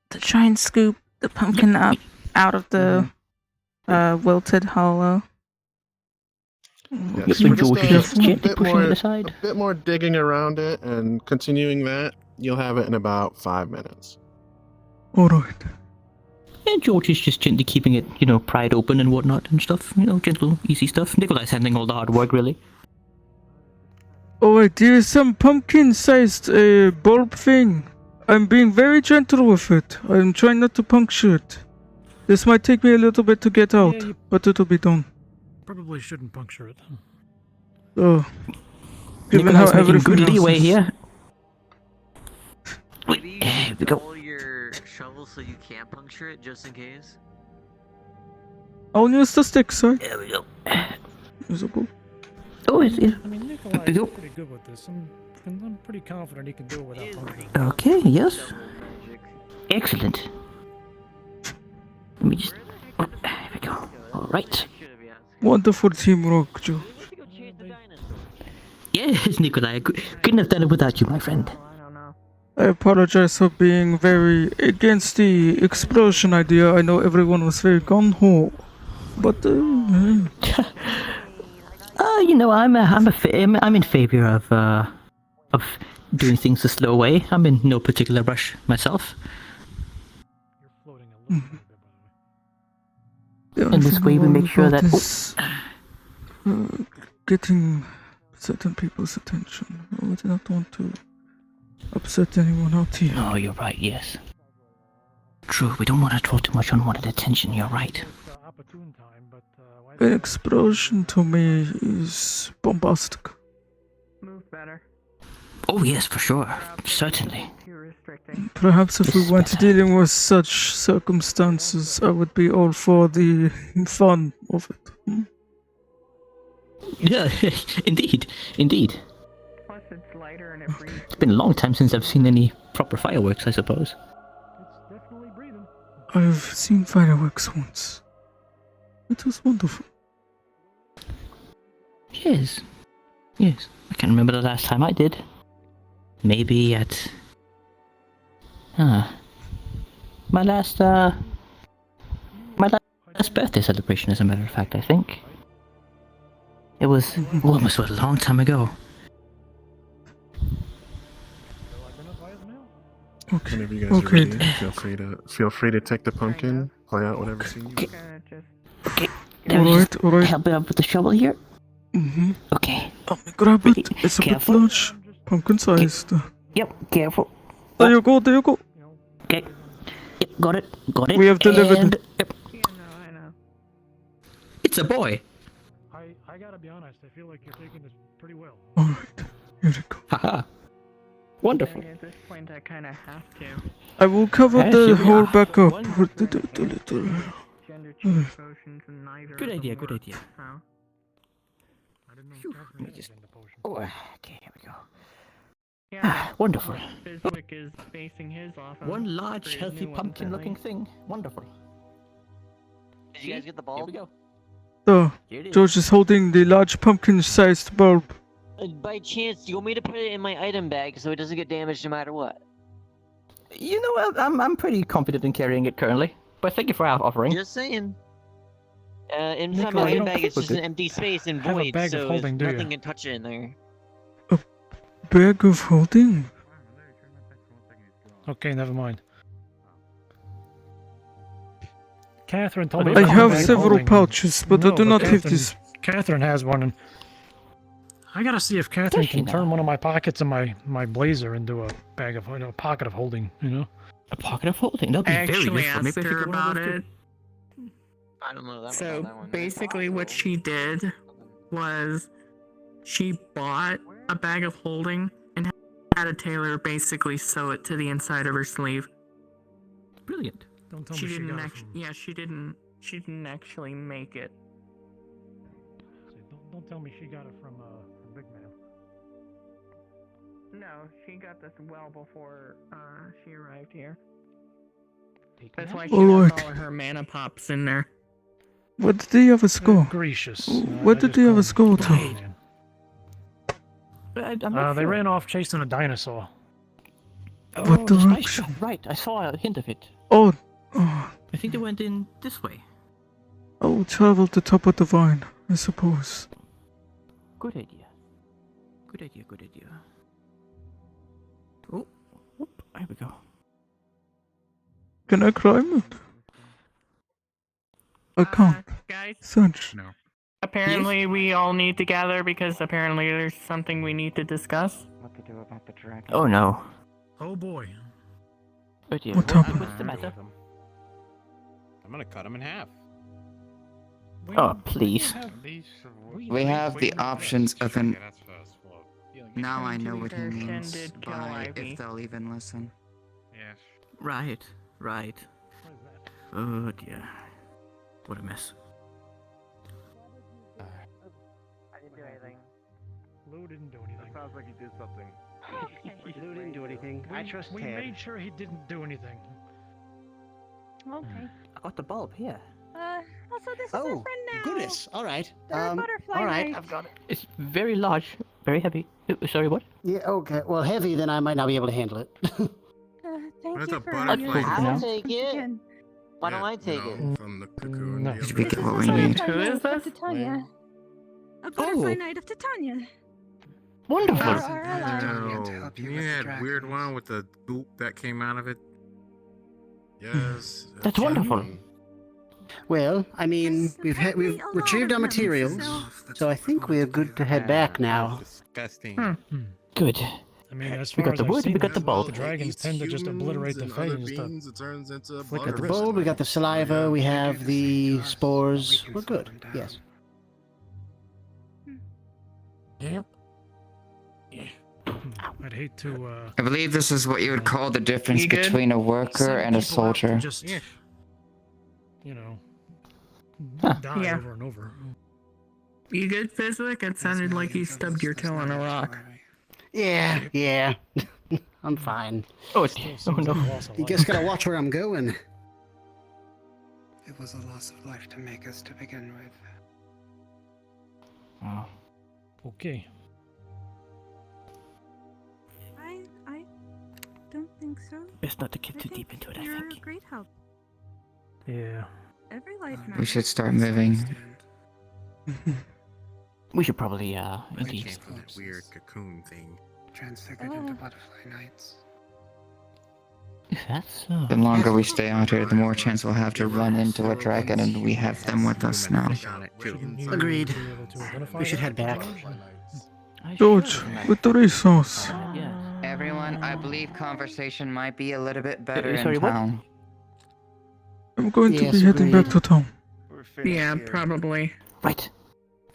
to try and scoop the pumpkin up out of the wilted hollow. Yes, for just a bit more digging around it and continuing that, you'll have it in about 5 minutes. Alright. And George is just gently keeping it, pried open and whatnot and stuff. Gentle, easy stuff. Nicolai's handling all the hard work, really. Alright, there is some pumpkin-sized bulb thing. I'm being very gentle with it. I'm trying not to puncture it. This might take me a little bit to get out, but it'll be done. Probably shouldn't puncture it. Oh. Given how Nicolai's making everything good else leeway is. here. Maybe you Here should we go. double your shovel so you can't puncture it, just in case. I'll use the stick side. There we go. Usable. Oh, it's I mean, Nicolai is pretty good with this. I'm And I'm pretty confident he can do it without pumpkin. Okay, yes. Excellent. Let me just. Oh, there we go. Alright. Wonderful teamwork, Joe. Yes, Nicolai, I couldn't have done it without you, my friend. I apologize for being very against the explosion idea. I know everyone was very gung-ho. But, You know, I'm in favor of doing things the slow way. I'm in no particular rush myself. In this way we make sure that... getting certain people's attention. I would not want to upset anyone out here. No, you're right, yes. True, we don't want to draw too much unwanted attention, you're right. An explosion to me is bombastic. Move better. Oh yes, for sure. Certainly. Perhaps if we weren't dealing with such circumstances, I would be all for the fun of it. Yeah, indeed. Plus it's lighter and it breathes. It's been a long time since I've seen any proper fireworks, I suppose. I've seen fireworks once. It was wonderful. Yes. I can't remember the last time I did. Maybe at... My last birthday celebration, as a matter of fact, I think. It was almost a long time ago. Okay. Whenever you guys are ready, feel free to take the pumpkin, play out whatever scene you want. Okay. Alright. Help me out with the shovel here. Mm-hmm. Okay. Let me grab it. It's a bit large. Pumpkin-sized. Yep, careful. There you go. Okay. Yep, got it. We have delivered. And, yep. It's a boy. I gotta be honest, I feel like you're taking this pretty well. Alright, here you go. Haha. Wonderful. At this point, I kind of have to. I will cover Yes, the here we hole are. back up with the little... Gender change potions and neither Good of them idea, work, good idea. so. Let me just... Oh, okay, here we go. Yeah, Wonderful. Biswick is basing his off of One large, for his healthy, new ones, pumpkin-looking I think. thing. Wonderful. Did you guys get the bulb? Here we go. So, Here it is. George is holding the large pumpkin-sized bulb. By chance, do you want me to put it in my item bag so it doesn't get damaged no matter what? You know what? I'm pretty confident in carrying it currently. But thank you for offering. Just saying. Inside Nicolai, my you item don't bag, it's think just we're an good? empty space and Have a void, bag of so holding, do nothing you? can touch it in there. Bag of holding? Okay, never mind. Catherine told me I about have the bag of several holding. pouches, but I No, do not have Catherine- this. Catherine has one, and I gotta see if Catherine Does she can now? turn one of my pockets of my blazer into a bag of, a pocket of holding. You know. A pocket of holding. That'll be I very actually useful. Maybe asked I should her get one of about those too. it. I don't know that So that one. basically, what she did was she bought a bag of holding and had a tailor basically sew it to the inside of her sleeve. Brilliant. Don't tell She me she didn't got it actually. from. Yeah, she didn't. She didn't actually make it. Don't tell me she got it from Big Man. No, she got this well before she arrived here. That's why she has Alright. all of her mana pops in there. What did the others go? Gracious. Where did the others go to? I'm not They sure. ran off chasing a dinosaur. What the direction? Right, I saw a hint of it. Oh, I think they went in this way. I will travel to top of the vine, I suppose. Good idea. Good idea. Oh, whoop, there we go. Can I climb it? I can't. Guys, Such. No. apparently we all need to gather because apparently there's something we need to discuss. What to do about the dragon? Oh no. Oh boy. Oh dear. What happened? What's the matter? I'm gonna cut him in half. Oh, please. We have the options of an. Now I know what he Shen means did kill by Ivy. if they'll even listen. Yes. Right. Oh dear. What a mess. I didn't do anything. Lou didn't do anything. Sounds like he did something. Lou didn't do anything. I trust We Ted. made sure he didn't do anything. Okay. I got the bulb here. Also, this is our friend now. Goodness. All right. Our butterfly all right. knight. I've got it. It's very large, very heavy. Sorry, what? Yeah. Okay. Well, heavy. Then I might not be able to handle it. Thank Where's you the for butterfly? your I'll Now? take it. again. Why don't I take it? From the cocoon. No. the other We way. get what we This need. is our Who is butterfly this? knight of Titania. A butterfly Oh. knight of Titania. Wonderful. Our ally. No, you mean that weird one with the goop that came out of it? Yes. That's that wonderful. one. Well, I mean, we've retrieved our materials, so I think we're good to head back now. Disgusting. Good. I mean, as We far got as the I've wood, seen, we got the the bulb. dragons tend to just obliterate the and other fangs. beings, it turns into flick Got the wrist. bulb, we got the saliva, we have the spores. We're good. Yes. Yep. I'd hate to, I believe this is what you would call the difference You good? between a worker send and a people out to soldier. just, you know, die Yeah. over and over. You good, Fizwick? It sounded like you stubbed your toe on a rock. Yeah. I'm fine. Oh, no. You just gotta watch where I'm going. It was a loss of life to make us to begin with. Oh. Okay. I don't think so. Best not to get too deep into it, I You're think. a great help. Yeah. Every life We matters. should start moving. We should probably, I indeed. came from that weird cocoon thing. Transfigured into butterfly knights. If that's so. The longer we stay out here, the more chance we'll have to run into a dragon, and we have them with us now. Agreed. We should head back. George, with the resource. Yeah. Everyone, I believe conversation might be a little bit better sorry, in what? town. I'm going to Yes, be heading back agreed. to town. Yeah, probably. Right.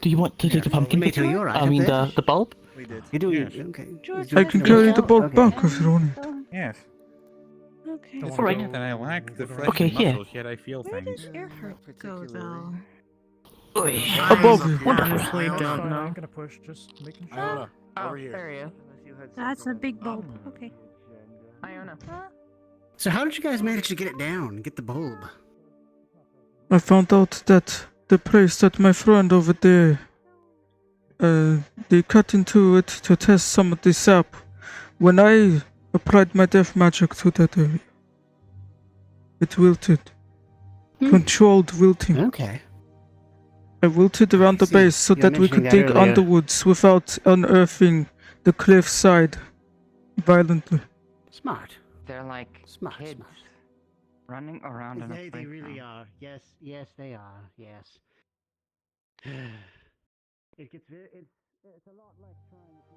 Do you want to take the pumpkin Mate, with are you? you alright I up mean, there? the bulb? We did. You're doing Yes. okay. George, I can carry the bulb back if you want it. Yes. Okay. All right. And I lack the flesh Okay, and here. muscles, yet I feel Where things. did Earhart go, though? Oy. Above you. Honestly, don't I'm know. not gonna push, just making sure. Iona, Oh, over here. there you. That's a big bulb. Okay. Iona. So how did you guys manage to get it down? Get the bulb? I found out that the place that my friend over there, they cut into it to test some of the sap. When I applied my death magic to that area, it wilted. Controlled wilting. Okay. I wilted around the see. base so You were that we could mentioning dig that earlier. underwoods without unearthing the cliffside violently. Smart. They're like Smart, kids smart. running around in a They playground. really are. Yes, they are. Yes. It gets very. It's a lot like trying to.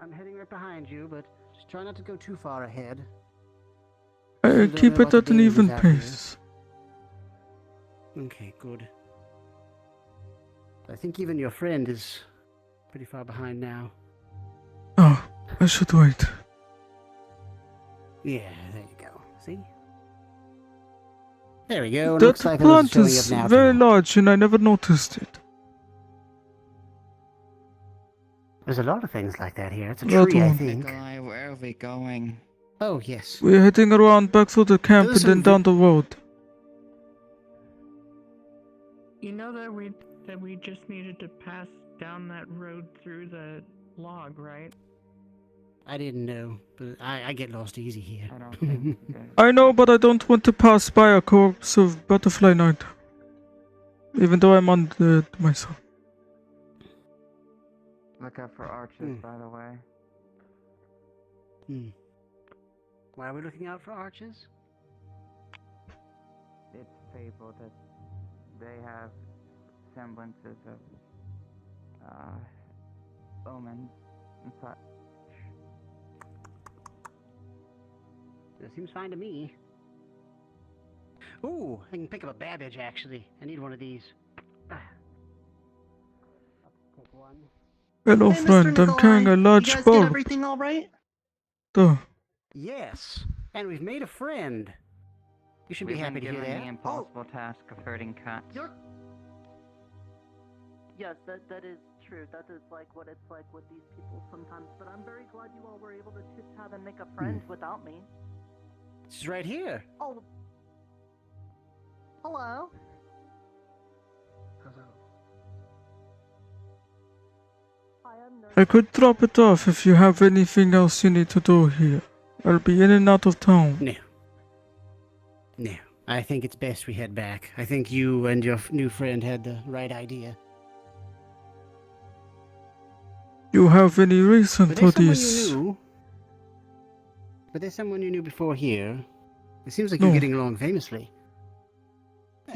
I'm heading right behind you, but just try not to go too far ahead. I don't keep know it about the at an dangers even out here. pace. Okay, good. I think even your friend is pretty far behind now. Oh, I should wait. Yeah, there you go. See? There we go. That Looks like plant it's showing is up now. very too. large and I never noticed it. There's a lot of things like that here. It's a Lot tree, I of- think. Nicolai, where are we going? Oh, yes. We're heading around back through the camp and Those then are down the road. You know that we just needed to pass down that road through the log, right? I didn't know, but I get lost easy here. I don't think I know, but I don't want to pass by a corpse of Butterfly Knight. Even though I'm undead myself. Look out for archers, by the way. Why are we looking out for arches? It's fabled that they have semblances of omens and such. That seems fine to me. Ooh, I can pick up a babbage, actually. I need one of these. I'll take one. Hello, Hey, Mr. friend. I'm carrying a Nicolai. large You guys bulb. get everything all right? Duh. Yes. And we've made a friend. You should We've be happy been to hear given that. the impossible task of herding cats. Yes, that is true. That is like what it's like with these people sometimes. But I'm very glad you all were able to chit chat and make a friend without me. She's right here. Oh. Hello. Hi, I'm Nurse. I could drop it off if you have anything else you need to do here. I'll be in and out of town. No. No. I think it's best we head back. I think you and your new friend had the right idea. You have any reason But for there's someone this? you knew. But there's someone you knew before here. It seems like No. you're getting along famously.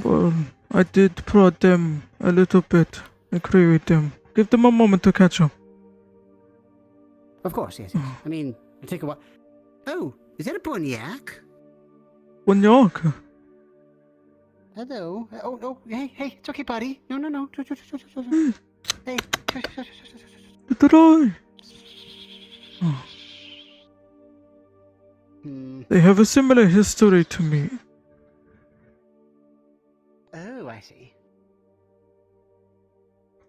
Well, I did prod them a little bit. Agree with them. Give them a moment to catch up. Of course, yes. I mean, it'll take a while. Oh, is that a Bonyak? Bonyak? Hello. Oh, hey, it's okay, buddy. No. Hey. Nicolai! They have a similar history to me. Oh, I see.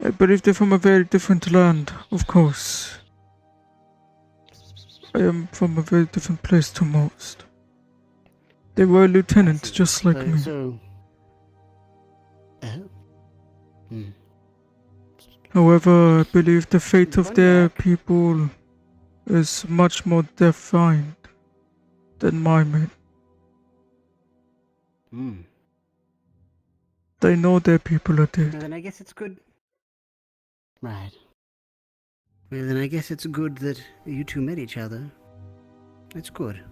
I believe they're from a very different land, of course. I am from a very different place to most. They were a lieutenant, just like me. However, I believe the fate of their people is much more defined than my men. They know their people are Well, dead. then I guess it's good. Right. Well, then I guess it's good that you two met each other. It's good.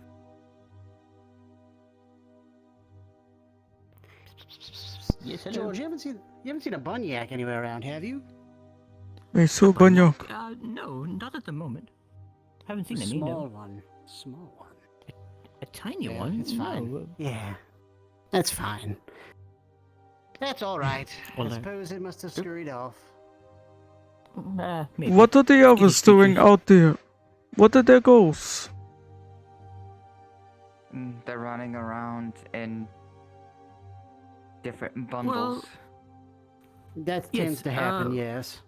Yes, hello. George, you haven't seen a Bunyak anywhere around, have you? I saw Banyak. No, not at the moment. Haven't A seen any, small no. one. Small one. A tiny Yeah, one? it's fine. No. Yeah. That's fine. That's all right. Well, I suppose it must have scurried off. Maybe. What are the others doing out there? What are their goals? They're running around in different bundles. That Yes, tends to happen, yes.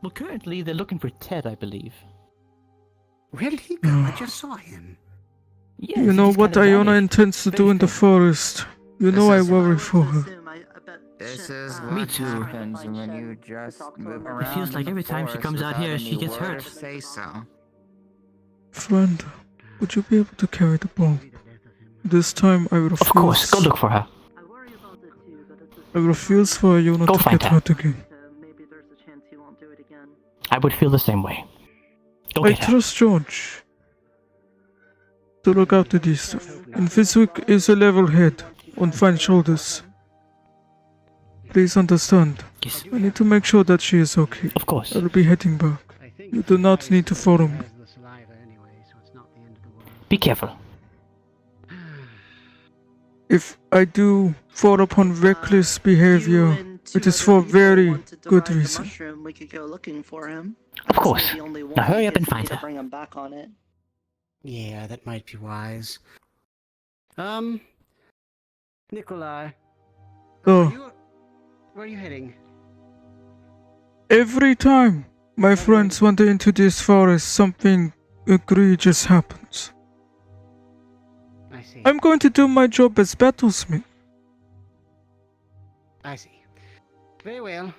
Well, currently they're looking for Ted, I believe. Where did he go? I just saw him. Yes, You he know just what kinda Iona vanished. intends to do in the forest. You know I worry for her. This is Me what too. happens when you just move around. It feels like in the every time she forest comes out without here, she any gets word hurt. to say so. Friend, would you be able to carry the bomb? This time I refuse. Of course, go look for her. I refuse for Iona Go to find get her. hurt again. I would feel the same way. Go I get her. trust George to look after these stuff. And Fizwick is a level head on fine shoulders. Please understand. Yes. I need to make sure that she is okay. Of course. I'll be heading back. You do not need to follow me. Be careful. If I do fall upon reckless behavior, it is for a very good reason. Mushroom, we could go looking for him. Of course. The only Now one hurry up if and we find need to her. Bring him back on it. Yeah, that might be wise. Nicolai. Oh, Where are you heading? every time my friends wander into this forest, something egregious happens. I see. I'm going to do my job as battlesmith. I see. Very well.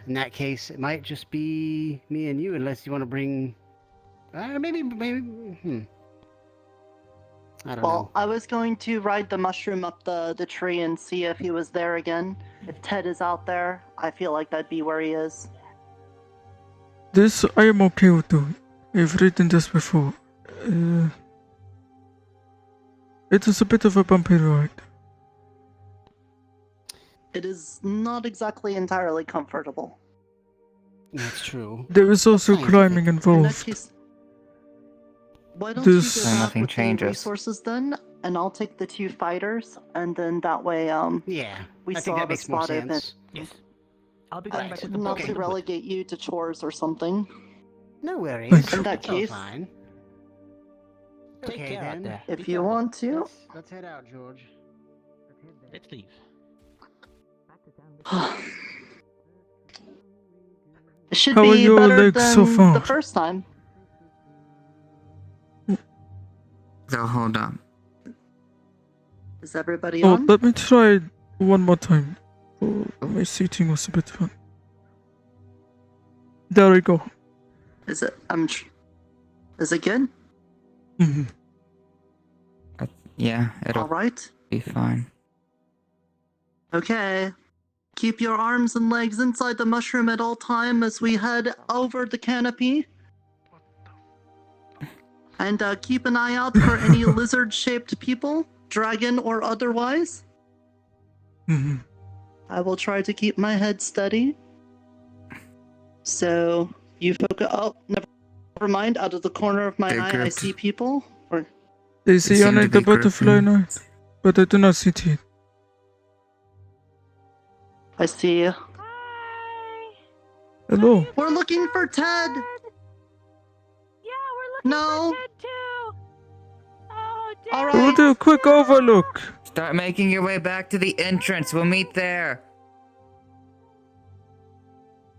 In that case, it might just be me and you, unless you want to bring... maybe... I don't know. I was going to ride the mushroom up the tree and see if he was there again. If Ted is out there, I feel like that'd be where he is. This I am okay with doing. I've ridden this before. It is a bit of a bumpy ride. It is not exactly entirely comfortable. That's true. There is also climbing In that involved. case, why don't you This- go back nothing with the changes. resources then, and I'll take the 2 fighters, and then that way, Yeah, we I still think that have a makes more spot open. sense. Yes. I'll be going back with the Not book. to relegate you to chores or something. No worries. In that It's all case, fine. Take Okay care out then. there. if Be you careful. want to. Let's head out, George. Let's leave. It should How are be your better legs so than far? the first time. So hold on. Is everybody Oh, on? let me try one more time. Oh, my seating was a bit fun. There we go. Is it? Is it good? Mhm. Yeah, it'll All right. be fine. Okay. Keep your arms and legs inside the mushroom at all time as we head over the canopy. And keep an eye out for any lizard-shaped people, dragon or otherwise. Mhm. I will try to keep my head steady. So you focus. Oh, never mind. Out of the corner of my They're eye, I grouped. see people. Or They see seem only to the be grouped butterfly in. knight, but I do not see teeth. I see. Hello. We're looking for Ted. Yeah, we're looking No. for Ted too. Oh, Ted. All We'll right. do a quick overlook. Start making your way back to the entrance. We'll meet there.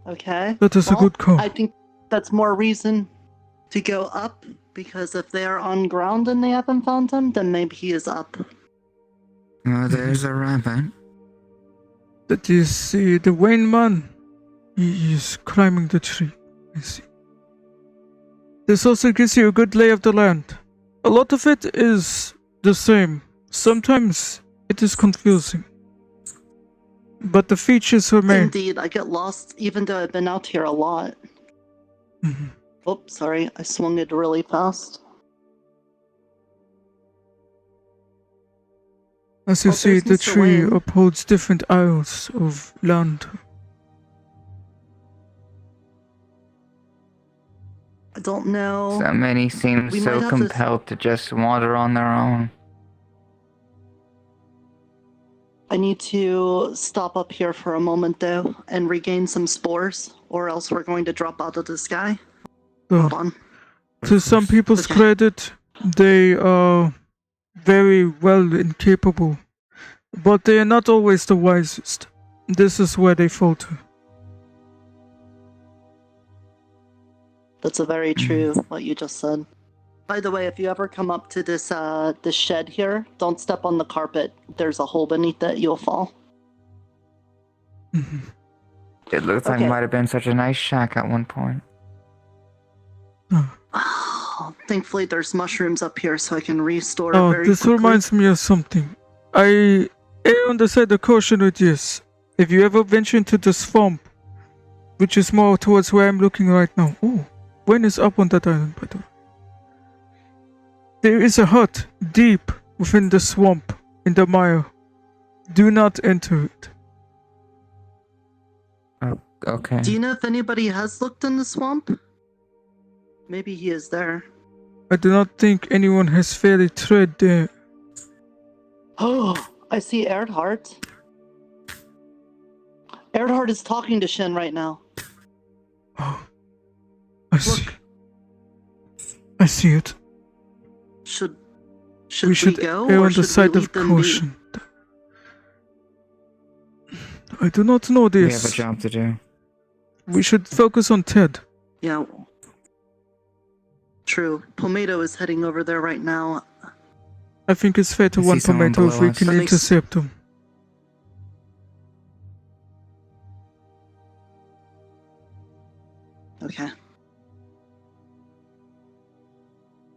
Okay. That is a good call. I think that's more reason to go up, because if they are on ground and they haven't found him, then maybe he is up. Oh, there's a rabbit. That is the Wayne man. He is climbing the tree. I see. This also gives you a good lay of the land. A lot of it is the same. Sometimes it is confusing. But the features remain. Indeed, I get lost even though I've been out here a lot. Mhm. Oops, sorry, I swung it really fast. As you Oh, see, there's the Mr. tree Wayne. upholds different aisles of land. I don't know. So many seem We so might have to- compelled to just wander on their own. I need to stop up here for a moment though and regain some spores, or else we're going to drop out of the sky. Hold on. To some people's credit, they are very well and capable, but they are not always the wisest. This is where they falter. That's a very true what you just said. By the way, if you ever come up to this this shed here, don't step on the carpet. There's a hole beneath it. You'll fall. It looks like Okay. it might have been such a nice shack at one point. Thankfully, there's mushrooms up here, so I can restore Oh, very this quickly. reminds me of something. I err on the side of caution with this. If you ever venture into the swamp, which is more towards where I'm looking right now. Oh, Wayne is up on that island, by the way. There is a hut deep within the swamp in the mire. Do not enter it. Okay. Do you know if anybody has looked in the swamp? Maybe he is there. I do not think anyone has fairly tread there. Oh, I see Erdhart. Erdhart is talking to Shen right now. I see. I see it. Should we should go, err or on the should we side of leave them be? caution. I do not know this. We have a job to do. We should focus on Ted. Yeah. True. Pomato is heading over there right now. I think it's fair to I see one someone Pomato if below we us. can That makes- intercept him. Okay.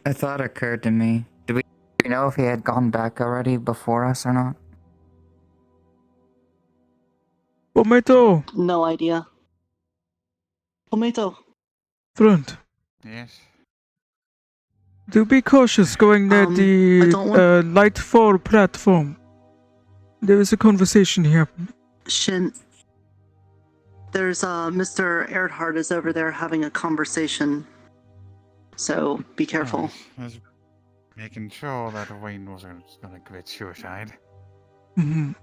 A thought occurred to me. Do we know if he had gone back already before us or not? Pomato, No idea. Pomato. friend, Yes. do be cautious going near I the don't want- light 4 platform. There is a conversation here. Shin. There's Mr. Erdhart is over there having a conversation. So be careful. I was making sure that Wayne wasn't gonna commit suicide.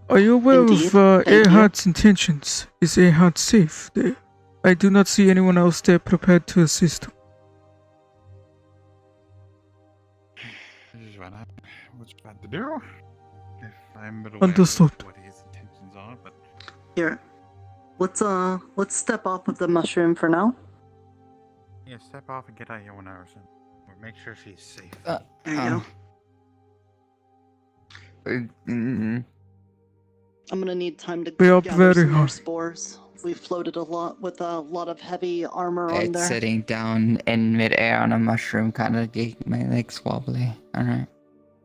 Are you aware Indeed, of thank you. Erhard's intentions? Is Erhard safe there? I do not see anyone else there prepared to assist him. This is what I was about to do. If I'm aware Understood. of what his intentions are, but Here, let's step off of the mushroom for now. yeah, step off and get out here 1 hour soon. Or make sure she's safe. There you go. I'm gonna need time to We are gather very some more high. spores. We floated a lot with a lot of heavy armor on It's there. sitting down in midair on a mushroom, kind of making my legs wobbly. Alright.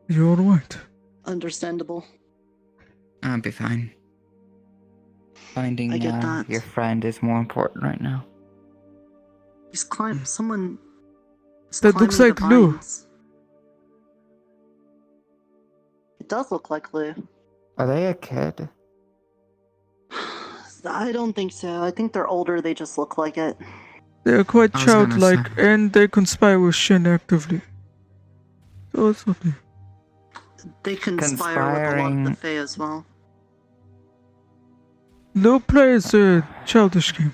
You're alright. Understandable. I'll be fine. Finding I get that. your friend is more important right now. He's someone. is That looks climbing like the Lou. vines. It does look like Lou. Are they a kid? I don't think so. I think they're older. They just look like it. They are quite I was gonna childlike, and they conspire with Shen actively. So it's okay. They conspire with a lot of the Conspiring. Fae as well. Lou plays a childish game.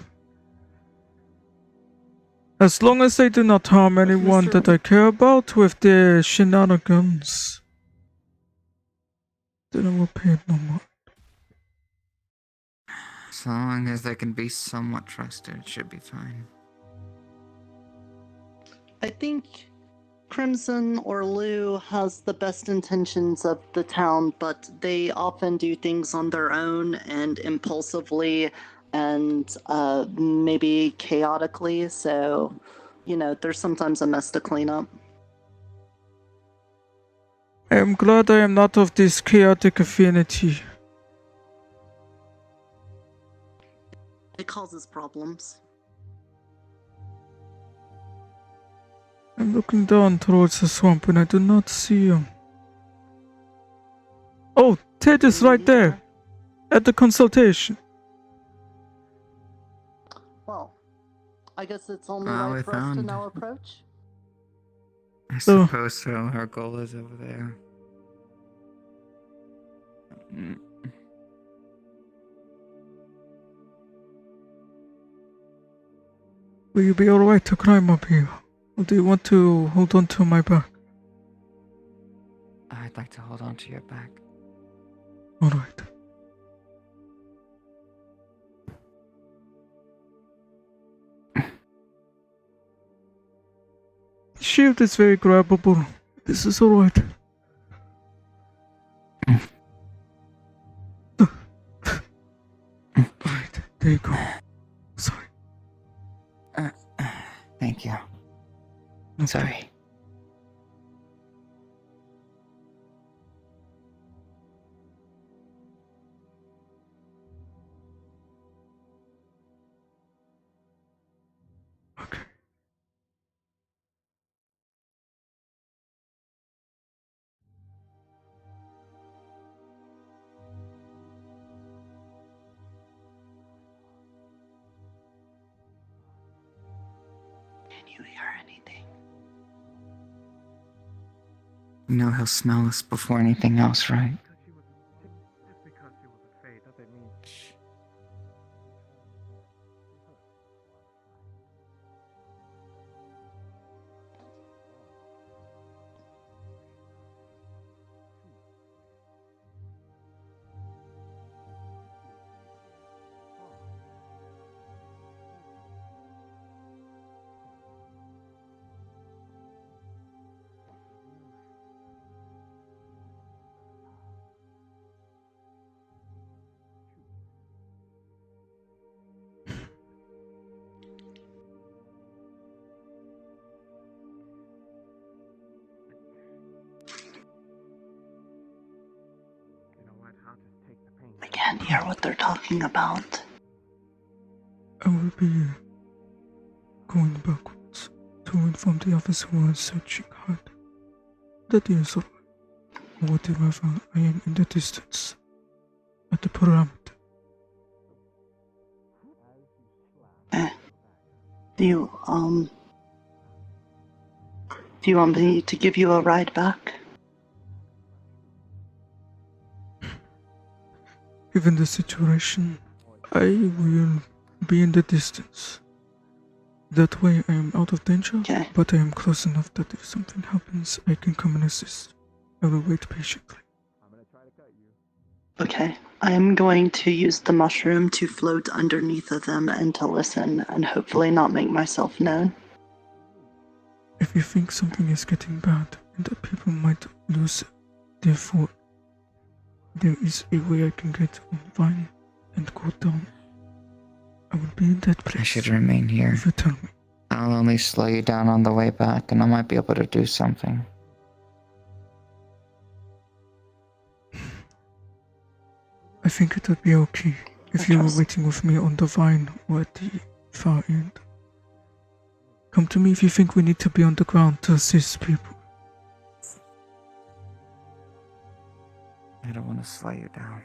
As long as they do not harm anyone that I care about with their shenanigans, then I will pay it no more. So long as they can be somewhat trusted, it should be fine. I think Crimson or Lou has the best intentions of the town, but they often do things on their own and impulsively and maybe chaotically, so, there's sometimes a mess to clean up. I am glad I am not of this chaotic affinity. It causes problems. I'm looking down towards the swamp and I do not see him. Oh, Ted is right there! At the consultation. Well, I guess it's only Well, right we for us to found- now approach. I suppose so. Our goal is over there. Will you be alright to climb up here? Or do you want to hold on to my back? I'd like to hold on to your back. Alright. Shield is very grabbable. This is alright. Alright, there you go. Sorry. Thank you. Sorry. Can you hear anything? You know he'll smell us before anything else, right? I can't hear what they're talking about. I will be going backwards to inform the officer who is searching hard. That is alright. Whatever I am in the distance. At the parameter. Do you want me to give you a ride back? Given the situation, I will be in the distance. That way I am out of danger, but I am close enough that if something happens, I can come and assist. I will wait patiently. Okay. I am going to use the mushroom to float underneath of them and to listen and hopefully not make myself known. If you think something is getting bad and that people might lose their food, there is a way I can get on Vine and go down. I will be in that place. I should remain here. If you tell me. I'll only slow you down on the way back, and I might be able to do something. I think it would be okay if you were waiting with me on the vine or at the far end. Come to me if you think we need to be on the ground to assist people. I don't want to slow you down.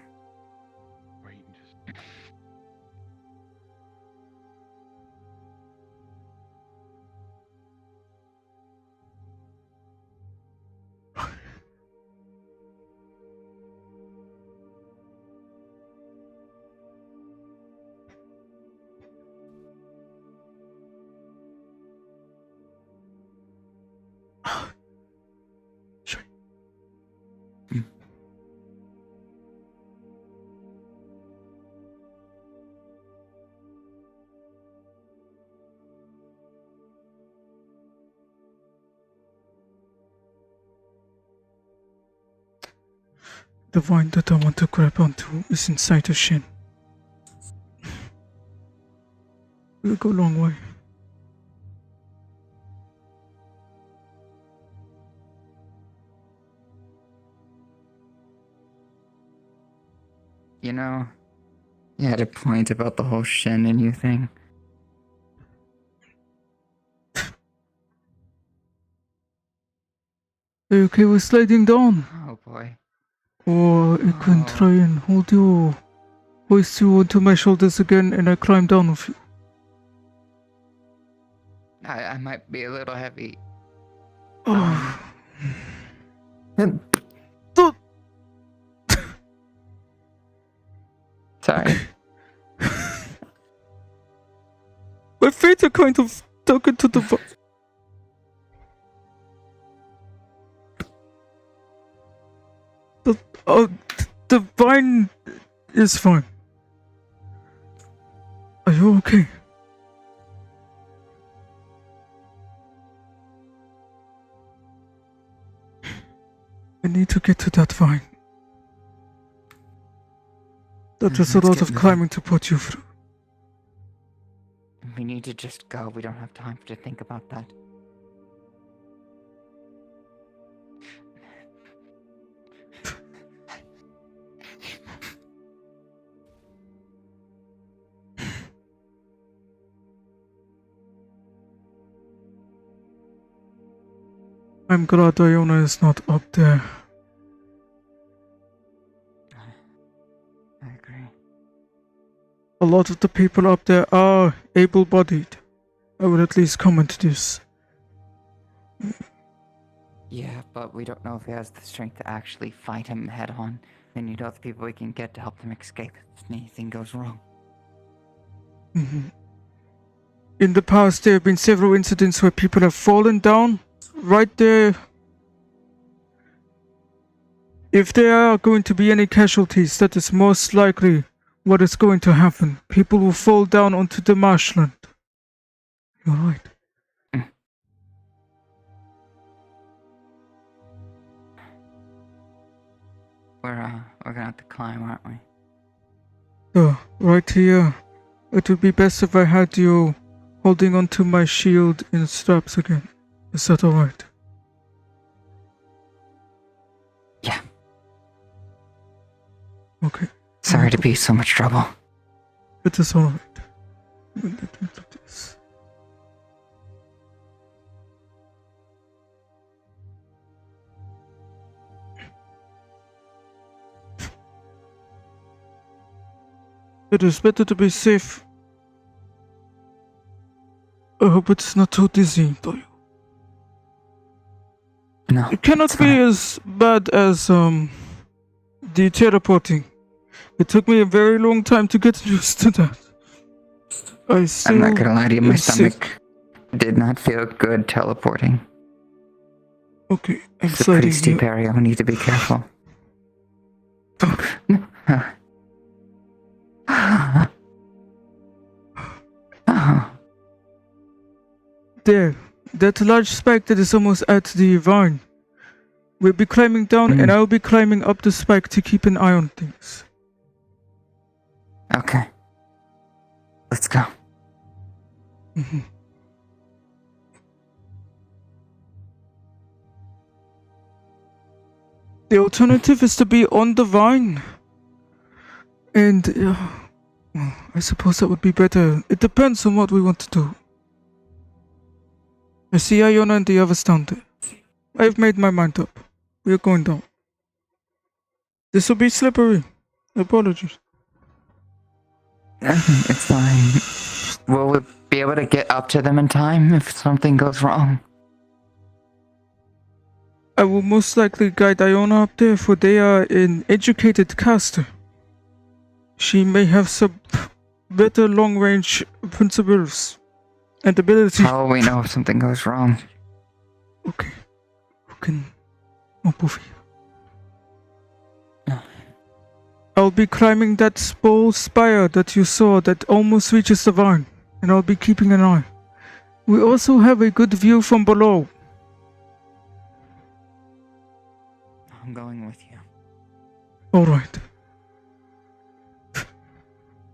The vine that I want to grab onto is inside the shin. We'll go a long way. You know, you had a point about the whole Shen and you thing. Are you okay with sliding down? Oh boy. Or I can try and hold you, hoist you onto my shoulders again and I climb down with you. I might be a little heavy. Oh. Sorry. My feet are kind of stuck into the vine. The vine is fine. Are you okay? I need to get to that vine. That is a lot of climbing to put you through. We need to just go. We don't have time to think about that. I'm glad Iona is not up there. I agree. A lot of the people up there are able-bodied. I would at least comment this. Yeah, but we don't know if he has the strength to actually fight him head on. And you know the people we can get to help them escape if anything goes wrong. In the past, there have been several incidents where people have fallen down right there. If there are going to be any casualties, that is most likely what is going to happen. People will fall down onto the marshland. You're right. We're gonna have to climb, aren't we? Right here. It would be best if I had you holding onto my shield in straps again. Is that alright? Yeah. Okay. Sorry to be so much trouble. It is alright. Let me do this. It is better to be safe. I hope it's not too dizzying for you. No. It cannot be as bad as the teleporting. It took me a very long time to get used to that. I'm not gonna lie to you, my am sick. stomach did not feel good teleporting. Okay, I'm It's a pretty sliding steep here. area, we need to be careful. There, that large spike that is almost at the vine. We'll be climbing down and I'll be climbing up the spike to keep an eye on things. Okay. Let's go. The alternative is to be on the vine. And, well, I suppose that would be better. It depends on what we want to do. I see Iona and the others down there. I've made my mind up. We are going down. This will be slippery. Apologies. It's fine. Will we be able to get up to them in time if something goes wrong? I will most likely guide Iona up there, for they are an educated caster. She may have some better long-range principles and ability. How will we know if something goes wrong? Okay. Who can... Oh, Buffy. I'll be climbing that small spire that you saw that almost reaches the vine, and I'll be keeping an eye. We also have a good view from below. I'm going with you. Alright.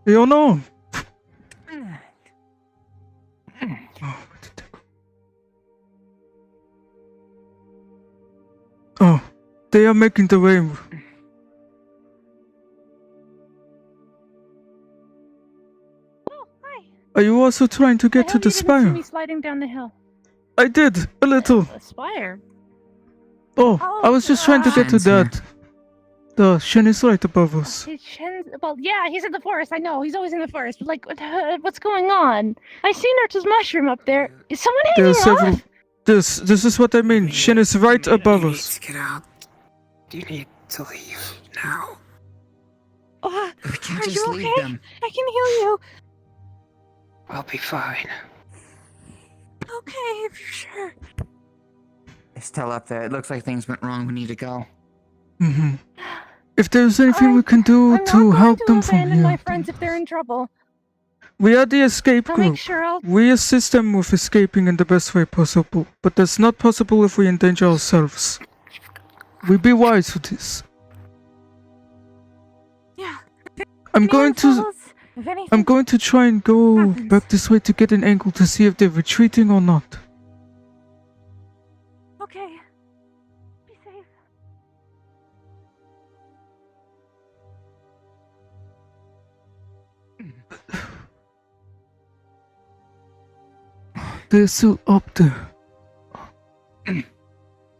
Oh no! Oh, they are making the way. Are you also trying to get to the You didn't see spire? me sliding down the hill. I did, a little. The spire. Oh, I was just trying to get to Shen's here. that. The Shen is right above us. Well, yeah, he's in the forest. I know he's always in the forest. But like, what's going on? I see Nurtu's mushroom up there. Is someone There hanging are several. off? This is what I mean. Shen is right above us. Get out. You need to leave now. We can't Are just you leave okay? them. I can heal you. I'll be fine. Okay, if you're sure. They're still up there. It looks like things went wrong. We need to go. If there's anything we can do to help them from Abandon my here, friends if they're in trouble. we are the escape I'll make group. sure I'll. We assist them with escaping in the best way possible, but that's not possible if we endanger ourselves. We be wise with this. Yeah. I'm going to try and go back this way to get an angle to see if they're retreating or not. Okay. Be safe. They're still up there.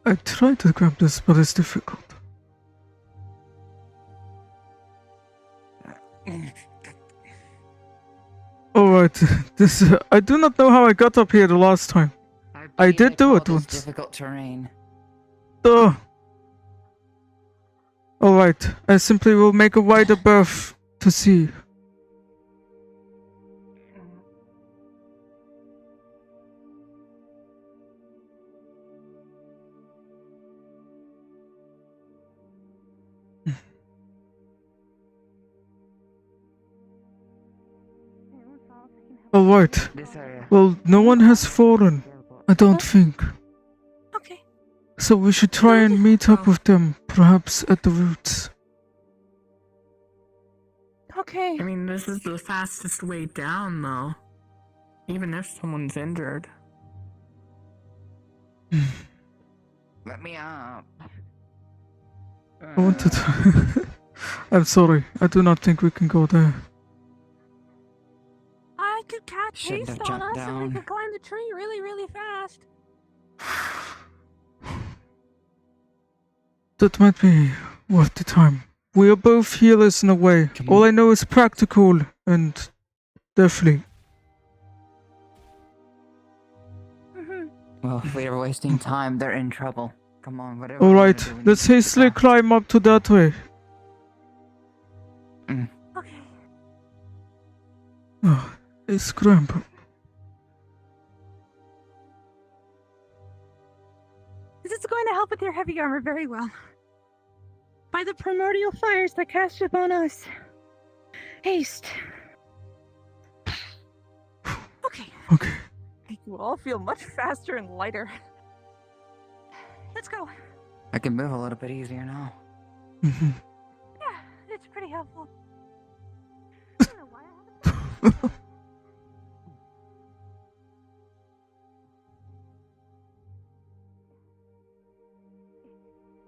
I tried to grab this, but it's difficult. Alright, I do not know how I got up here the last time. I did do it once. Difficult terrain. Alright, I simply will make a wider berth to see. Alright. Well, no one has fallen, I don't think. Okay. So we should try and meet up with them, perhaps at the roots. Okay. I mean, this is the fastest way down, though. Even if someone's injured. Let me up. I wanted to... I'm sorry, I do not think we can go there. I could catch Shouldn't haste have on jumped us and we down. could climb the tree really, really fast. That might be worth the time. We are both healers in a way. All I know is practical and definitely. Well, if we are wasting time, they're in trouble. Come on, whatever. we Alright, wanna do, we let's need to hastily climb up to that way. I scramble. This is going to help with your heavy armor very well. By the primordial fires that cast upon us. Haste. Okay. Okay. You all feel much faster and lighter. Let's go. I can move a little bit easier now. Mm-hmm. Yeah, it's pretty helpful.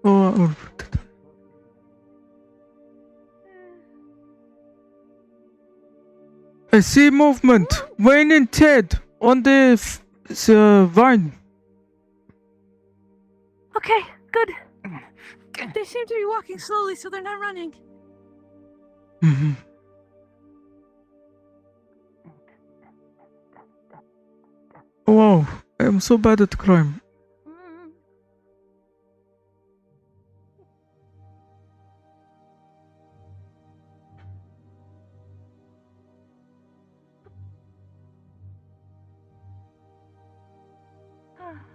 Oh, I see movement. Wayne and Ted on the vine. Okay, good. They seem to be walking slowly, so they're not running. Mm-hmm. Oh, wow, I am so bad at crime.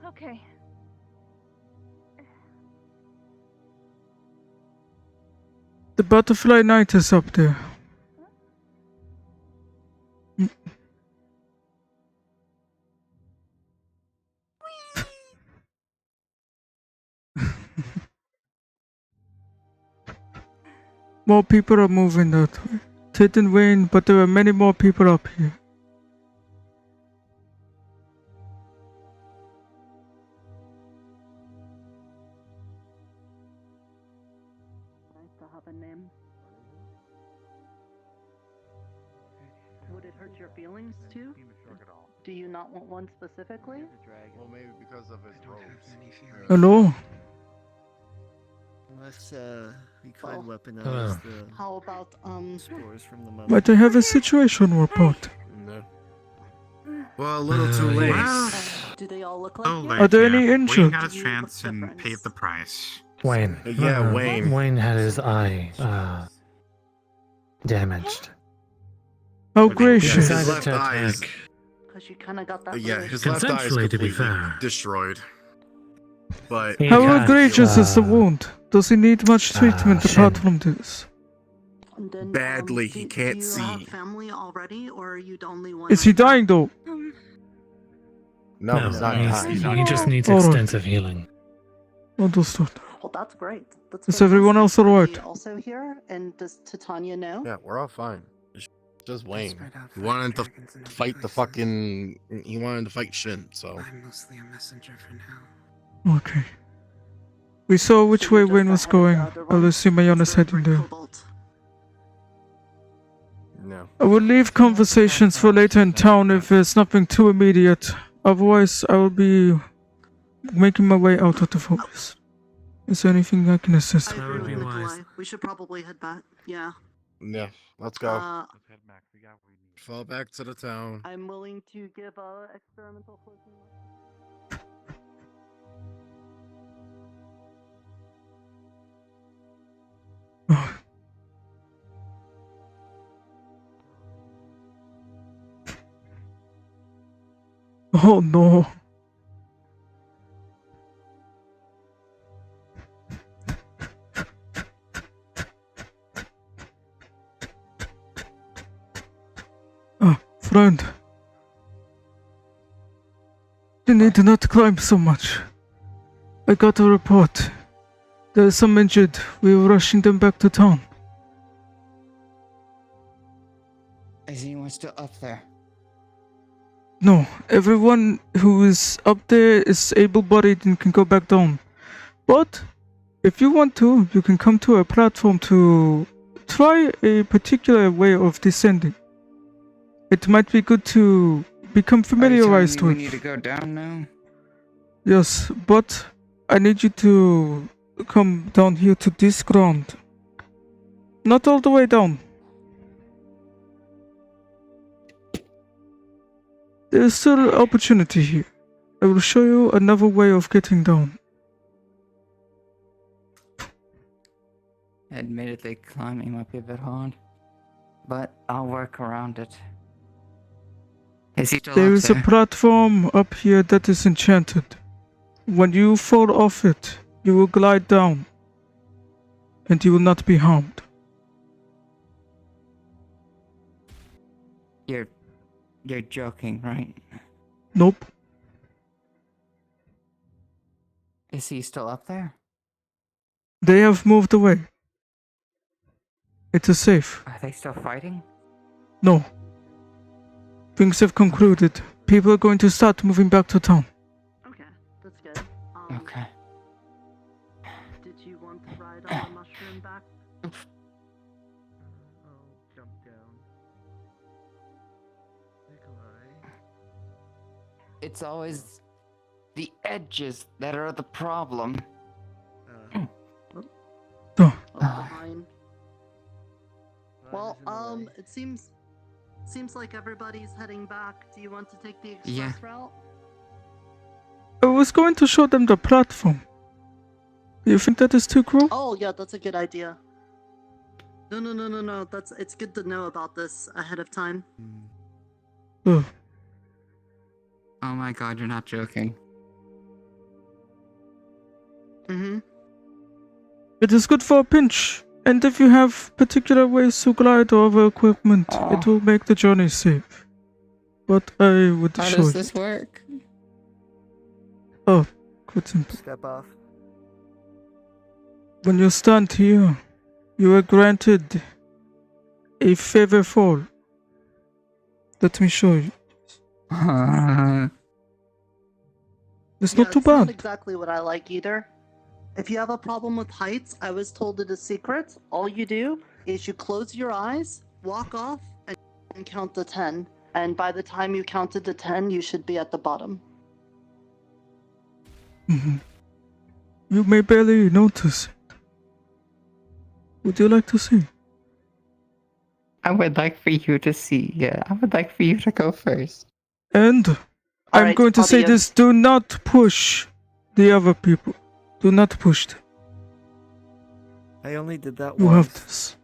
Okay. The butterfly night is up there. More people are moving that way. Ted and Wayne, but there are many more people up here. Nice to have a name. Would it hurt your feelings too? Do you not want one specifically? Well, maybe because of his robes. Hello? Unless we could Well, weaponize the How about spores from the mother. But I have a situation report. No. Well, a little too late. Do they all look like Oh, you? late, Are there any yeah. injured? Wayne got his chance and paid the price. Wayne. Yeah, Wayne. Wayne had his eye damaged. How Yeah, gracious. his left eye is. Because you kind of got that. Yeah, really his left eye is Consensually, to be completely fair. destroyed. But He How got, egregious is the wound? Does he need much treatment apart Shin. from this? And then, badly, he can't do you see. have family already, or are you the only one? Is he right now? dying though? no, he's not dying. He just needs Alright. extensive healing. Understood. Well, that's great. That's Is everyone else fantastic. Are alright? we also here? And does Titania know? Yeah, we're all fine. It's just Wayne. He wanted to fight the fucking. He wanted to fight Shin, so. I'm mostly a messenger for now. Okay. We saw which way Wayne was going. I'll assume Ayana's heading there. No. I will leave conversations for later in town if there's nothing too immediate. Otherwise, I will be making my way out of the forest. Is there anything I can assist I with? agree with Nicolai. We should probably head back. Yeah. Yeah, let's go. Let's head back. We got what we need. Fall back to the town. I'm willing to give experimental closing. Oh no. Friend. You need to not climb so much. I got a report. There are some injured. We were rushing them back to town. Is anyone still up there? No, everyone who is up there is able-bodied and can go back down. But, if you want to, you can come to a platform to try a particular way of descending. It might be good to become familiarized we with. need to go down now? Yes, but I need you to come down here to this ground. Not all the way down. There is still opportunity here. I will show you another way of getting down. Admittedly, climbing might be a bit hard, but I'll work around it. Is he still There up is a there? platform up here that is enchanted. When you fall off it, you will glide down, and you will not be harmed. You're joking, right? Nope. Is he still up there? They have moved away. It is safe. Are they still fighting? No. Things have concluded. People are going to start moving back to town. Okay, that's good. Okay. Did you want to ride on the mushroom back? I'll jump down. Nicolai. It's always the edges that are the problem. Behind. Well, it seems like everybody's heading back. Do you want to take the express route? I was going to show them the platform. Do you think that is too cruel? Oh, yeah, that's a good idea. No. It's good to know about this ahead of time. Oh. Oh my god, you're not joking. Mm-hmm. It is good for a pinch. And if you have particular ways to glide or other equipment, it will make the journey safe. But I would How show does you. this work? Oh, quite simple. Step off. When you stand here, you are granted a favor fall. Let me show you. It's not too It's not bad. exactly what I like either. If you have a problem with heights, I was told it is secret. All you do is you close your eyes, walk off, and count to 10. And by the time you counted to 10, you should be at the bottom. You may barely notice it. Would you like to see? I would like for you to see. Yeah, I would like for you to go first. And I'm Alright, going to say adios. this, do not push the other people. Do not push them. I only did that You once. have this.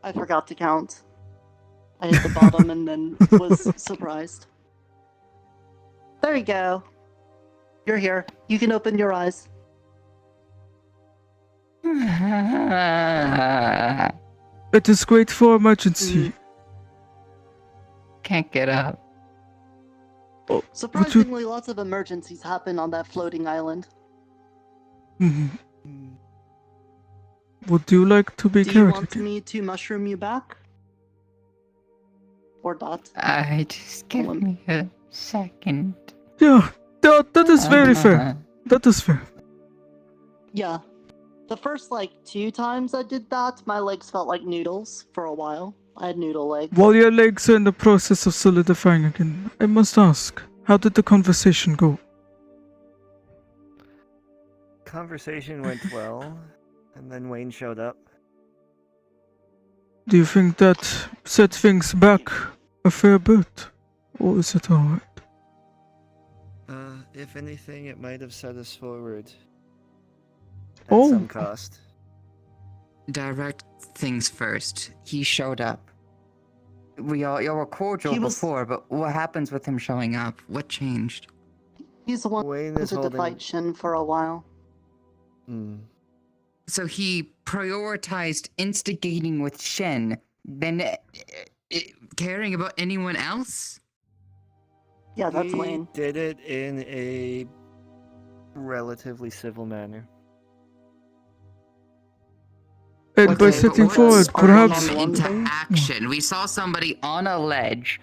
I forgot to count. I hit the bottom and then was surprised. There you go. You're here. You can open your eyes. It is great for emergency. Can't get up. Surprisingly, lots of emergencies happen on that floating island. Would you like to be Do you carried want again? me to mushroom you back? Or not? Just give me a second. Yeah, that is very fair. That is fair. Yeah. The first, 2 times I did that, my legs felt like noodles for a while. I had noodle legs. While your legs are in the process of solidifying again, I must ask, how did the conversation go? Conversation went well, and then Wayne showed up. Do you think that set things back a fair bit? Or is it alright? If anything, it might have set us forward. At Oh. some cost. Direct things first. He showed up. Y'all were cordial before, but what happens with him showing up? What changed? He's the one Wayne who is wanted to holding- fight Shin for a while. So he prioritized instigating with Shen, then caring about anyone else? Yeah, that's He Wayne. did it in a relatively civil manner. And by Okay, setting but forward, what's perhaps. spurring him into action. We saw somebody on a ledge.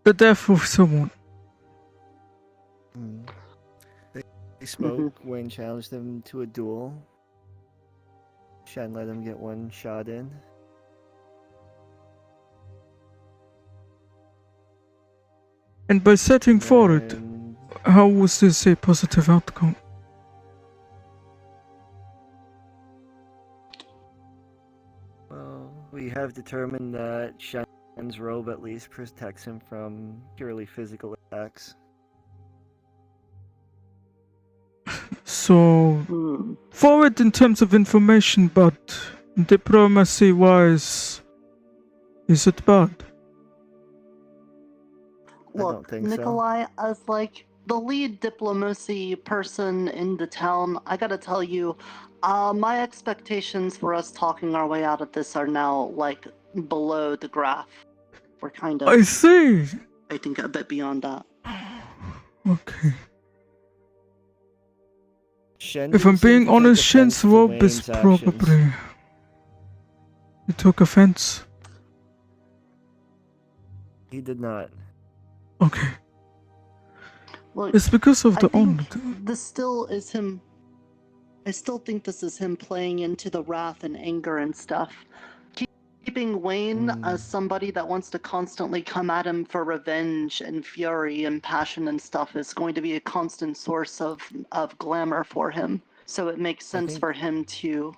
The death of someone. They spoke. Wayne challenged them to a duel. Shen let him get one shot in. And by setting forward, how was this a positive outcome? Well, we have determined that Shen Shen's robe at least protects him from purely physical attacks. So, forward in terms of information, but diplomacy-wise, is it bad? Look, Nicolai, as like the lead diplomacy person in the town, I gotta tell you, my expectations for us talking our way out of this are now like below the graph. We're kind of, I see. I think, a bit beyond that. Okay. Shen If I'm didn't seem being to take honest, offense Shen's to robe is Wayne's actions. probably... He took offense. He did not. Okay. Look, It's because of I the think honor. this still is him. I still think this is him playing into the wrath and anger and stuff. Keeping Wayne as somebody that wants to constantly come at him for revenge and fury and passion and stuff is going to be a constant source of glamour for him. So it makes sense for him to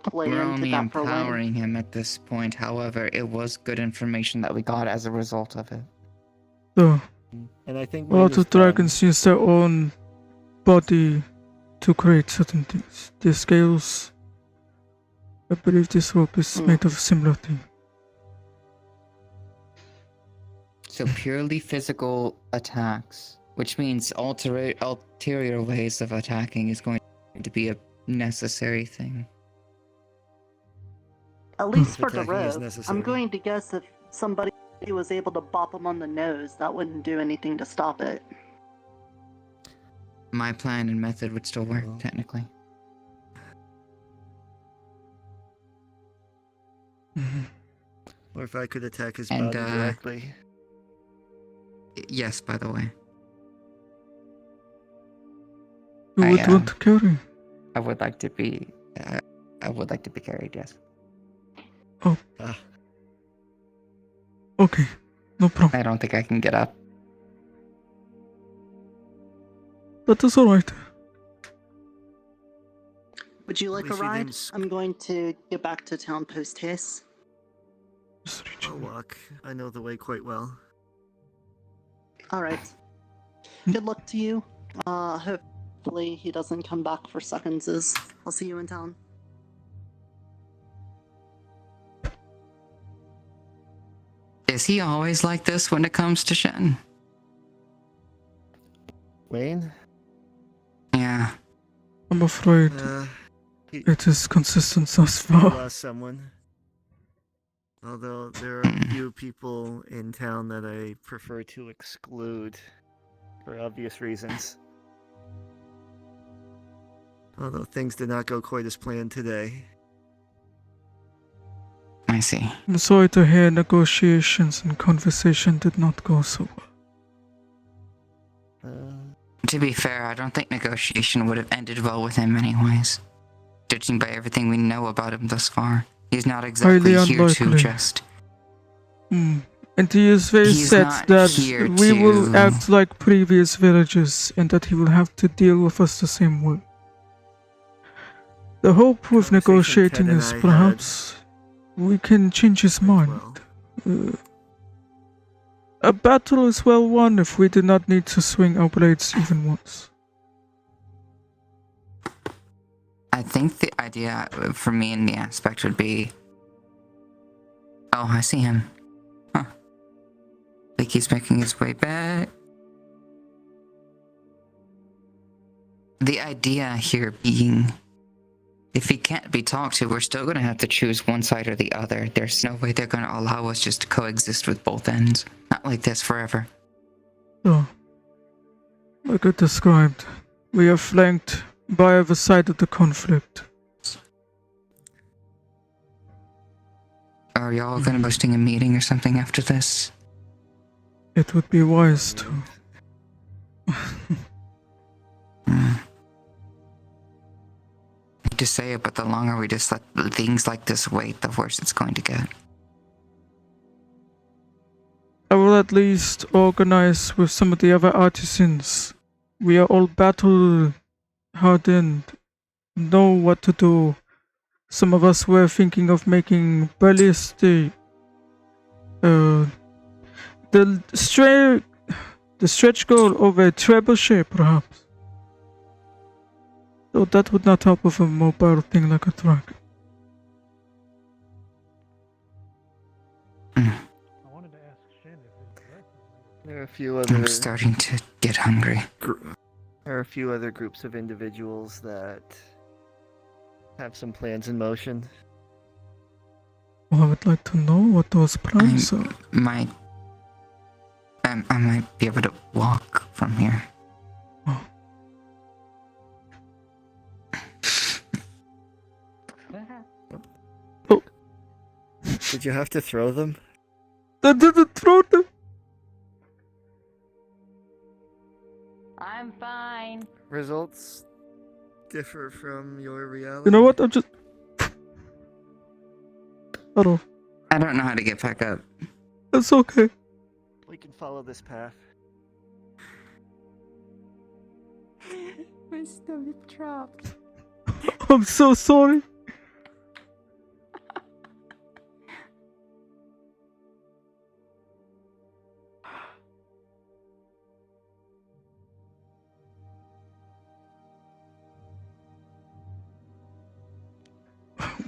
play We're into only that for Wayne. empowering him at this point. However, it was good information that we got as a result of it. So, And I think a lot of dragons use their own body to create certain things. The scales. I believe this rope is made of a similar thing. So purely physical attacks, which means ulterior ways of attacking is going to be a necessary thing. At least for the attacking is robe. necessary. I'm going to guess if somebody was able to bop him on the nose, that wouldn't do anything to stop it. My plan and method would still work, technically. Or if I could attack his And, body directly. Yes, by the way. Who would want to carry? I would like to be. I would like to be carried. Yes. Oh. Okay, no problem. I don't think I can get up. That is alright. Would you like a least you ride? didn't I'm going to get back to town post haste. I'll walk. I know the way quite well. Alright. Good luck to you. Hopefully he doesn't come back for seconds. I'll see you in town. Is he always like this when it comes to Shen? Wayne? Yeah. I'm afraid it is consistent thus He far. lost someone. Although there are a few people in town that I prefer to exclude for obvious reasons. Although things did not go quite as planned today. I see. I'm sorry to hear negotiations and conversation did not go so well. To be fair, I don't think negotiation would have ended well with him anyways. Judging by everything we know about him thus far, he's not exactly Highly here to unlikely. just... And he is very He's set not that here we will to- act like previous villages and that he will have to deal with us the same way. The hope with negotiating Ted and is I perhaps we can change his mind. A battle is well won if we do not need to swing our blades even once. I think the idea for me in the aspect would be... Oh, I see him. Huh. Think he's making his way back. The idea here being... If he can't be talked to, we're still going to have to choose one side or the other. There's no way they're going to allow us just to coexist with both ends. Not like this forever. So, like I described, we are flanked by either side of the conflict. Are y'all going to be hosting a meeting or something after this? It would be wise to. I hate to say it, but the longer we just let things like this wait, the worse it's going to get. I will at least organize with some of the other artisans. We are all battle hardened, know what to do. Some of us were thinking of making ballistic The stretch goal of a trebuchet, perhaps. Though that would not help with a mobile thing like a truck. There are a few other. I'm starting to get hungry. There are a few other groups of individuals that have some plans in motion. Well, I would like to know what those plans are. I might be able to walk from here. Oh. Did you have to throw them? I didn't throw them. I'm fine. Results differ from your reality. You know what? I'm just. I don't know how to get back up. It's okay. We can follow this path. My stomach dropped. I'm so sorry.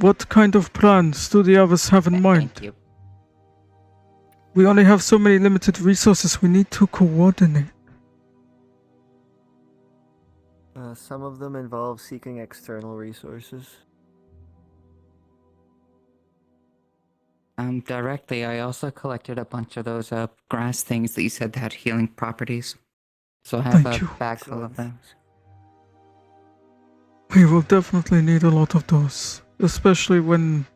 What kind of plans do the others have in mind? Thank you. We only have so many limited resources. We need to coordinate. Some of them involve seeking external resources. Directly, I also collected a bunch of those grass things that you said had healing properties. So I have Thank a you. bag full of those. We will definitely need a lot of those. Especially when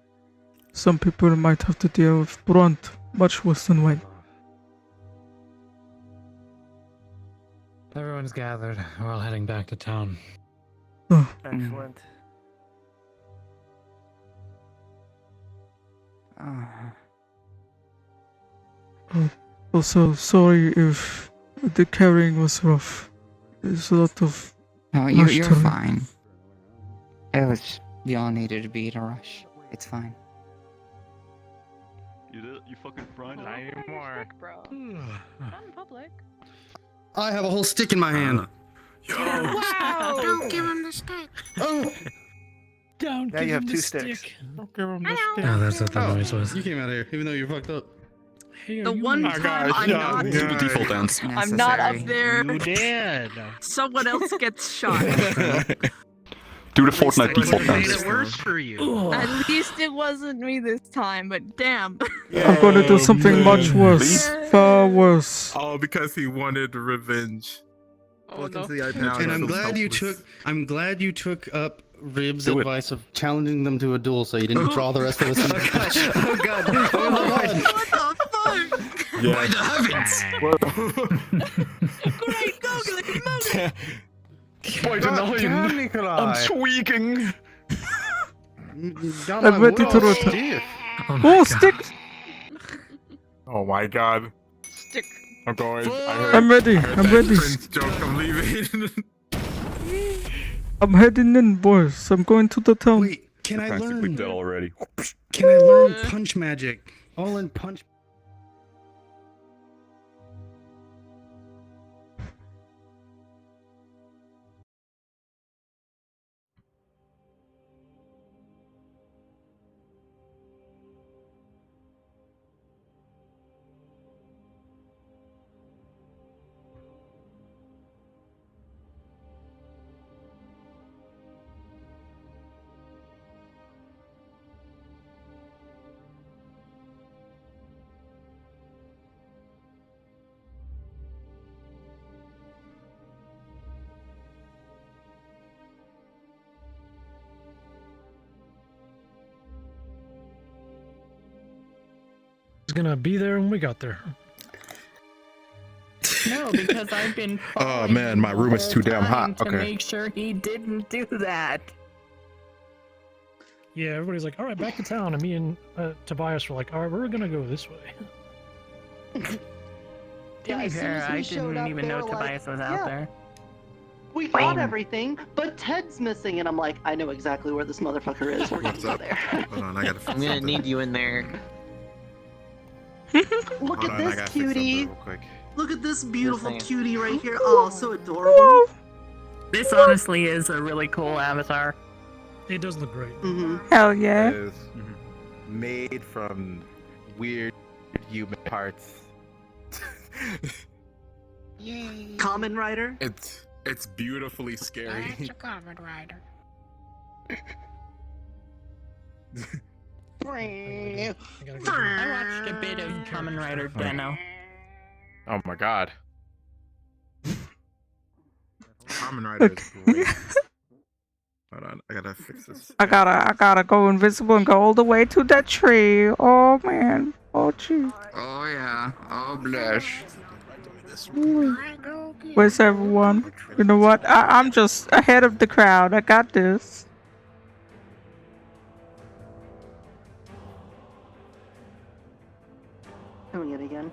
some people might have to deal with brunt much worse than Wayne. Everyone's gathered. We're all heading back to town. Oh. Excellent. Also, sorry if the carrying was rough. There's a lot of. No, you're fine. It was. We all needed to be in a rush. It's fine. You did it? You fucking fried it? More. Bro. Not in public. I have a whole stick in my hand. Wow! Don't give him the stick. Oh! Don't Now give you have him two the sticks. stick. Don't give him the stick. Oh, that's what that noise was. You came out of here, even though you're fucked up. Hey, The one time I'm not, Do the default dance. I'm not up there. You did. Someone else gets shot. Do the Fortnite default Made dance. it worse for you. At least it wasn't me this time, but damn. I'm gonna do something much worse. Far worse. All because he wanted revenge. Welcome to the iPad. And I'm glad you took up Rib's advice of challenging them to a duel so you didn't draw the rest of us in. Oh god. Oh my god. What the fuck? Yeah. By the heavens! Great googly moogly. Wait a minute. Nicolai. I'm tweaking. I'm ready to rotate. Oh, stick! Oh my god. Stick. I'm going. I'm ready. I'm ready. Prince joke. I'm leaving. I'm heading in, boys. I'm going to the town. Wait, can I learn? That already. Can I learn punch magic? All in punch. Was gonna be there when we got there. No, because I've been. Oh man, my room is too damn hot. To Okay. make sure he didn't do that. Yeah, everybody's like, all right, back to town. And me and Tobias were like, all right, we're gonna go this way. Yeah, as soon as we I showed didn't up, even they know were like, Tobias was yeah. out there. We got everything, but Ted's missing, and I'm like, I know exactly where this motherfucker is. We're gonna go there. Hold on, I gotta. I'm gonna need you in there. Look Hold at on, I this gotta fix something cutie. real quick. Look at this beautiful thing. cutie right here. Oh, so adorable. This honestly is a really cool avatar. It does look great. Hell yeah. Is made from weird human parts. Yay. Common Rider. It's beautifully scary. That's a common rider. I watched a bit of Kamen Rider Deno. Oh my god. Kamen Rider is great. Hold on, I gotta fix this. I gotta go invisible and go all the way to that tree. Oh man. Oh gee. Oh yeah. Oh blush. Where's everyone? You know what? I'm just ahead of the crowd. I got this. Doing it again.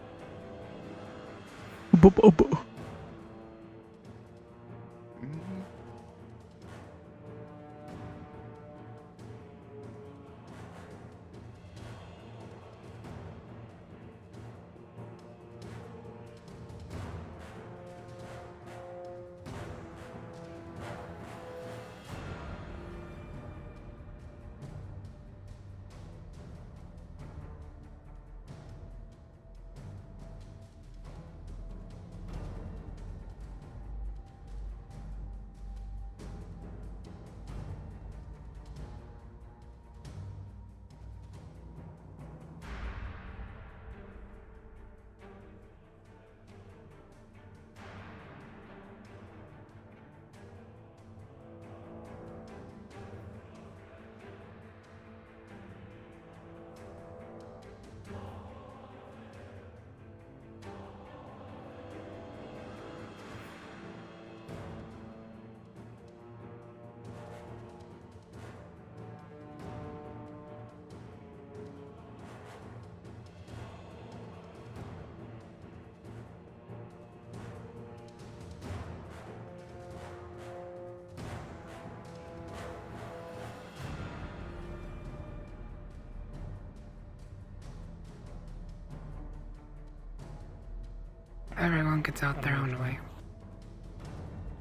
Everyone gets out their own way.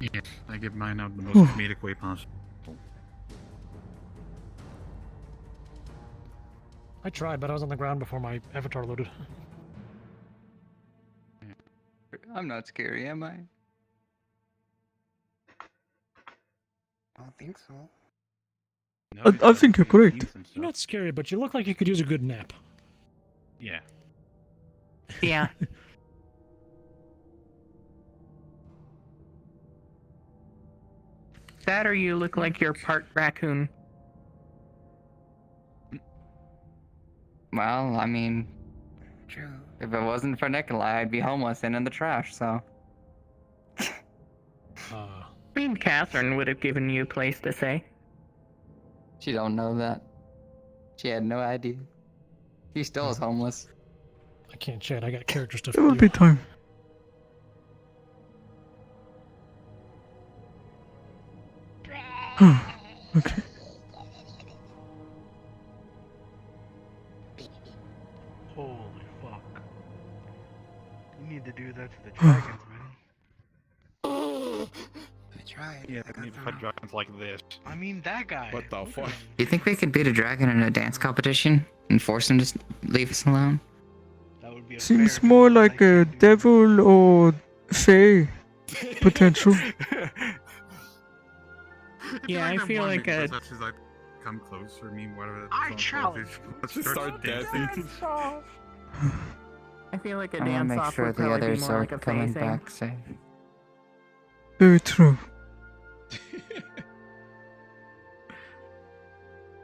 Yeah, I get mine out the most comedic way possible. I tried, but I was on the ground before my avatar loaded. I'm not scary, am I? I don't think so. I think you're great. You're not scary, but you look like you could use a good nap. Yeah. Yeah. That or you look like you're part raccoon. Well, I mean, True. if it wasn't for Nicolai, I'd be homeless and in the trash, so. I mean, Catherine would have given you a place to stay. She don't know that. She had no idea. He still is homeless. I can't chat, I got character stuff It to will do. be time. Okay. Holy fuck. You need to do that to the dragons, man. I tried. Yeah, I I got need to thrown. fight dragons like this. I mean, that guy. What the fuck? Do you think we could beat a dragon in a dance competition and force him to leave us alone? That would be a Seems more like a devil or fae potential. Yeah, I feel like a. She's like, come closer, me, whatever. I challenge. Let's just start dancing. I feel like a I want to dance make off sure would the probably be others more are like a coming phasing. back safe. Very true.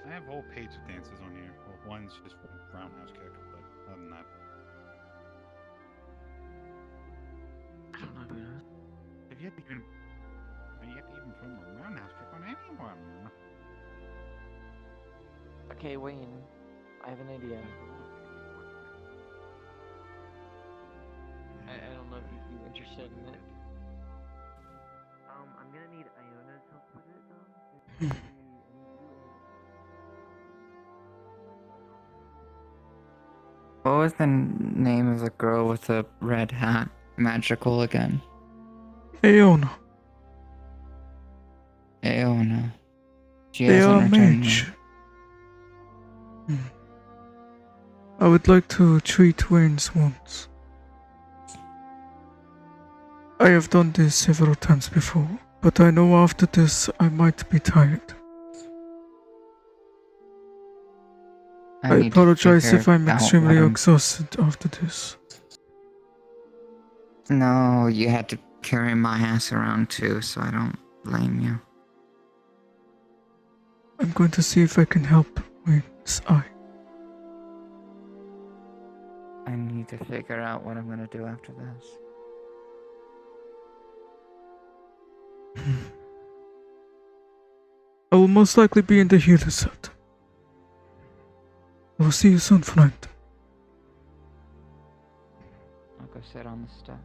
I have whole page of dances on here. Well, one's just roundhouse kick, but other than that. I don't know who knows. Have you yet to even perform a roundhouse kick on anyone? Okay, Wayne, I have an idea. I don't know if you'd be interested in it. I'm gonna need Iona's help with it though. What was the name of the girl with the red hat? Magical again. Aeona. Aeona. She They hasn't are returned mage. yet. I would like to treat Wayne's wounds. I have done this several times before, but I know after this I might be tired. I need to apologize if figure I'm out extremely what I'm- exhausted after this. No, you had to carry my ass around too, so I don't blame you. I'm going to see if I can help Wayne's eye. I need to figure out what I'm gonna do after this. I will most likely be in the healer's hut. I will see you soon, friend. I'll go sit on the steps.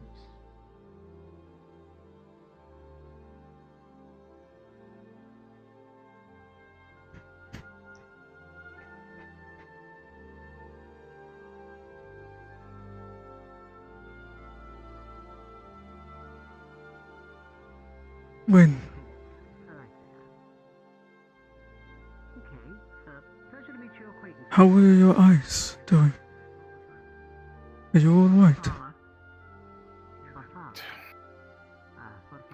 Wayne, how are your eyes doing? Are you alright?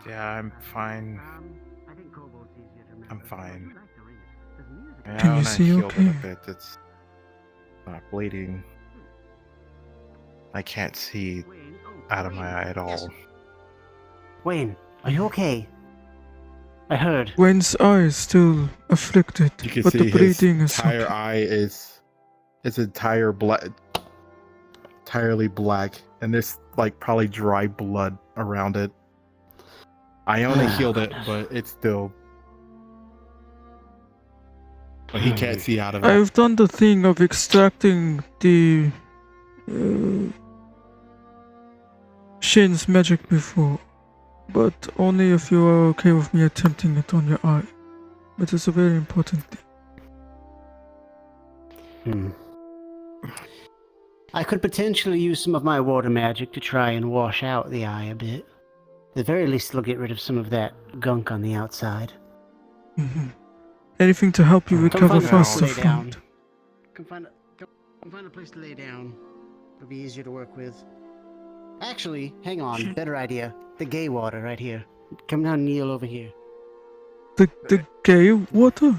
Yeah, I'm fine. I'm fine. Yeah, Can you when see I healed okay? it a bit, it's not bleeding. I can't see out of my eye at all. Wayne, are you okay? I heard. Wayne's eye is still afflicted, You can but see the his bleeding is entire okay. eye is entirely black, and there's like probably dry blood around it. Iona healed it, but it's still. But he can't see out of it. I've done the thing of extracting the Shin's magic before, but only if you are okay with me attempting it on your eye. It is a very important thing. I could potentially use some of my water magic to try and wash out the eye a bit. At the very least, it'll get rid of some of that gunk on the outside. Anything to help you recover Come find a place to faster, lay friend. down. Come find a place to lay down. It'll be easier to work with. Actually, hang on. Better idea. The gay water right here. Come down and kneel over here. The gay water?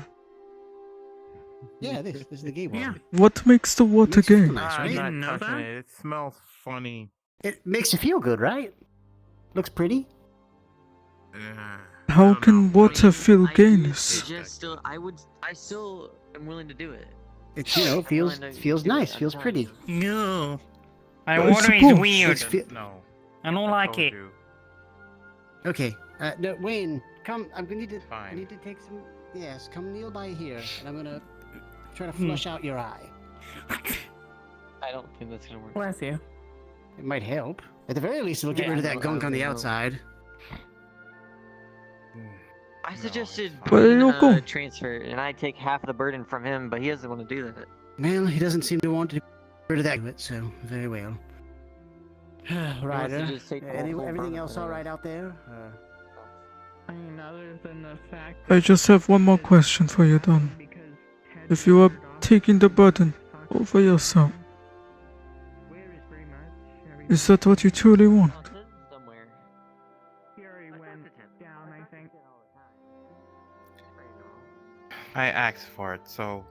Yeah, this is the gay water. What makes the water Makes you gay? feel nice, right? I'm not touching it. It smells funny. It makes you feel good, right? Looks pretty. How can water feel It gayness? just still, I still am willing to do it. It feels nice, feels pretty. No. I My water is suppose. weird. No. I don't like it. Okay, no, Wayne, come. I need to Fine. take some. Yes, come kneel by here, and I'm gonna try to flush out your eye. I don't think that's gonna work. Bless you. It might help. At the very least, it'll get Yeah, rid of I that gunk on the know. outside. I suggested Well, Wayne, you'll go. transfer, and I take half of the burden from him, but he doesn't want to do that. Well, he doesn't seem to want to get rid of that, so very well. Ryder, just take the whole everything burden else for all the right out there? I mean, other than the fact I just have one more question for you, Don. If you are taking the burden over yourself, is that what you truly want? I asked for it, so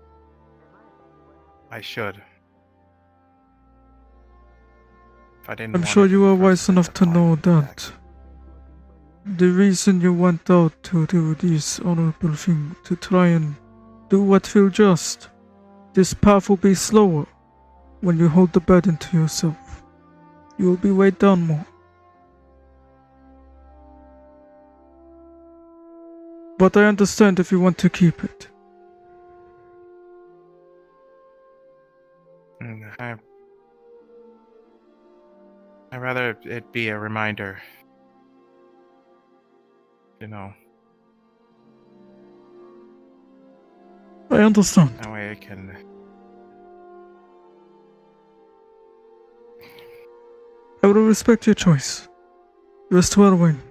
I should. If I didn't I'm want sure it, you are wise enough to know that the reason you went out to do this honorable thing, to try and do what feels just, this path will be slower when you hold the burden to yourself. You will be weighed down more. But I understand if you want to keep it. I'd rather it be a reminder. You know, I understand. that way I can I will respect your choice. Rest well, Wayne.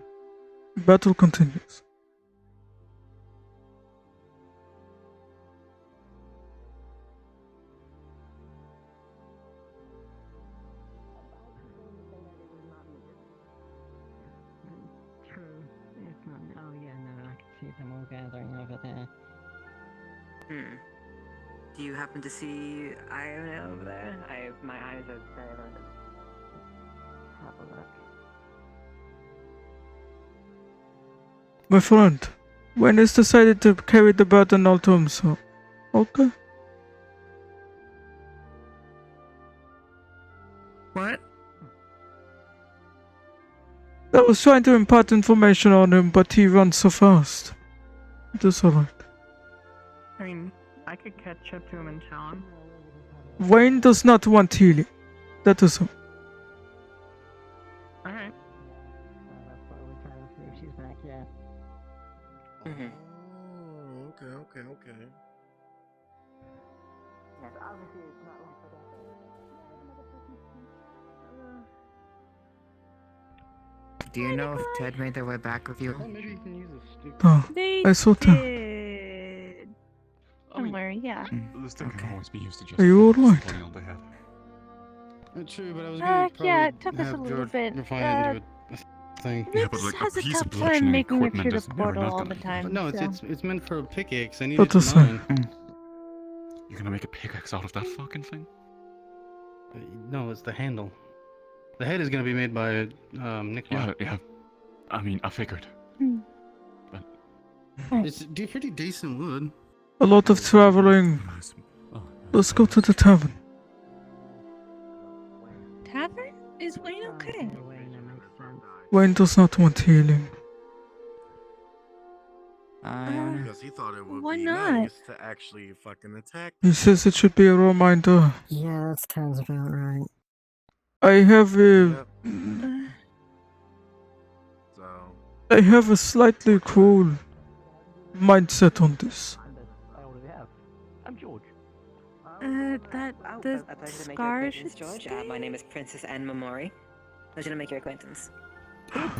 Battle continues. True. It's not. Oh yeah, no, I can see them all gathering over there. Do you happen to see Iona over there? My eyes are very limited. Have a look. My friend, Wayne has decided to carry the burden all to himself. Okay. What? I was trying to impart information on him, but he runs so fast. It is alright. I mean, I could catch up to him and tell him. Wayne does not want healing. That is all. Alright. That's why we're trying to see if she's back yet. Oh, okay. Yes, obviously it's not like that. Do you know if Ted made their way back with you? Maybe you can use a stick. Oh, They I saw that. did. Don't worry, yeah. The stick can always be used to Are you justify alright? something on behalf. True, but I was gonna probably Yeah, it took us a have little George bit. refine it into a thing. Yeah, but Lips like a has a piece of tough time bludgeoning making it equipment through the is never portal not all gonna the be- time. No, so. it's meant for a pickaxe. I need What it is for mine. You're gonna make a pickaxe out of that fucking thing? No, it's the handle. The head is gonna be made by Nicolai. Yeah. I mean, I figured. It's pretty decent wood. A lot of traveling. Let's go to the tavern. Tavern? Is Wayne okay? Wayne does not want healing. Because he thought it would why be not? nice to actually fucking attack. He says it should be a reminder. Yeah, that sounds about right. I have a... So, I have a slightly cruel mindset on this. I'm George. The A pleasure to make your scar acquaintance, should George. stay? My name is Princess Anne Mamori. Pleasure to make your acquaintance.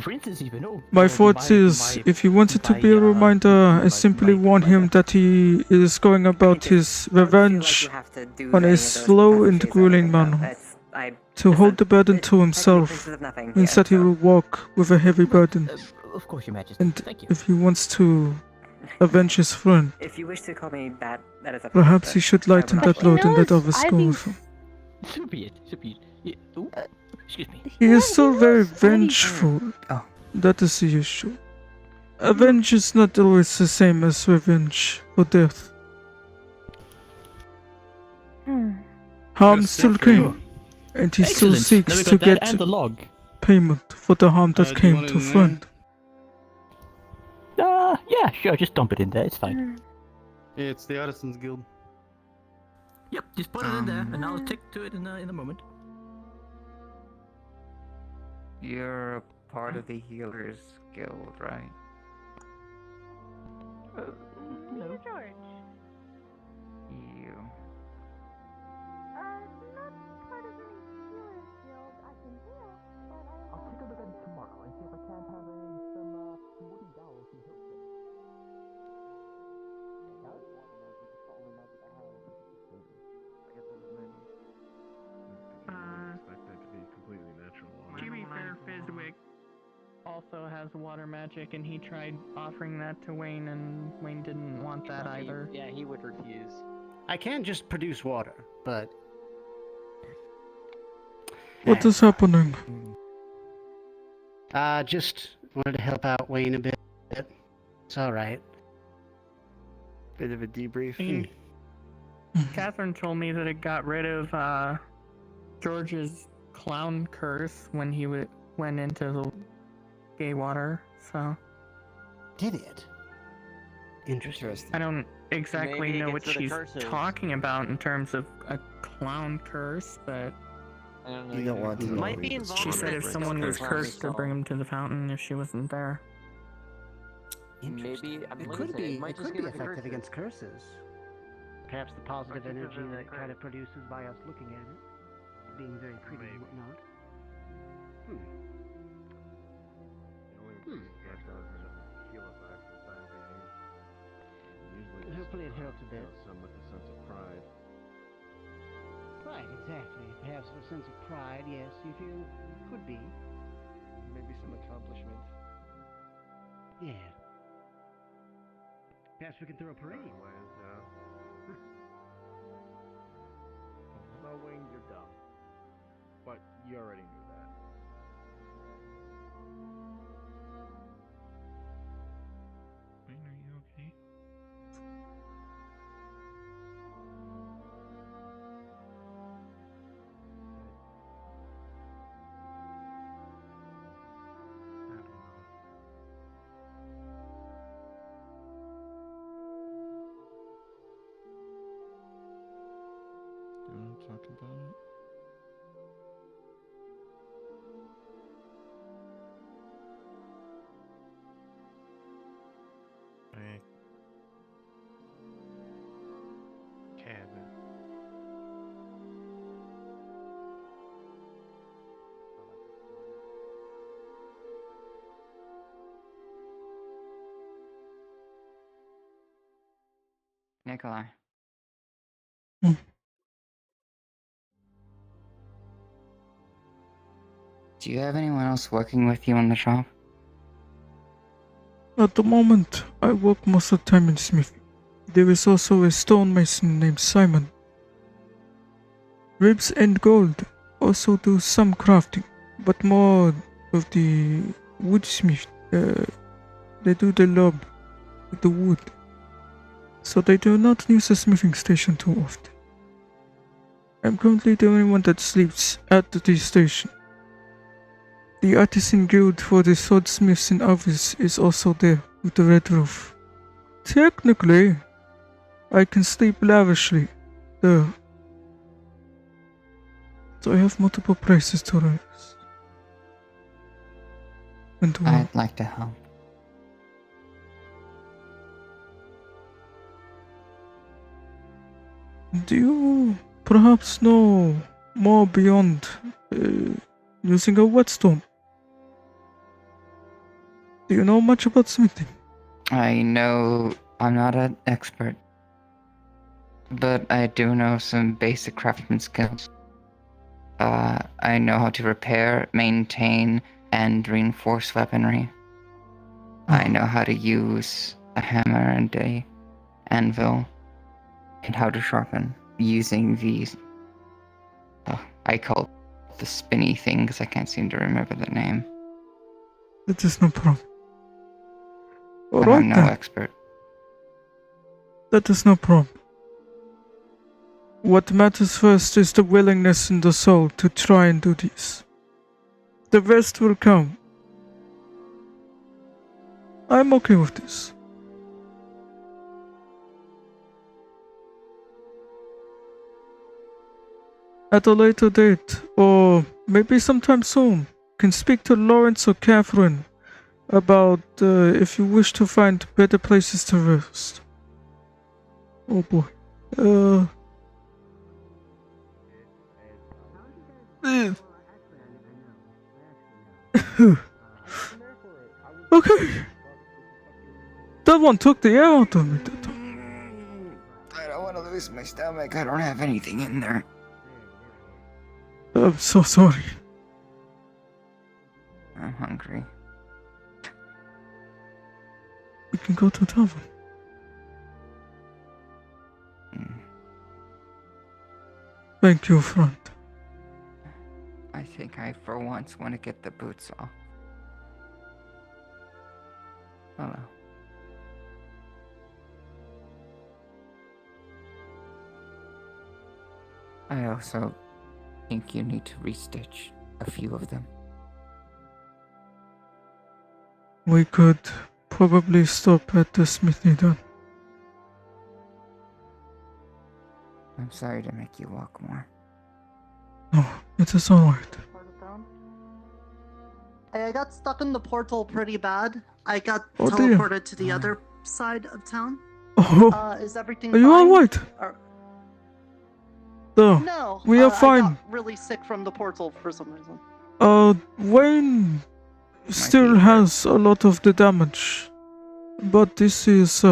Princess even. Oh, My thoughts is, if he wanted to be a reminder, I simply warn him that he is going about his revenge on a slow and grueling manner. To hold the burden to himself means that he will walk with a heavy burden. Of course, Your Majesty. And Thank you. if he wants to avenge his friend, If you wish to call me that is up to you, perhaps sir. he should lighten I will that not- load and let others I go think- with him. So be it. Yeah. Ooh, excuse me. He is still very vengeful. That is the issue. Avenge is not always the same as revenge or death. Harm still came, and he still Excellent. Now seeks we to got that get and the log. payment for the harm that do you came want it to in there? friend. Yeah, sure. Just dump it in there. It's fine. It's the Artisans Guild. Yep, just put it in there, and I'll take to it in a moment. You're a part of the Healers Guild, right? No. George. You. Not part of any healers guild. I can heal, but I'll take a look at it tomorrow and see if I can't have some wooden dowels and help them. expect that to be completely natural. To be fair, Fizwick also has water magic, and he tried offering that to Wayne, and Wayne didn't want that either. Yeah, he would refuse. I can just produce water, but What is happening? just wanted to help out Wayne a bit. It's all right. Bit of a debrief. Catherine told me that it got rid of George's clown curse when he went into the gay water. So did it? Interesting. I don't exactly Maybe it know gets what rid of she's curses. talking about in terms of a clown curse, but I don't know. You don't want to know. Might be involved. she in said it, if but someone don't was confirm cursed to yourself. bring him to the fountain if she wasn't there. Maybe It like I could said, be. might It just could get be rid of effective curses. against curses. Perhaps the positive Particularly energy that it curse. kind of produces by us looking at it, being very pretty and whatnot. Hopefully it helps a bit. Some with a sense of pride. Right, exactly. Perhaps a sense of pride, yes, you feel could be. Maybe some accomplishment. Yeah. Perhaps we can throw a parade. Knowing you're dumb. But you already knew that. Wayne, are you okay? I don't know. Do you want to talk about it? Cabin. Nicolai. Do you have anyone else working with you on the shop? At the moment, I work most of the time in smithing. There is also a stonemason named Simon. Ribs and Gold also do some crafting, but more of the woodsmith. They do the lob with the wood, so they do not use the smithing station too often. I'm currently the only one that sleeps at the station. The artisan guild for the swordsmiths and others is also there with the red roof. Technically, I can sleep lavishly there. So I have multiple places to rest. And to I'd like to help. Do you perhaps know more beyond using a whetstone? Do you know much about smithing? I know I'm not an expert, but I do know some basic craftsman skills. I know how to repair, maintain, and reinforce weaponry. I know how to use a hammer and a anvil, and how to sharpen using these. I call it the spinny thing because I can't seem to remember the name. That is no problem. But Alright I'm no then. expert. That is no problem. What matters first is the willingness in the soul to try and do this. The rest will come. I'm okay with this. At a later date, or maybe sometime soon, can speak to Lawrence or Catherine about if you wish to find better places to rest. Oh boy. Okay. That one took the air out of me that time. I don't want to lose my stomach. I don't have anything in there. I'm so sorry. I'm hungry. We can go to a tavern. Thank you, friend. I think I, for once, want to get the boots off. Hello. I also think you need to restitch a few of them. We could probably stop at the smithy then. I'm sorry to make you walk more. No, it is alright. Hey, I got stuck in the portal pretty bad. I got Oh, dear. teleported to the other side of town. Oh, Is everything are you fine? alright? No, No, we are I fine. got really sick from the portal for some reason. Wayne still has a lot of the damage. But this is,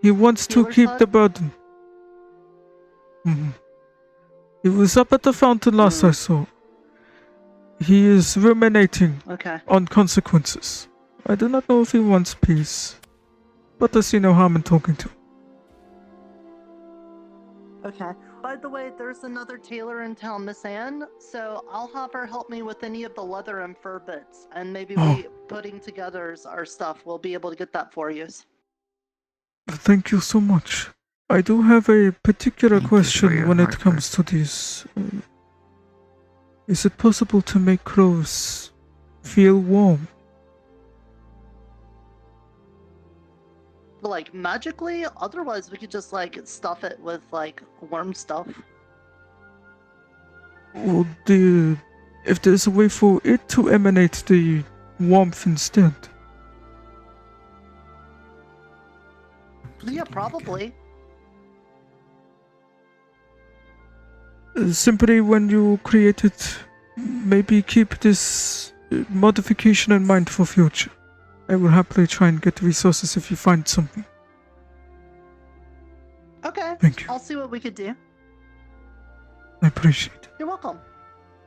he wants to Healer's keep hut? the burden. He was up at the fountain last I saw. He is ruminating Okay. on consequences. I do not know if he wants peace, but I see no harm in talking to him. Okay. By the way, there's another tailor in town, Miss Anne, so I'll have her help me with any of the leather and fur bits, and maybe we putting together our stuff, we'll be able to get that for you. Thank you so much. I do have a particular question when it comes to these. Is it possible to make clothes feel warm? Like, magically? Otherwise, we could just, like, stuff it with, like, warm stuff. Or if there's a way for it to emanate the warmth instead? Yeah, probably. Simply when you create it, maybe keep this modification in mind for future. I will happily try and get resources if you find something. Okay. Thank you. I'll see what we could do. I appreciate it. You're welcome.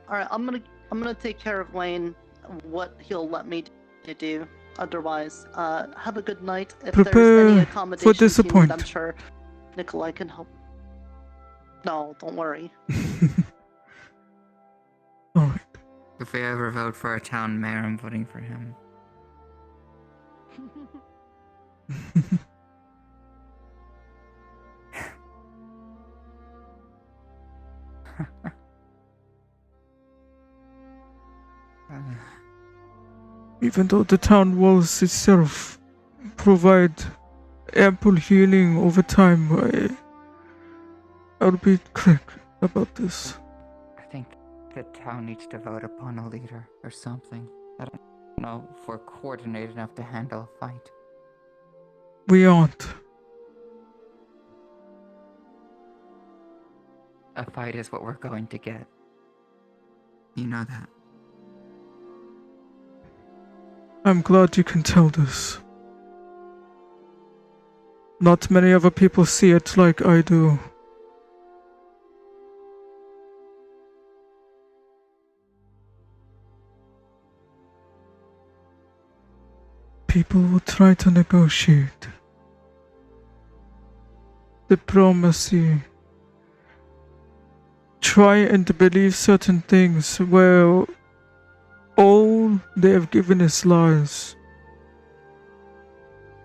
Alright, I'm gonna take care of Wayne, what he'll let me to do. Otherwise, have a good night. If there's Prepare any for accommodations you need, I'm disappointment. sure Nicolai can help. No, don't worry. Alright. If we ever vote for a town mayor, I'm voting for him. Even though the town walls itself provide ample healing over time, I'll be quick about this. I think the town needs to vote upon a leader or something. I don't know if we're coordinated enough to handle a fight. We aren't. A fight is what we're going to get. You know that. I'm glad you can tell this. Not many other people see it like I do. People will try to negotiate. Diplomacy. Try and believe certain things where all they have given is lies.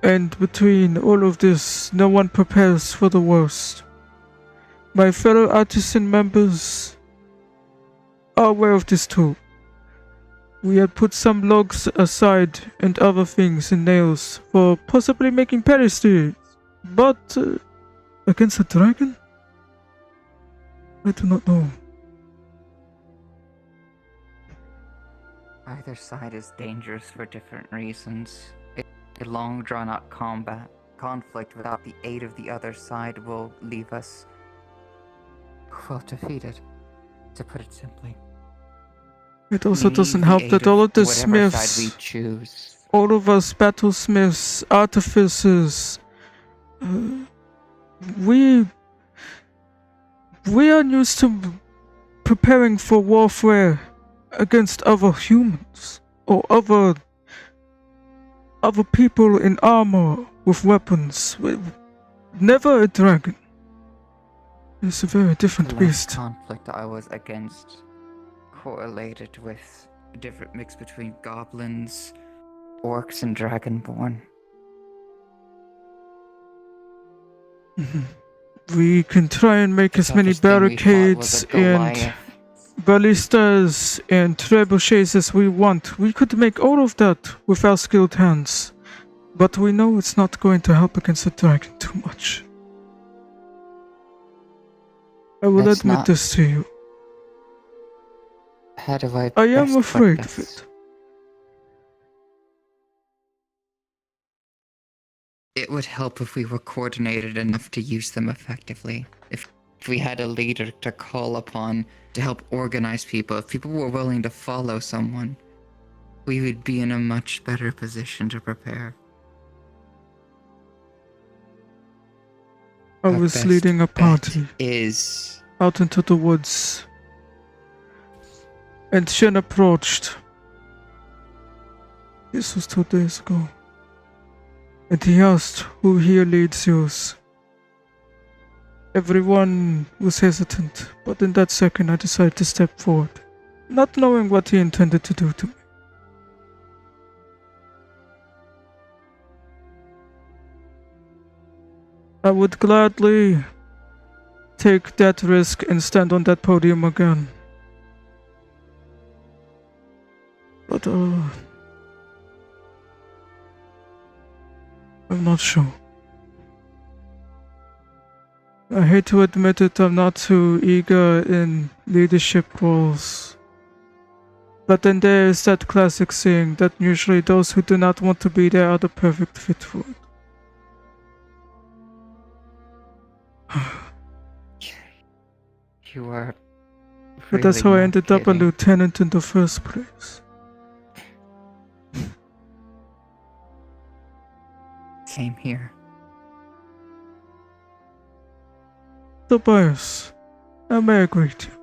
And between all of this, no one prepares for the worst. My fellow artisan members are aware of this too. We had put some logs aside and other things and nails for possibly making pedestals, but against a dragon? I do not know. Either side is dangerous for different reasons. A long drawn-out conflict without the aid of the other side will leave us, well, defeated, to put it simply. It also We doesn't need help the that aid all of of the whatever side smiths, we choose. all of us battlesmiths, artificers, we are used to preparing for warfare against other humans or other people in armor with weapons. Never a dragon. It's a very different The beast. last conflict I was against correlated with a different mix between goblins, orcs, and dragonborn. We can try and make as many toughest thing we fought was barricades a Goliath. and ballistas and trebuchets as we want. We could make all of that with our skilled hands. But we know it's not going to help against the dragon too much. I will That's admit not- this to you. How do I I am best put afraid of this? it. It would help if we were coordinated enough to use them effectively. if we had a leader to call upon to help organize people, if people were willing to follow someone, we would be in a much better position to prepare. I Our was best leading a bet party is out into the woods, and Shen approached. This was 2 days ago. And he asked who here leads yours. Everyone was hesitant, but in that second I decided to step forward, not knowing what he intended to do to me. I would gladly take that risk and stand on that podium again. But, I'm not sure. I hate to admit it, I'm not too eager in leadership roles. But then there is that classic saying that usually those who do not want to be there are the perfect fit for it. You are. But that's really how I not ended up a kidding. lieutenant in the first place. Same here. Tobias, I may agree to you.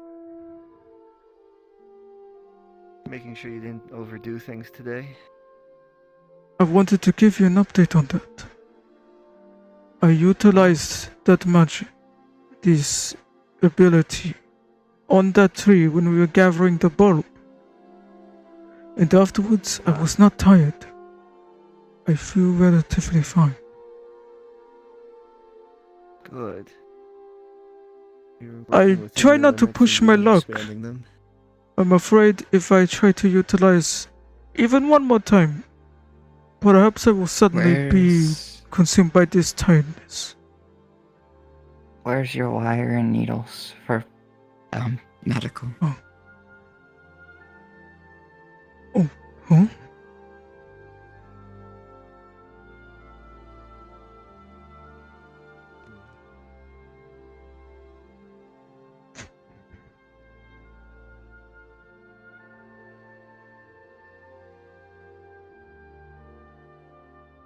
Making sure you didn't overdo things today. I wanted to give you an update on that. I utilized that magic, this ability, on that tree when we were gathering the bulb. And afterwards, I was not tired. I feel relatively fine. Good. You're I working within try your not to limits push and my even luck. expanding them. I'm afraid if I try to utilize even one more time, perhaps I will suddenly be consumed by this tiredness. Where's your wire and needles for medical? Huh?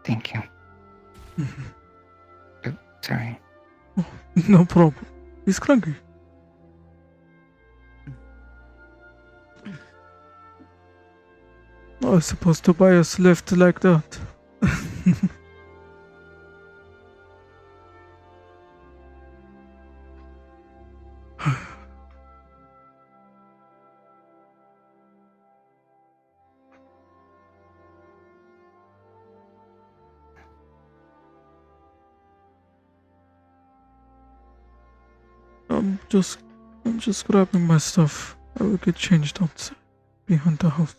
Thank you. Oh, sorry. No problem. He's clunky. I suppose Tobias left like that. I'm just grabbing my stuff. I will get changed outside, behind the house.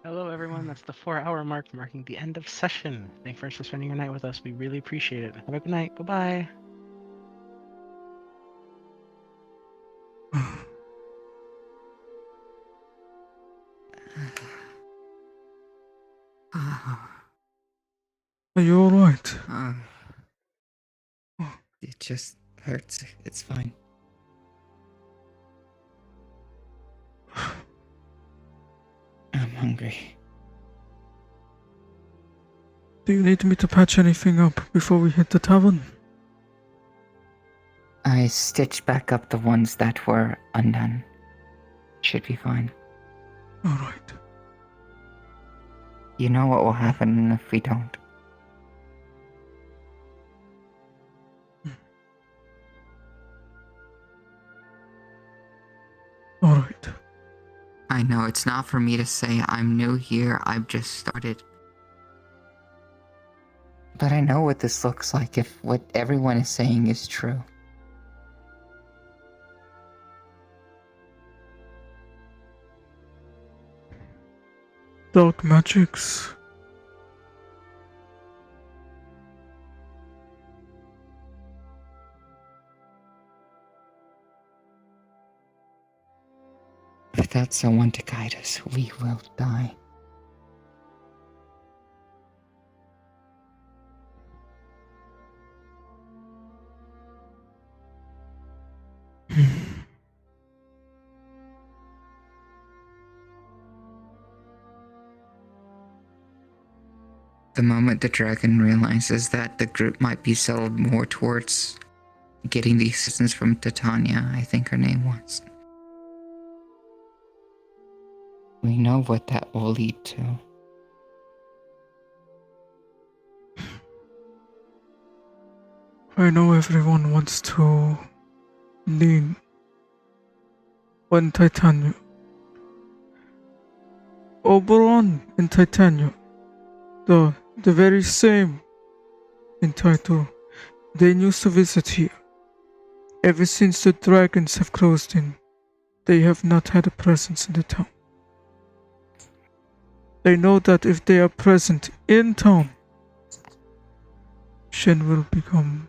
Hello, everyone. That's the 4-hour mark, marking the end of session. Thanks for spending your night with us. We really appreciate it. Have a good night. Bye bye. Are you alright? It just hurts. It's fine. I'm hungry. Do you need me to patch anything up before we hit the tavern? I stitched back up the ones that were undone. Should be fine. Alright. You know what will happen if we don't. Alright. I know it's not for me to say. I'm new here. I've just started. But I know what this looks like if what everyone is saying is true. Dark magics. Without someone to guide us, we will die. The moment the dragon realizes that the group might be settled more towards getting the assistance from Titania, I think her name was. We know what that will lead to. I know everyone wants to lean on Titania. Oberon in Titania. The very same in title. They used to visit here. Ever since the dragons have closed in, they have not had a presence in the town. They know that if they are present in town, Shen will become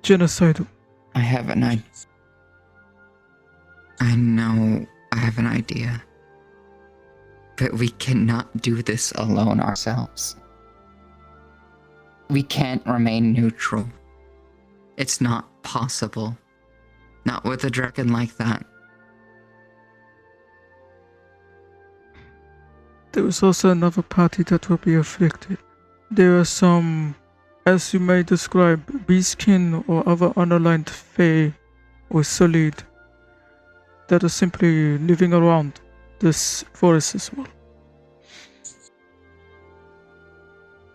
genocidal. I have an idea. I know I have an idea. But we cannot do this alone ourselves. We can't remain neutral. It's not possible. Not with a dragon like that. There is also another party that will be afflicted. There are some, as you may describe, beastkin or other unaligned fae or solid that are simply living around this forest as well.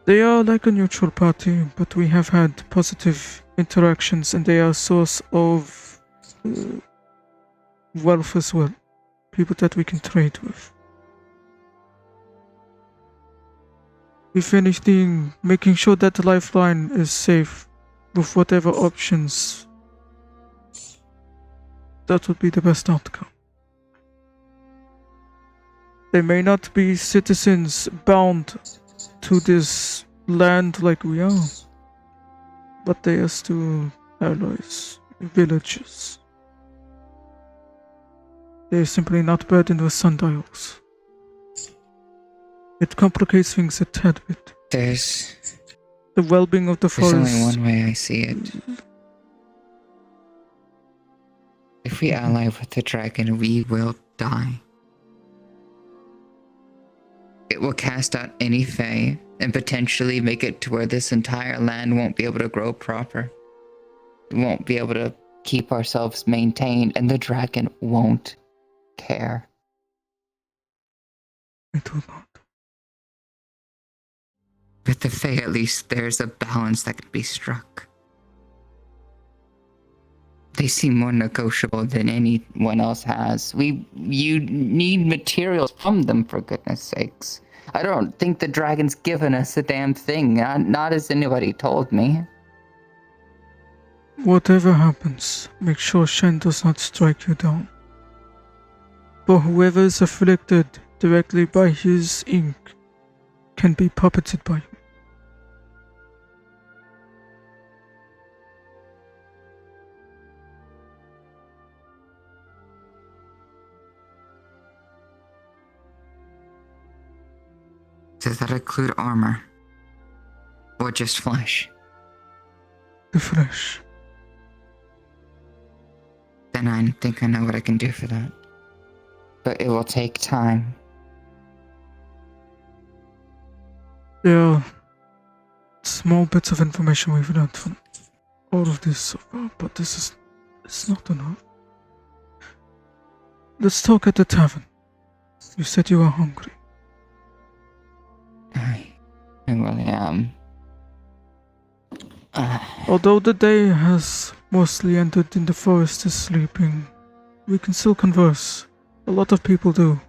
They are like a neutral party, but we have had positive interactions and they are a source of wealth as well. People that we can trade with. We finished making sure that the lifeline is safe with whatever options. That would be the best outcome. They may not be citizens bound to this land like we are, but they are still allies, villagers. They are simply not burdened with sundials. It complicates things a tad bit. There's the well-being of the forest. There's only one way I see it. If we ally with the dragon, we will die. It will cast out any fae and potentially make it to where this entire land won't be able to grow proper. We won't be able to keep ourselves maintained, and the dragon won't care. It will not. With the fae, at least there's a balance that can be struck. They seem more negotiable than anyone else has. You need materials from them, for goodness sakes. I don't think the dragon's given us a damn thing, not as anybody told me. Whatever happens, make sure Shen does not strike you down. For whoever is afflicted directly by his ink can be puppeted by him. Does that include armor? Or just flesh? The flesh. Then I think I know what I can do for that. But it will take time. There are small bits of information we've learned from all of this so far, but it's not enough. Let's talk at the tavern. You said you were hungry. I really am. Although the day has mostly ended and the forest is sleeping, we can still converse. A lot of people do.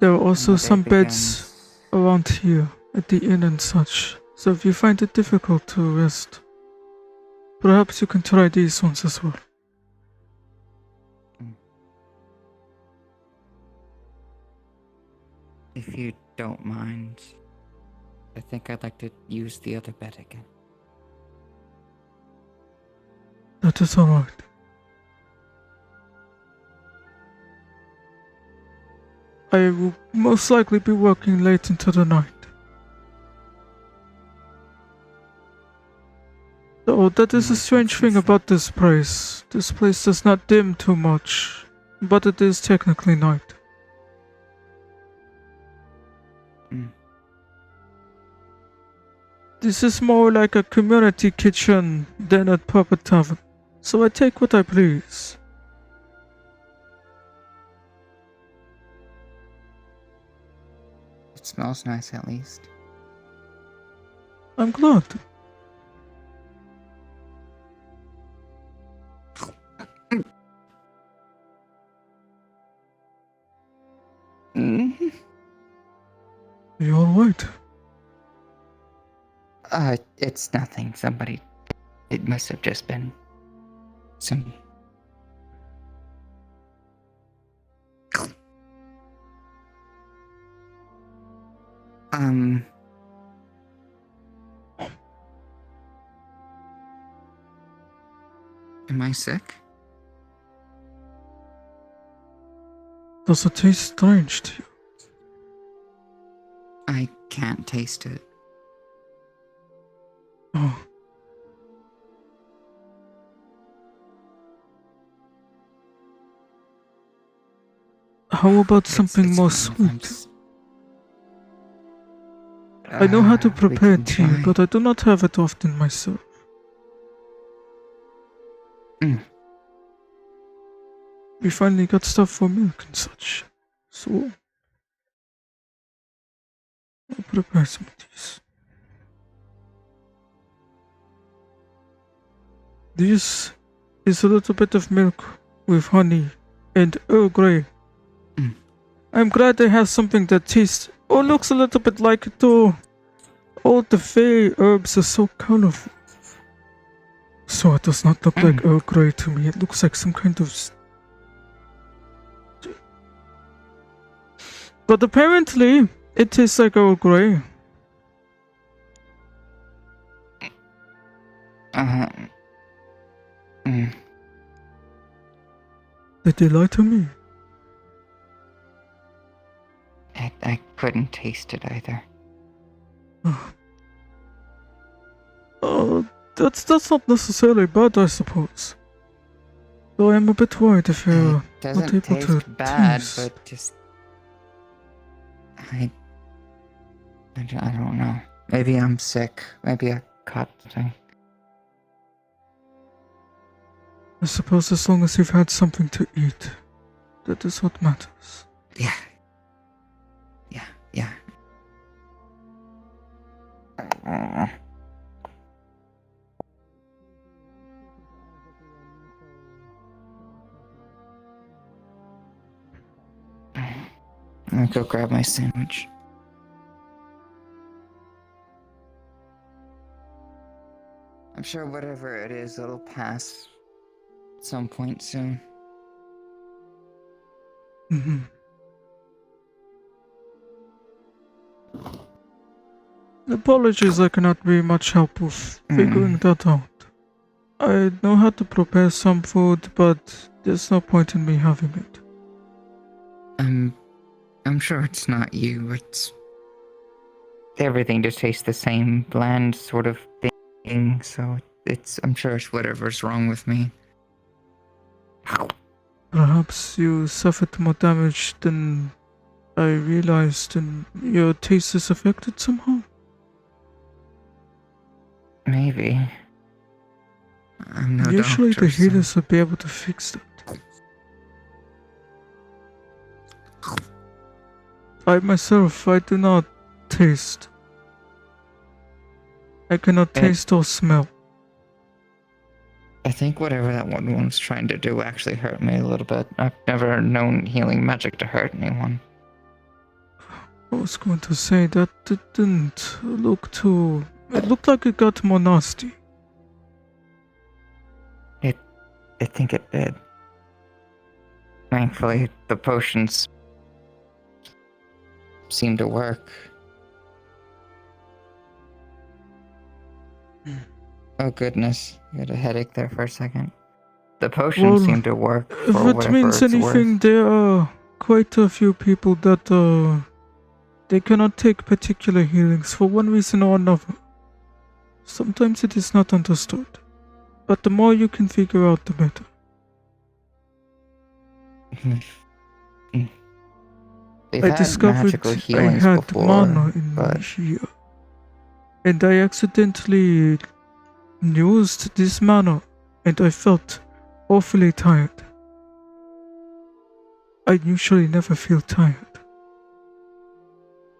There are also The day some beds begins. around here at the inn and such, so if you find it difficult to rest, perhaps you can try these ones as well. If you don't mind, I think I'd like to use the other bed again. That is alright. I will most likely be working late into the night. Oh, that is a strange thing about this place. This place does not dim too much, but it is technically night. This is more like a community kitchen than a proper tavern, so I take what I please. It smells nice at least. I'm glad. You alright? It's nothing. Somebody... It must have just been... some... Am I sick? Does it taste strange to you? I can't taste it. Oh. How about something more sweet? I know how to prepare tea, but I do not have it often myself. We finally got stuff for milk and such, so I'll prepare some of these. This is a little bit of milk with honey and Earl Grey. I'm glad they have something that tastes or looks a little bit like it though. All the fey herbs are so colorful. So it does not look like Earl Grey to me. It looks like some kind of... But apparently, it tastes like Earl Grey. Did they lie to me? I couldn't taste it either. That's not necessarily bad, I suppose. Though I'm a bit worried if you're not able Doesn't to taste bad, taste. but just... I don't know. Maybe I'm sick. Maybe I caught something. I suppose as long as you've had something to eat, that is what matters. Yeah. I'll go grab my sandwich. I'm sure whatever it is, it'll pass at some point soon. Apologies, I cannot be much help with figuring that out. I know how to prepare some food, but there's no point in me having it. I'm sure it's not you. It's everything just tastes the same, bland sort of thing. So I'm sure it's whatever's wrong with me. Perhaps you suffered more damage than I realized, and your taste is affected somehow. Maybe. I'm no Usually doctor, the healers would be able to fix that. I myself, I do not taste. I cannot taste or smell. I think whatever that one was trying to do actually hurt me a little bit. I've never known healing magic to hurt anyone. I was going to say that didn't look too... It looked like it got more nasty. I think it did. Thankfully, the potions seem to work. Oh goodness, you had a headache there for a second. The potions seem to work for if it whatever means it's anything, worth. there are quite a few people that they cannot take particular healings for one reason or another. Sometimes it is not understood, but the more you can figure out, the better. They've I had discovered magical I healings had before, mana in but me here, and I accidentally used this mana, and I felt awfully tired. I usually never feel tired.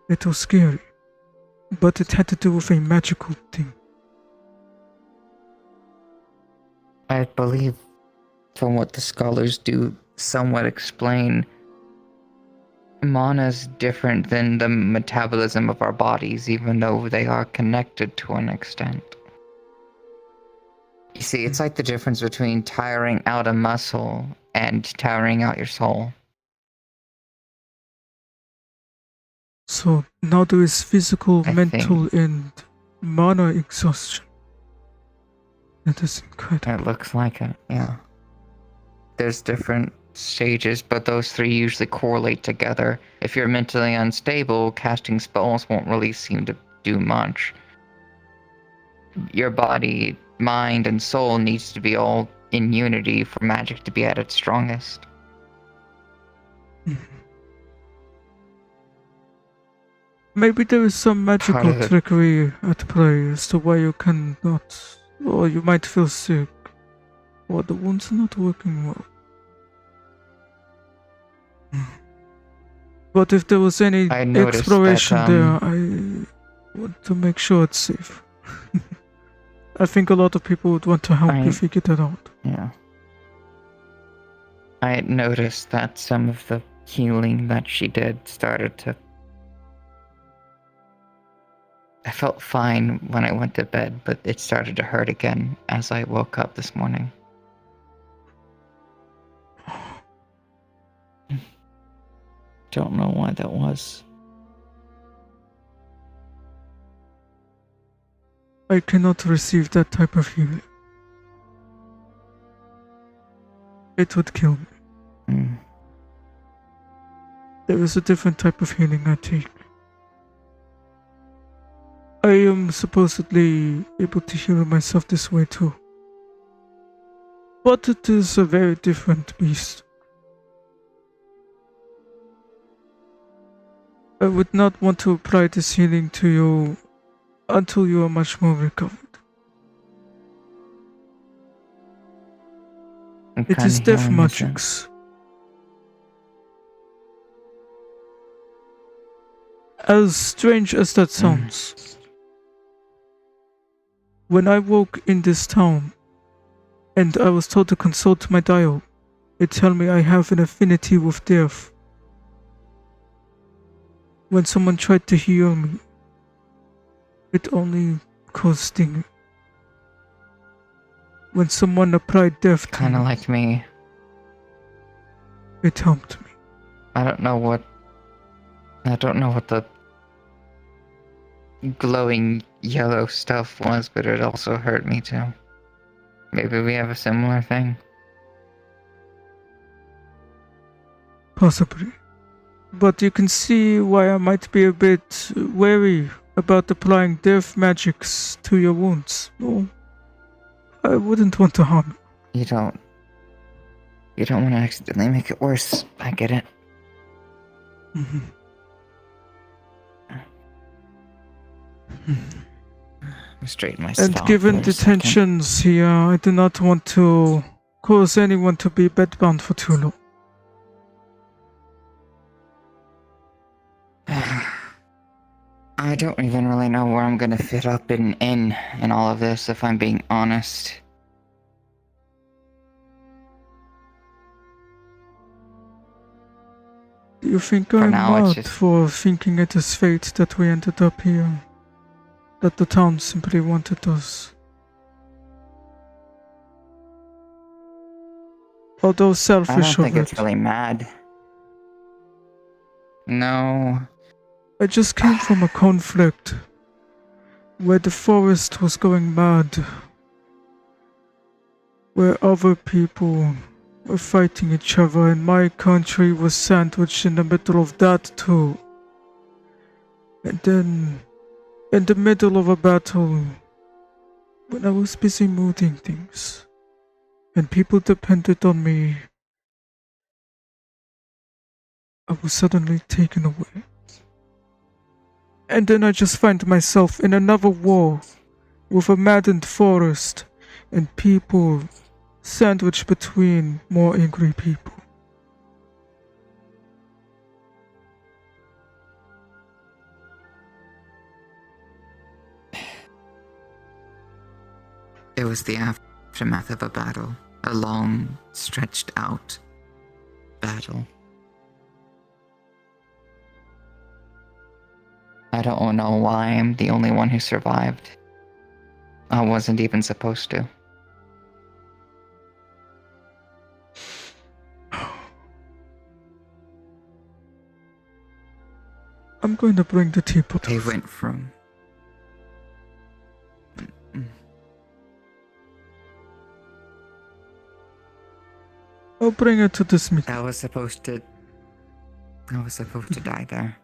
It was scary, but it had to do with a magical thing. I believe, from what the scholars do somewhat explain, mana's different than the metabolism of our bodies, even though they are connected to an extent. You see, it's like the difference between tiring out a muscle and tiring out your soul. So now there is physical, mental, and mana exhaustion. That is incredible. It looks like it, yeah. There's different stages, but those three usually correlate together. If you're mentally unstable, casting spells won't really seem to do much. Your body, mind, and soul needs to be all in unity for magic to be at its strongest. Maybe there is some magical of it- trickery at play as to why you cannot, or you might feel sick, or the wounds are not working well. But if there was any I noticed exploration that, there, I want to make sure it's safe. I think a lot of people would want to help you figure that out. Yeah. I had noticed that some of the healing that she did started to... I felt fine when I went to bed, but it started to hurt again as I woke up this morning. Don't know why that was. I cannot receive that type of healing. It would kill me. There is a different type of healing I take. I am supposedly able to heal myself this way too. But it is a very different beast. I would not want to apply this healing to you until you are much more recovered. It is death magics. As strange as that sounds, when I woke in this town and I was told to consult my dial, it told me I have an affinity with death. When someone tried to heal me, it only caused stinging. When someone applied death to Kinda me, like me. it helped me. I don't know what the glowing yellow stuff was, but it also hurt me too. Maybe we have a similar thing. Possibly. But you can see why I might be a bit wary about applying death magics to your wounds. No, I wouldn't want to harm you. You don't want to accidentally make it worse. I get it. Straighten myself And out given for the a second. tensions here, I do not want to cause anyone to be bedbound for too long. I don't even really know where I'm gonna fit up in all of this, if I'm being honest. You think For I'm now, it's mad just for thinking it is fate that we ended up here? That the town simply wanted us? Although I selfish don't think of it's it, really mad. No. I just came from a conflict where the forest was going mad, where other people were fighting each other, and my country was sandwiched in the middle of that too. And then, in the middle of a battle, when I was busy moving things, and people depended on me, I was suddenly taken away. And then I just find myself in another war with a maddened forest and people sandwiched between more angry people. It was the aftermath of a battle. A long, stretched out battle. I don't know why I'm the only one who survived. I wasn't even supposed to. I'm going to bring the teapot. They went from... I'll bring it to this meeting. I was supposed to die there.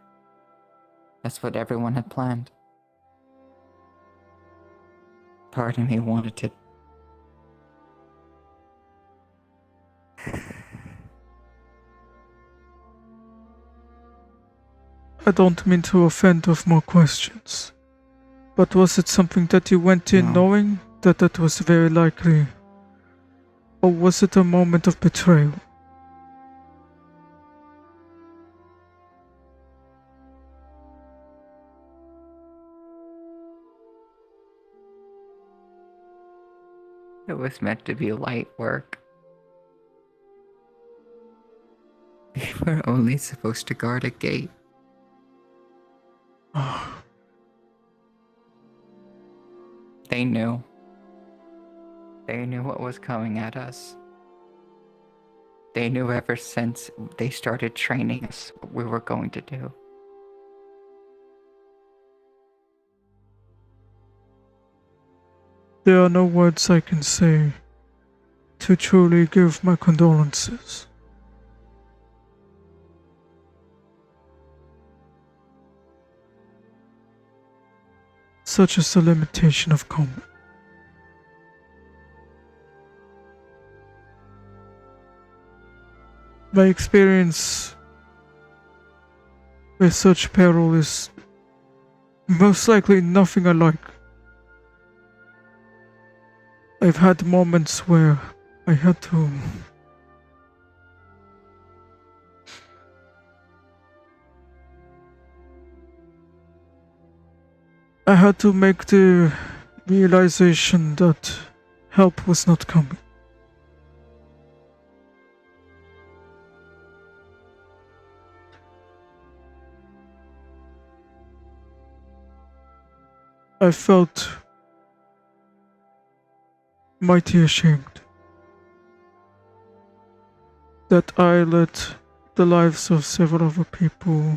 That's what everyone had planned. Part of me wanted to... I don't mean to offend with more questions, but was it something that you went in knowing that that was very likely? Or was it a moment of betrayal? It was meant to be light work. We were only supposed to guard a gate. They knew. They knew what was coming at us. They knew ever since they started training us what we were going to do. There are no words I can say to truly give my condolences. Such is the limitation of combat. My experience with such peril is most likely nothing alike. I've had moments where I had to make the realization that help was not coming. I felt mighty ashamed that I let the lives of several other people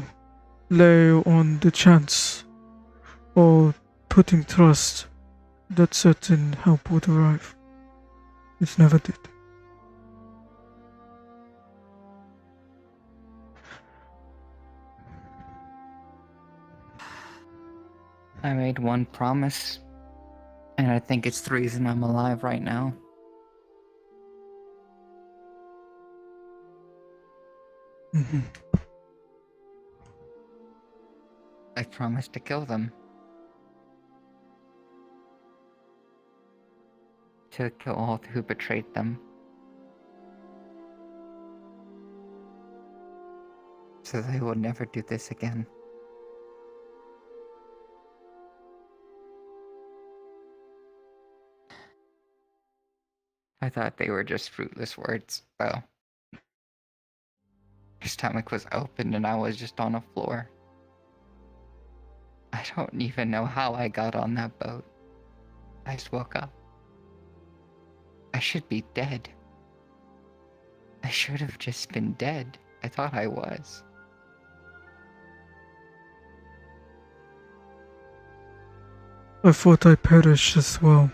lay on the chance or putting trust that certain help would arrive. It never did. I made one promise, and I think it's the reason I'm alive right now. I promised to kill them. To kill all who betrayed them. So they will never do this again. I thought they were just fruitless words, though. Her stomach was open and I was just on the floor. I don't even know how I got on that boat. I just woke up. I should be dead. I should have just been dead. I thought I was. I thought I perished as well.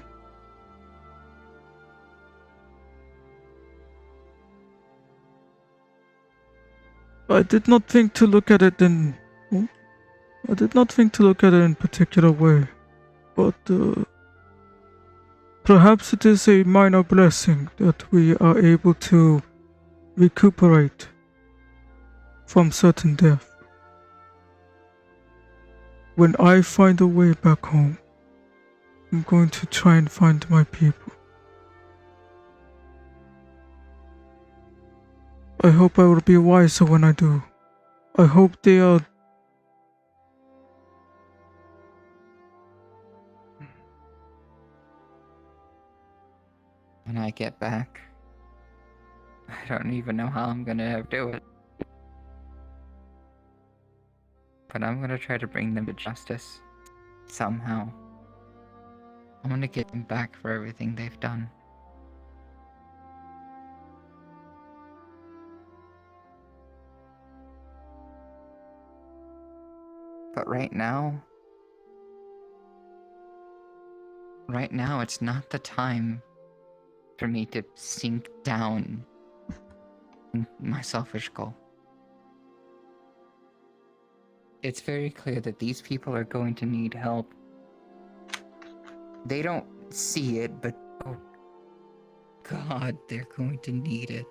I did not think to look at it in... I did not think to look at it in particular way, but perhaps it is a minor blessing that we are able to recuperate from certain death. When I find a way back home, I'm going to try and find my people. I hope I will be wiser when I do. I hope they are... When I get back, I don't even know how I'm gonna do it. But I'm gonna try to bring them to justice. Somehow. I'm gonna get them back for everything they've done. But right now, it's not the time for me to sink down in my selfish goal. It's very clear that these people are going to need help. They don't see it, but oh God, they're going to need it.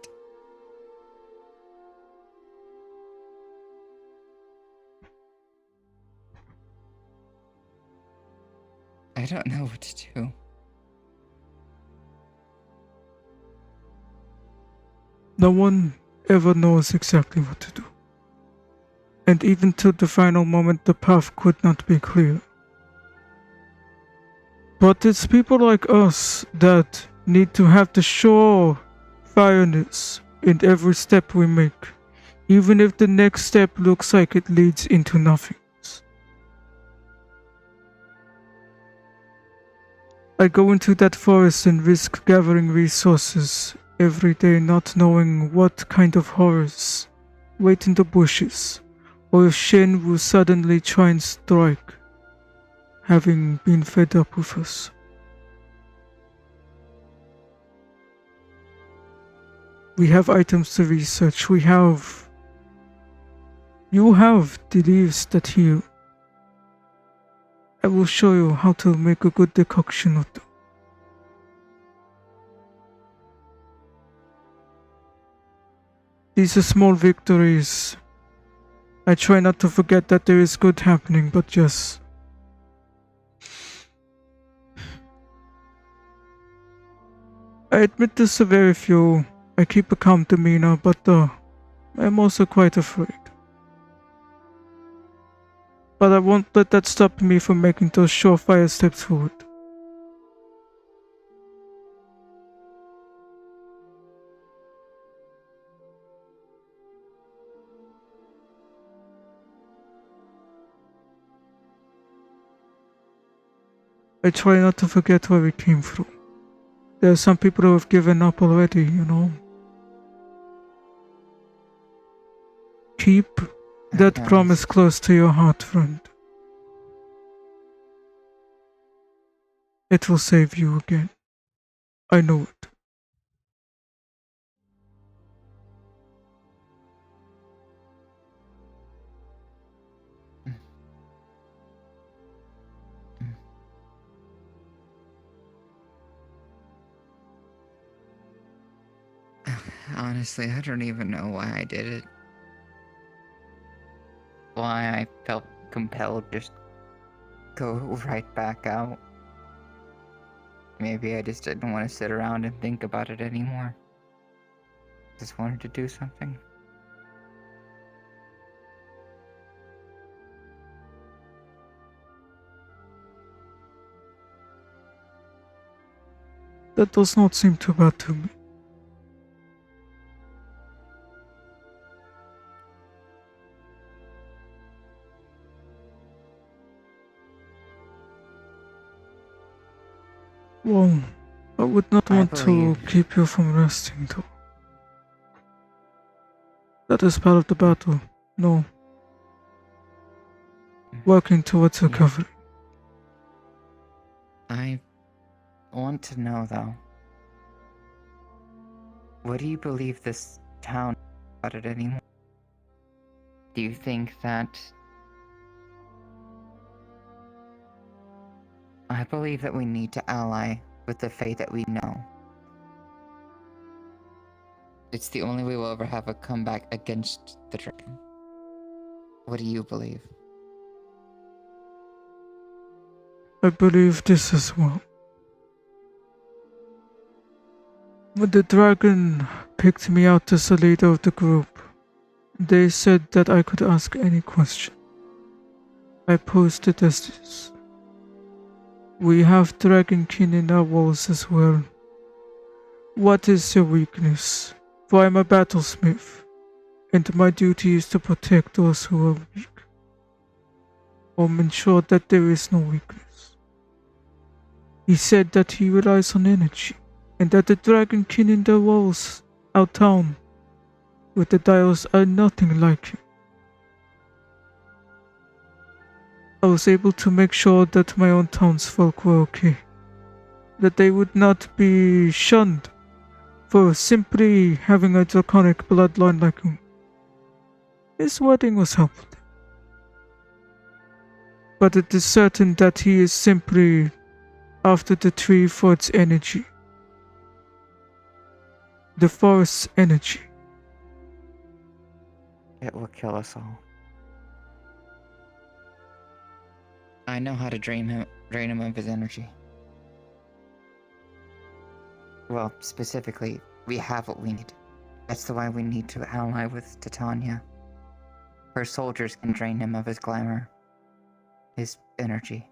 I don't know what to do. No one ever knows exactly what to do. And even to the final moment, the path could not be clear. But it's people like us that need to have the sure fireness in every step we make, even if the next step looks like it leads into nothing. I go into that forest and risk gathering resources every day, not knowing what kind of horrors wait in the bushes, or if Shen will suddenly try and strike, having been fed up with us. We have items to research. You have the leaves that heal. I will show you how to make a good decoction of them. These are small victories. I try not to forget that there is good happening, but yes. I admit this to very few. I keep a calm demeanor, but I'm also quite afraid. But I won't let that stop me from making those surefire steps forward. I try not to forget where we came from. There are some people who have given up already, you know. Keep that promise close to your heart, friend. It will save you again. I know it. Honestly, I don't even know why I did it. Why I felt compelled to just go right back out. Maybe I just didn't want to sit around and think about it anymore. Just wanted to do something. That does not seem too bad to me. Well, I would not I want to believe- keep you from resting, though. That is part of the battle. No. Working towards recovery. I want to know, though. What do you believe this town about it anymore? Do you think that... I believe that we need to ally with the Fae that we know. It's the only way we'll ever have a comeback against the dragon. What do you believe? I believe this as well. When the dragon picked me out as the leader of the group, they said that I could ask any question. I posed it as this. We have dragonkin in our walls as well. What is your weakness? For I'm a battlesmith, and my duty is to protect those who are weak. Or ensure that there is no weakness. He said that he relies on energy, and that the dragonkin in the walls out town with the dials are nothing like him. I was able to make sure that my own townsfolk were okay, that they would not be shunned for simply having a draconic bloodline like him. His wedding was helpful, but it is certain that he is simply after the tree for its energy, the forest's energy. It will kill us all. I know how to drain him of his energy. Well, specifically, we have what we need. That's why we need to ally with Titania. Her soldiers can drain him of his glamour, his energy.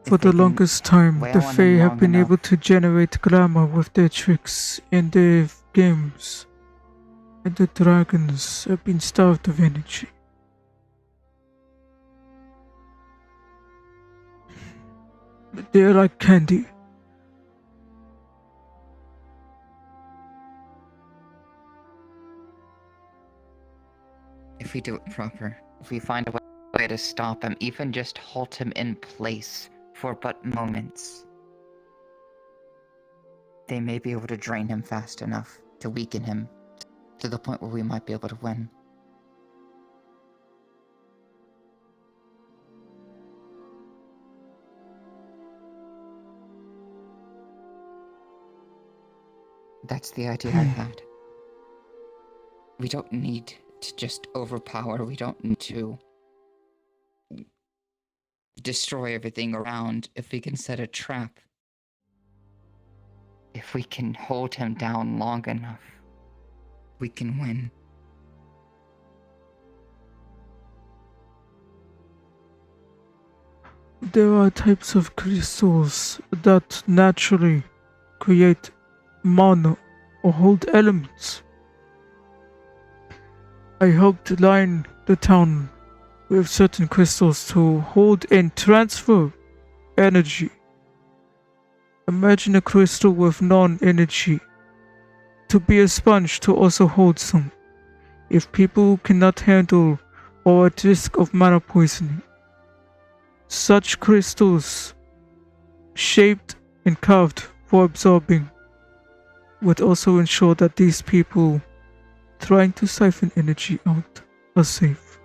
For the longest time, the Fae have been able to generate glamour with their tricks and their games, and the dragons have been starved of energy. They're like candy. If we do it proper, if we find a way to stop him, even just halt him in place for but moments, they may be able to drain him fast enough to weaken him to the point where we might be able to win. That's the idea I had. We don't need to just overpower, we don't need to destroy everything around. If we can set a trap, if we can hold him down long enough, we can win. There are types of crystals that naturally create mana or hold elements. I helped line the town with certain crystals to hold and transfer energy. Imagine a crystal with non-energy to be a sponge to also hold some. If people cannot handle or at risk of mana poisoning, such crystals, shaped and carved for absorbing, would also ensure that these people trying to siphon energy out are safe.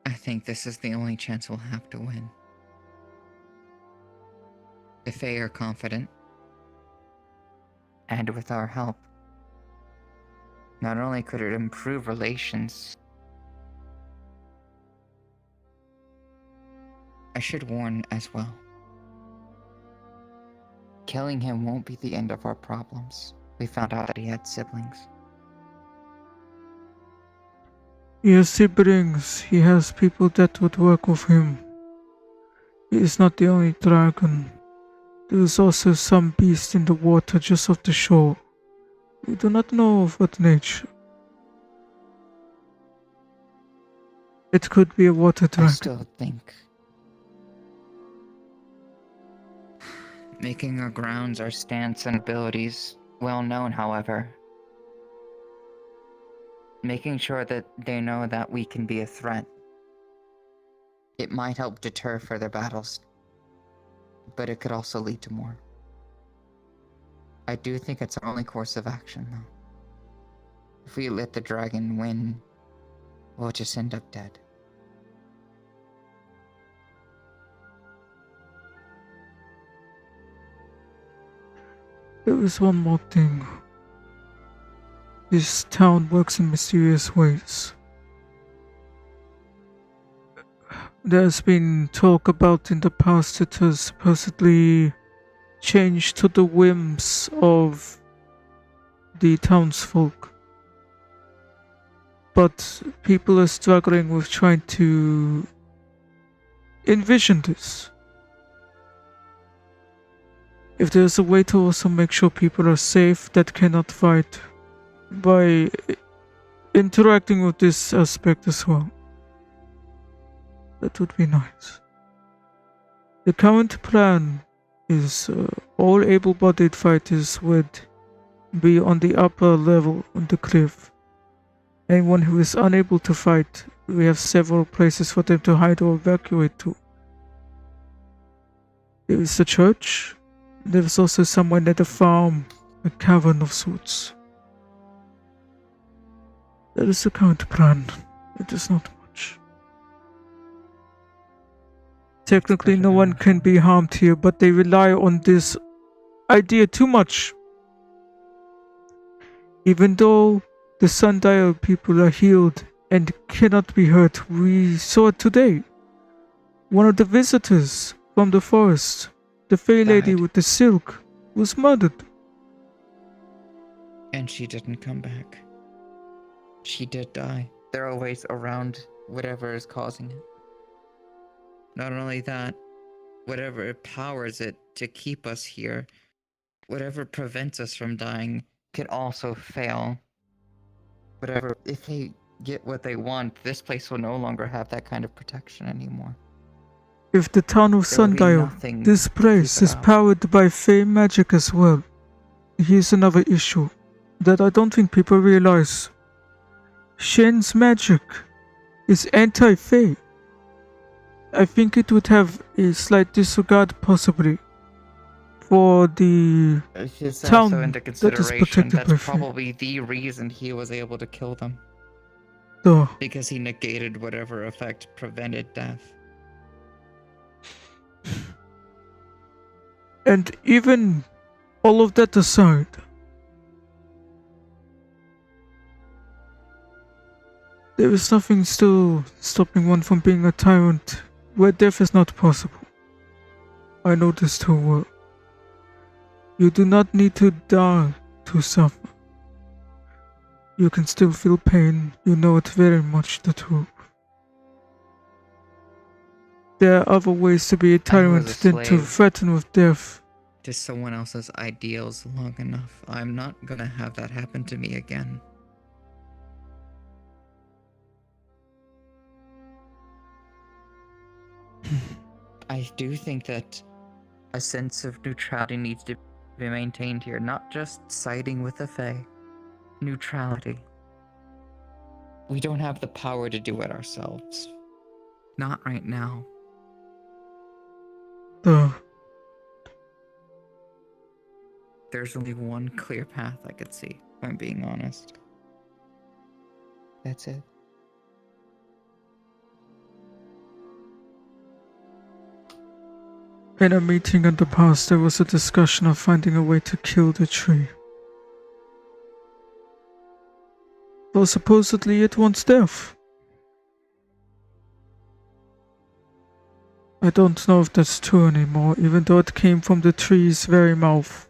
I think this is the only chance we'll have to win. The Fae are confident. And with our help, not only could it improve relations, I should warn as well. Killing him won't be the end of our problems. We found out that he had siblings. He has siblings, he has people that would work with him. He is not the only dragon. There is also some beast in the water just off the shore We do not know of what nature. It could be a water I dragon. still think making our grounds, our stance, and abilities well known, however. Making sure that they know that we can be a threat. It might help deter further battles, but it could also lead to more. I do think it's our only course of action, though. If we let the dragon win, we'll just end up dead. There is one more thing. This town works in mysterious ways. There's been talk about in the past it has supposedly changed to the whims of the townsfolk. But people are struggling with trying to envision this. If there's a way to also make sure people are safe that cannot fight by interacting with this aspect as well, that would be nice. The current plan is all able-bodied fighters would be on the upper level on the cliff. Anyone who is unable to fight, we have several places for them to hide or evacuate to. There is a church. There's also somewhere near the farm, a cavern of sorts. That is the current plan. It is not much. Technically, no one can be harmed here, but they rely on this idea too much. Even though the Sundial people are healed and cannot be hurt, we saw it today. One of the visitors from the forest, the Fey Lady with the silk, was murdered. And she didn't come back. She did die. There are ways around whatever is causing it. Not only that, whatever powers it to keep us here, whatever prevents us from dying, can also fail. Whatever, if they get what they want, this place will no longer have that kind of protection anymore. If the town of There will be Sundial, nothing this to keep place it is out. powered by Fey magic as well. Here's another issue that I don't think people realize. Shen's magic is anti-Fey. I think it would have a slight disregard possibly for the It's town also into that is consideration. protected by That's Fey. probably the reason he was able to kill them. Duh. Because he negated whatever effect prevented death. And even all of that aside, there is nothing still stopping one from being a tyrant where death is not possible. I know this too well. You do not need to die to suffer. You can still feel pain, you know it very much the truth. There are other ways to be a tyrant than to slave. threaten with death. To someone else's ideals long enough. I'm not gonna have that happen to me again. I do think that a sense of neutrality needs to be maintained here, not just siding with the Fae. Neutrality. We don't have the power to do it ourselves. Not right now. There's only one clear path I could see, if I'm being honest. That's it. In a meeting in the past, there was a discussion of finding a way to kill the tree. Well, supposedly it wants death. I don't know if that's true anymore, even though it came from the tree's very mouth.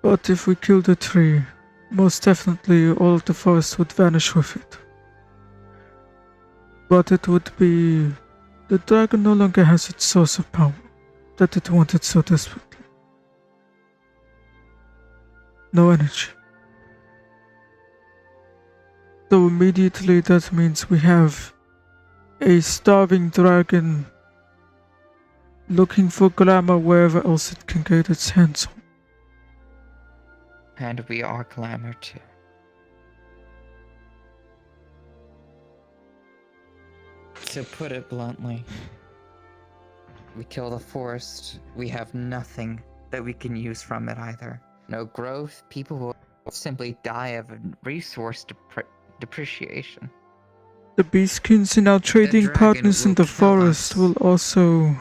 But if we kill the tree, most definitely all of the forest would vanish with it. But it would be The dragon no longer has its source of power that it wanted so desperately. No energy. Though immediately that means we have a starving dragon looking for glamour wherever else it can get its hands on. And we are glamour too. To put it bluntly, we kill the forest, we have nothing that we can use from it either. No growth, people will simply die of resource depreciation. The beastkins and our trading partners in the forest will also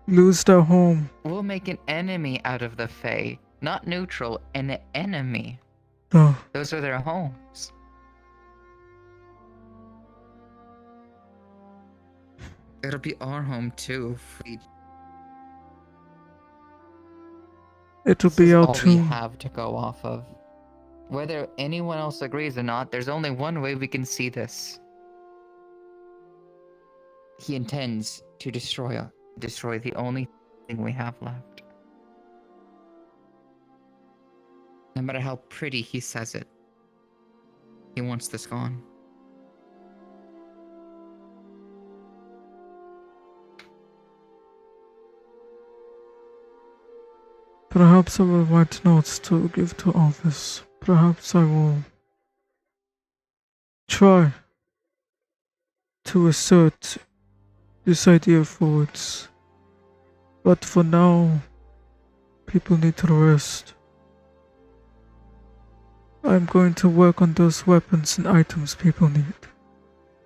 lose their home. We'll make an enemy out of the Fae. Not neutral, an enemy. Oh. Those are their homes. It'll be our home too if we... It'll be our all we tomb. have to go off of. Whether anyone else agrees or not, there's only one way we can see this. He intends to destroy the only thing we have left. No matter how pretty he says it, he wants this gone. Perhaps I will write notes to give to office. Perhaps I will try to assert this idea forwards. But for now, people need to rest. I'm going to work on those weapons and items people need.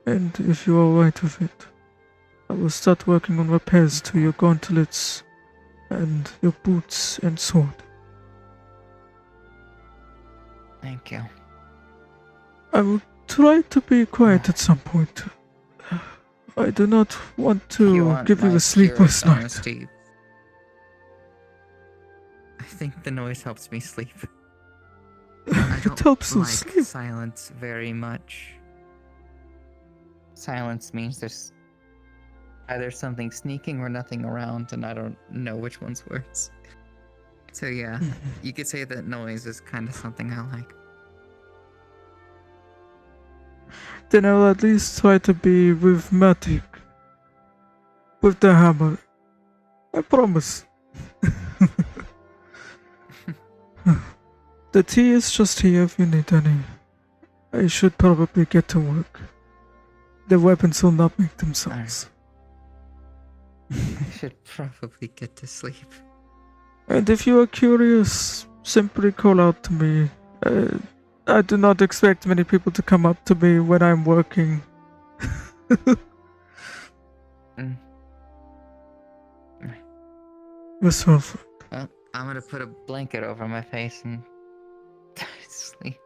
And if you're alright with it, I will start working on repairs to your gauntlets and your boots and sword. Thank you. I will try to be quiet at some point. I do not want to give you a sleepless night. Honesty. I think the noise helps me sleep. I It helps you like sleep. silence very much. Silence means there's either something sneaking or nothing around, and I don't know which one's worse. So yeah, you could say that noise is kind of something I like. Then I'll at least try to be rhythmic with the hammer. I promise. The tea is just here if you need any. I should probably get to work. The weapons will not make themselves. I should probably get to sleep. And if you are curious, simply call out to me. I do not expect many people to come up to me when I'm working. Miss Wilford. Well, I'm gonna put a blanket over my face and sleep.